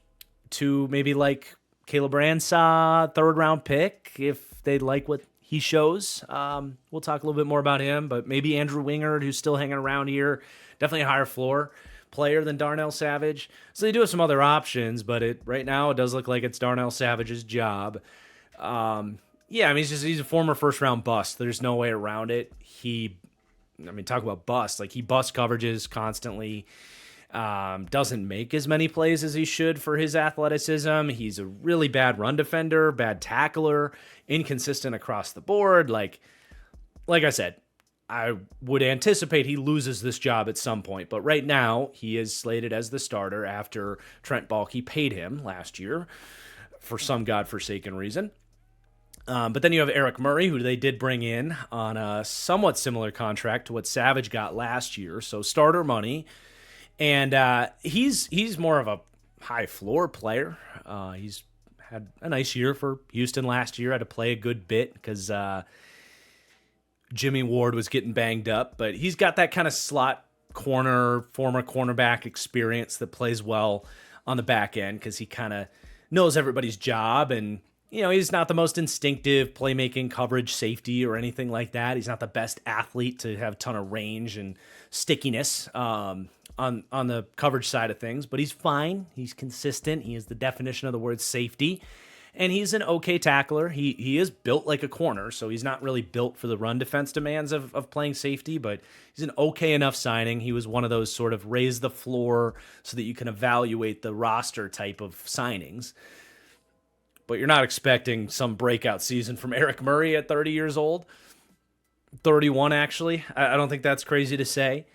to maybe like Caleb Ransaw, 3rd round pick, if they like what he shows. We'll talk a little bit more about him, but maybe Andrew Wingard, who's still hanging around here. Definitely a higher floor player than Darnell Savage. So they do have some other options, but right now it does look like it's Darnell Savage's job. I mean, he's a former 1st round bust. There's no way around it. Talk about bust. Like, he busts coverages constantly. Doesn't make as many plays as he should for his athleticism. He's a really bad run defender, bad tackler, inconsistent across the board. Like I said, I would anticipate he loses this job at some point, but right now he is slated as the starter after Trent Baalke paid him last year for some godforsaken reason. But then you have Eric Murray, who they did bring in on a somewhat similar contract to what Savage got last year, so starter money. And he's more of a high floor player. He's had a nice year for Houston last year. Had to play a good bit because Jimmy Ward was getting banged up. But he's got that kind of slot corner, former cornerback experience that plays well on the back end because he kind of knows everybody's job. And, he's not the most instinctive playmaking coverage safety or anything like that. He's not the best athlete to have a ton of range and stickiness on the coverage side of things, but he's fine. He's consistent. He is the definition of the word safety. And he's an okay tackler. He is built like a corner, so he's not really built for the run defense demands of playing safety, but he's an okay enough signing. He was one of those sort of raise the floor so that you can evaluate the roster type of signings. But you're not expecting some breakout season from Eric Murray at 30 years old. 31, actually. I don't think that's crazy to say.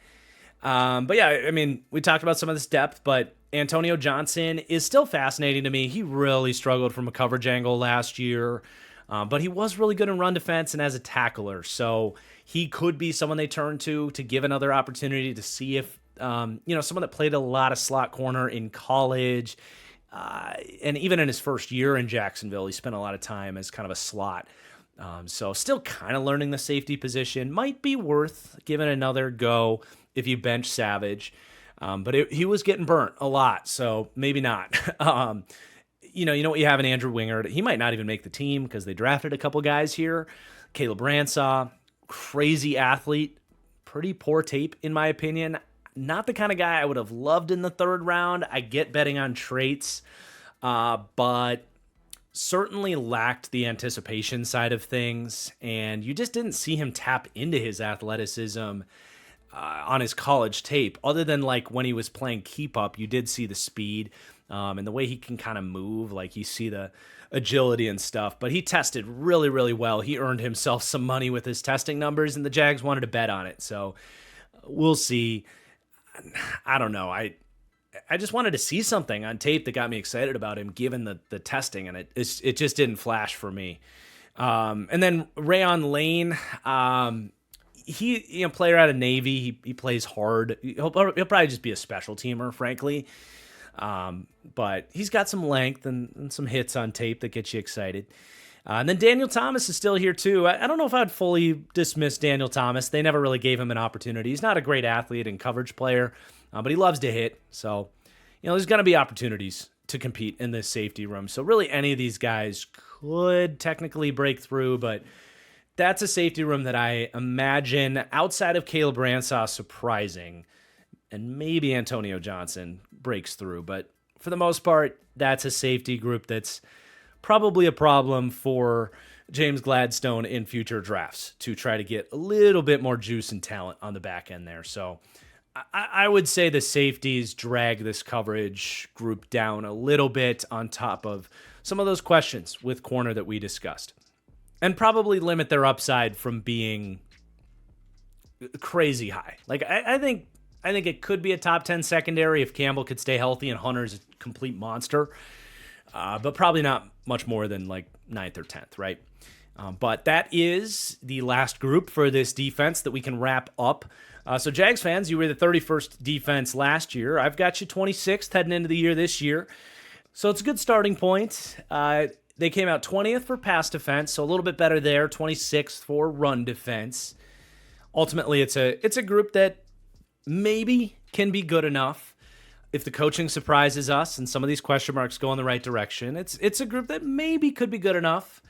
But yeah, I mean, we talked about some of this depth, but Antonio Johnson is still fascinating to me. He really struggled from a coverage angle last year, but he was really good in run defense and as a tackler. So he could be someone they turn to give another opportunity to see if, someone that played a lot of slot corner in college, and even in his first year in Jacksonville, he spent a lot of time as kind of a slot. So still kind of learning the safety position. Might be worth giving another go if you bench Savage. But he was getting burnt a lot, so maybe not. You know what you have in Andrew Wingard. He might not even make the team because they drafted a couple guys here. Caleb Bransaw, crazy athlete, pretty poor tape in my opinion. Not the kind of guy I would have loved in the third round. I get betting on traits, but certainly lacked the anticipation side of things, and you just didn't see him tap into his athleticism on his college tape, other than like when he was playing keep up. You did see the speed and the way he can kind of move, like you see the agility and stuff, but he tested really, really well. He earned himself some money with his testing numbers, and the Jags wanted to bet on it. So we'll see. I don't know. I just wanted to see something on tape that got me excited about him, given the testing, and it just didn't flash for me. And then Rayon Lane, he player out of Navy. He plays hard. He'll probably just be a special teamer, frankly. But he's got some length and some hits on tape that get you excited. And then Daniel Thomas is still here too. I don't know if I'd fully dismiss Daniel Thomas. They never really gave him an opportunity. He's not a great athlete and coverage player, but he loves to hit. So, there's going to be opportunities to compete in this safety room. So really any of these guys could technically break through, but that's a safety room that I imagine, outside of Caleb Bransaw, surprising, and maybe Antonio Johnson breaks through. But for the most part, that's a safety group that's probably a problem for James Gladstone in future drafts to try to get a little bit more juice and talent on the back end there. So I would say the safeties drag this coverage group down a little bit on top of some of those questions with corner that we discussed, and probably limit their upside from being crazy high. Like I think it could be a top 10 secondary if Campbell could stay healthy and Hunter's a complete monster, but probably not much more than like 9th or 10th, right? But that is the last group for this defense that we can wrap up. So Jags fans, you were the 31st defense last year. I've got you 26th heading into the year this year. So it's a good starting point. They came out 20th for pass defense, so a little bit better there. 26th for run defense. Ultimately, it's a group that maybe can be good enough if the coaching surprises us and some of these question marks go in the right direction. It's a group that maybe could be good enough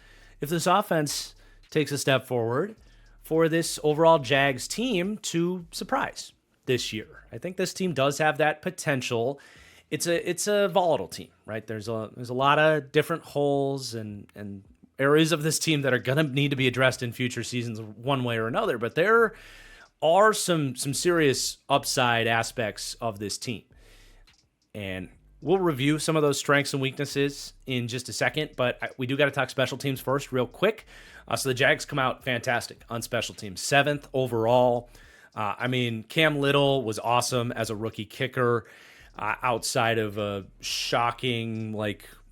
if this offense takes a step forward for this overall Jags team to surprise this year. I think this team does have that potential. It's a volatile team, right? There's a lot of different holes and areas of this team that are going to need to be addressed in future seasons one way or another, but there are some serious upside aspects of this team. And we'll review some of those strengths and weaknesses in just a second, but we do got to talk special teams first real quick. So the Jags come out fantastic on special teams, 7th overall. Cam Little was awesome as a rookie kicker, outside of a shocking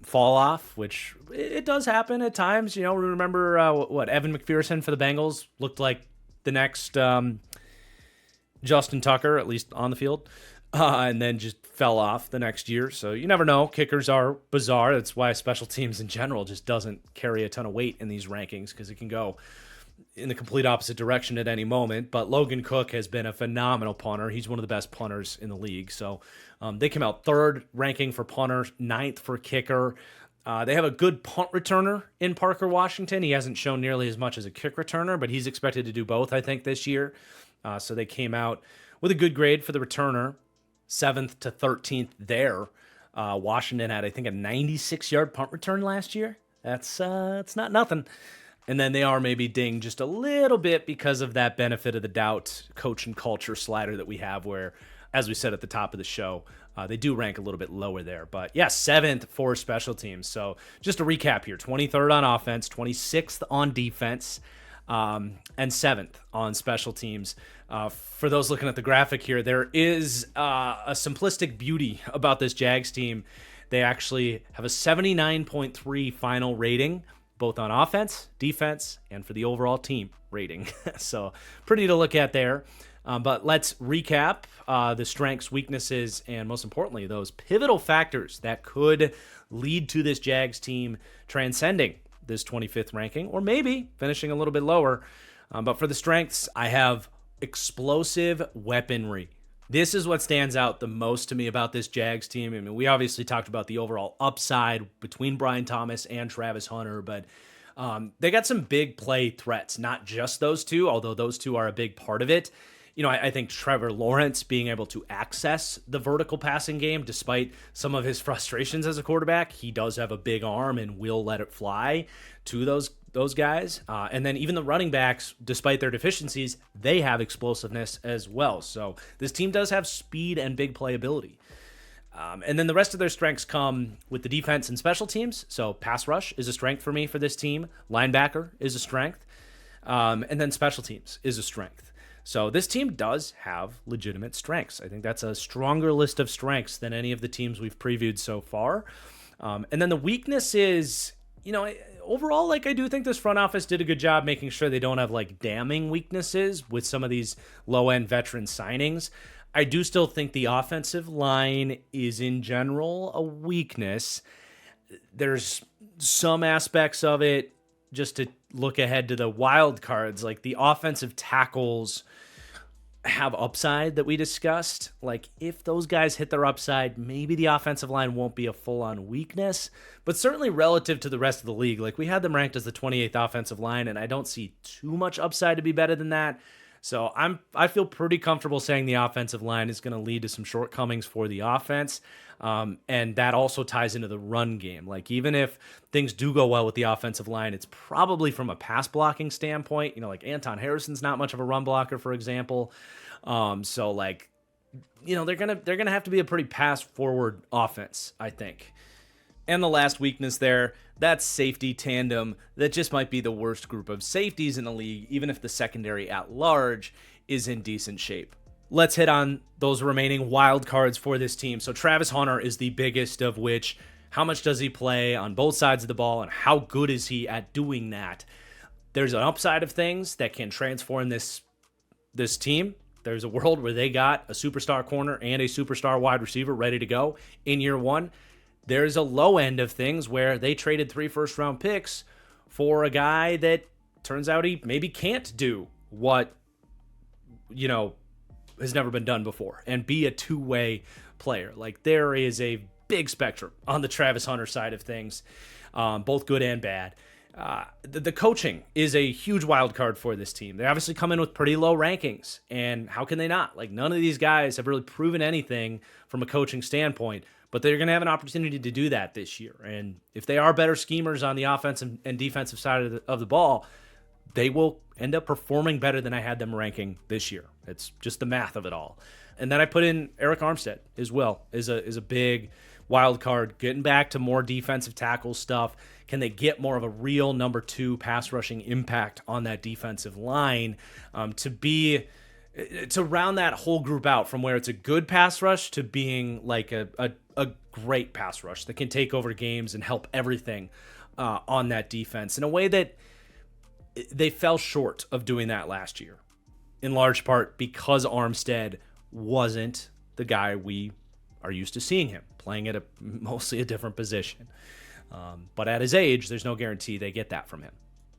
fall off, which it does happen at times. We remember Evan McPherson for the Bengals looked like the next Justin Tucker, at least on the field, and then just fell off the next year. So you never know. Kickers are bizarre. That's why special teams in general just doesn't carry a ton of weight in these rankings, because it can go in the complete opposite direction at any moment. But Logan Cook has been a phenomenal punter. He's one of the best punters in the league. So they came out 3rd ranking for punter, 9th for kicker. They have a good punt returner in Parker Washington. He hasn't shown nearly as much as a kick returner, but he's expected to do both, I think, this year. So they came out with a good grade for the returner, 7th to 13th there. Washington had, I think, a 96-yard punt return last year. That's it's not nothing. And then they are maybe dinged just a little bit because of that benefit of the doubt coach and culture slider that we have where, as we said at the top of the show, they do rank a little bit lower there. But yeah, 7th for special teams. So just to recap here, 23rd on offense, 26th on defense, and 7th on special teams. For those looking at the graphic here, there is a simplistic beauty about this Jags team. They actually have a 79.3 final rating, both on offense, defense, and for the overall team rating. So pretty to look at there. But let's recap the strengths, weaknesses, and most importantly, those pivotal factors that could lead to this Jags team transcending this 25th ranking, or maybe finishing a little bit lower. But for the strengths, I have explosive weaponry. This is what stands out the most to me about this Jags team. I mean, we obviously talked about the overall upside between Brian Thomas and Travis Hunter, but they got some big play threats, not just those two, although those two are a big part of it. You know, I think Trevor Lawrence being able to access the vertical passing game, despite some of his frustrations as a quarterback, he does have a big arm and will let it fly to those guys. And then even the running backs, despite their deficiencies, they have explosiveness as well. So this team does have speed and big playability. And then the rest of their strengths come with the defense and special teams. So pass rush is a strength for me for this team. Linebacker is a strength. And then special teams is a strength. So this team does have legitimate strengths. I think that's a stronger list of strengths than any of the teams we've previewed so far. And then the weakness is, you know, overall, like I do think this front office did a good job making sure they don't have like damning weaknesses with some of these low-end veteran signings. I do still think the offensive line is in general a weakness. There's some aspects of it, just to look ahead to the wild cards, like the offensive tackles have upside that we discussed. Like if those guys hit their upside, maybe the offensive line won't be a full-on weakness, but certainly relative to the rest of the league. Like we had them ranked as the 28th offensive line, and I don't see too much upside to be better than that. So I feel pretty comfortable saying the offensive line is going to lead to some shortcomings for the offense. And that also ties into the run game. Like even if things do go well with the offensive line, it's probably from a pass blocking standpoint. You know, like Anton Harrison's not much of a run blocker, for example. So like, you know, they're gonna have to be a pretty pass forward offense, I think. And the last weakness there, that's safety tandem. That just might be the worst group of safeties in the league, even if the secondary at large is in decent shape. Let's hit on those remaining wild cards for this team. So Travis Hunter is the biggest of which. How much does he play on both sides of the ball, and how good is he at doing that? There's an upside of things that can transform this team. There's a world where they got a superstar corner and a superstar wide receiver ready to go in year one. There's a low end of things where they traded 3 first-round picks for a guy that turns out he maybe can't do what, you know, has never been done before and be a two-way player. Like there is a big spectrum on the Travis Hunter side of things, both good and bad. The coaching is a huge wild card for this team. They obviously come in with pretty low rankings, and how can they not? Like none of these guys have really proven anything from a coaching standpoint, but they're going to have an opportunity to do that this year. And if they are better schemers on the offensive and defensive side of the ball, they will end up performing better than I had them ranking this year. It's just the math of it all. And then I put in Eric Armstead as well, is a big wild card, getting back to more defensive tackle stuff. Can they get more of a real number 2 pass rushing impact on that defensive line to round that whole group out from where it's a good pass rush to being like a great pass rush that can take over games and help everything on that defense in a way that they fell short of doing that last year, in large part because Armstead wasn't the guy we are used to seeing him playing at mostly a different position. But at his age, there's no guarantee they get that from him.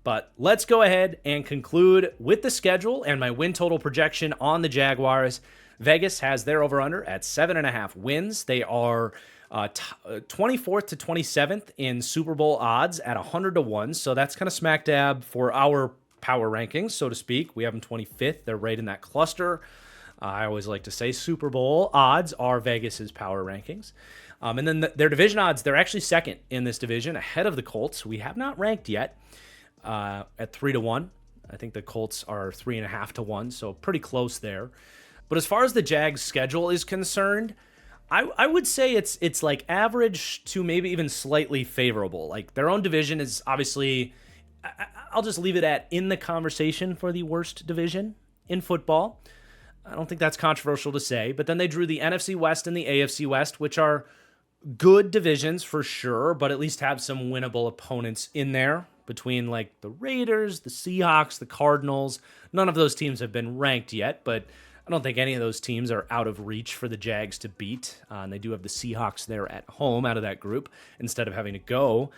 But let's go ahead and conclude with the schedule and my win total projection on the Jaguars. Vegas has their over-under at 7.5 wins. They are 24th to 27th in Super Bowl odds at 100-1. So that's kind of smack dab for our power rankings, so to speak. We have them 25th. They're right in that cluster. I always like to say Super Bowl odds are Vegas's power rankings. And then their division odds, they're actually second in this division, ahead of the Colts. We have not ranked yet at 3-1. I think the Colts are 3.5-1, so pretty close there. But as far as the Jags' schedule is concerned, I would say it's like average to maybe even slightly favorable. Like their own division is obviously, I'll just leave it at in the conversation for the worst division in football. I don't think that's controversial to say. But then they drew the NFC West and the AFC West, which are good divisions for sure, but at least have some winnable opponents in there between like the Raiders, the Seahawks, the Cardinals. None of those teams have been ranked yet, but I don't think any of those teams are out of reach for the Jags to beat. And they do have the Seahawks there at home out of that group instead of having to go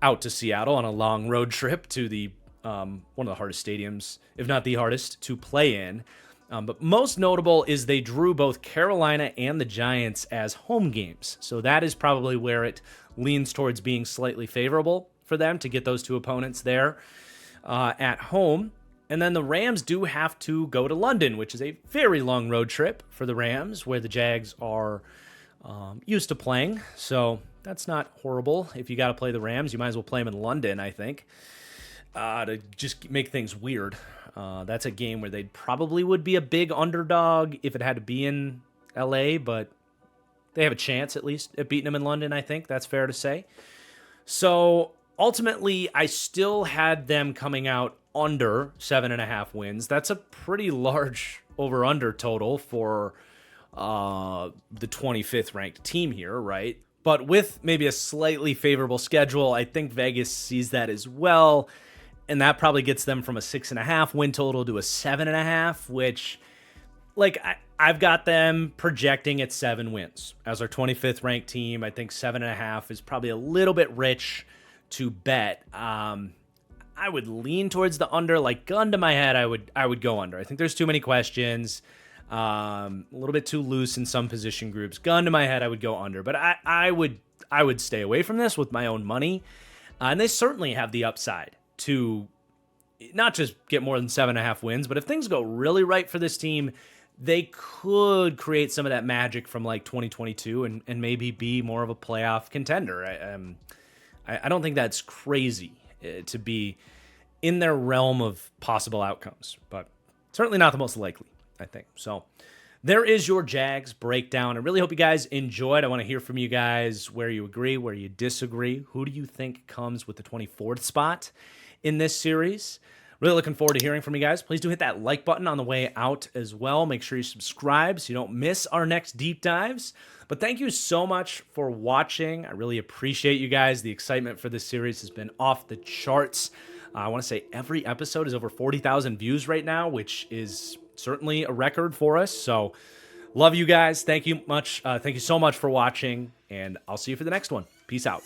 out to Seattle on a long road trip to the one of the hardest stadiums, if not the hardest, to play in. But most notable is they drew both Carolina and the Giants as home games. So that is probably where it leans towards being slightly favorable for them to get those two opponents there at home. And then the Rams do have to go to London, which is a very long road trip for the Rams, where the Jags are used to playing. So that's not horrible. If you got to play the Rams, you might as well play them in London, I think, to just make things weird. That's a game where they probably would be a big underdog if it had to be in LA, but they have a chance at least at beating them in London, I think. That's fair to say. So ultimately, I still had them coming out under 7.5 wins. That's a pretty large over-under total for the 25th ranked team here, right? But with maybe a slightly favorable schedule, I think Vegas sees that as well. And that probably gets them from a 6.5 win total to a 7.5, which, like, I've got them projecting at 7 wins as our 25th ranked team. I think 7.5 is probably a little bit rich to bet. I would lean towards the under. Like, gun to my head, I would go under. I think there's too many questions. A little bit too loose in some position groups. Gun to my head, I would go under. But I would stay away from this with my own money. And they certainly have the upside to not just get more than 7.5 wins, but if things go really right for this team, they could create some of that magic from like 2022 and maybe be more of a playoff contender. I don't think that's crazy to be in their realm of possible outcomes, but certainly not the most likely, I think. So there is your Jags breakdown. I really hope you guys enjoyed. I want to hear from you guys where you agree, where you disagree. Who do you think comes with the 24th spot in this series? Really looking forward to hearing from you guys. Please do hit that like button on the way out as well. Make sure you subscribe so you don't miss our next deep dives. But thank you so much for watching. I really appreciate you guys. The excitement for this series has been off the charts. I want to say every episode is over 40,000 views right now, which is certainly a record for us. So love you guys. Thank you much. Thank you so much for watching, and I'll see you for the next one. Peace out.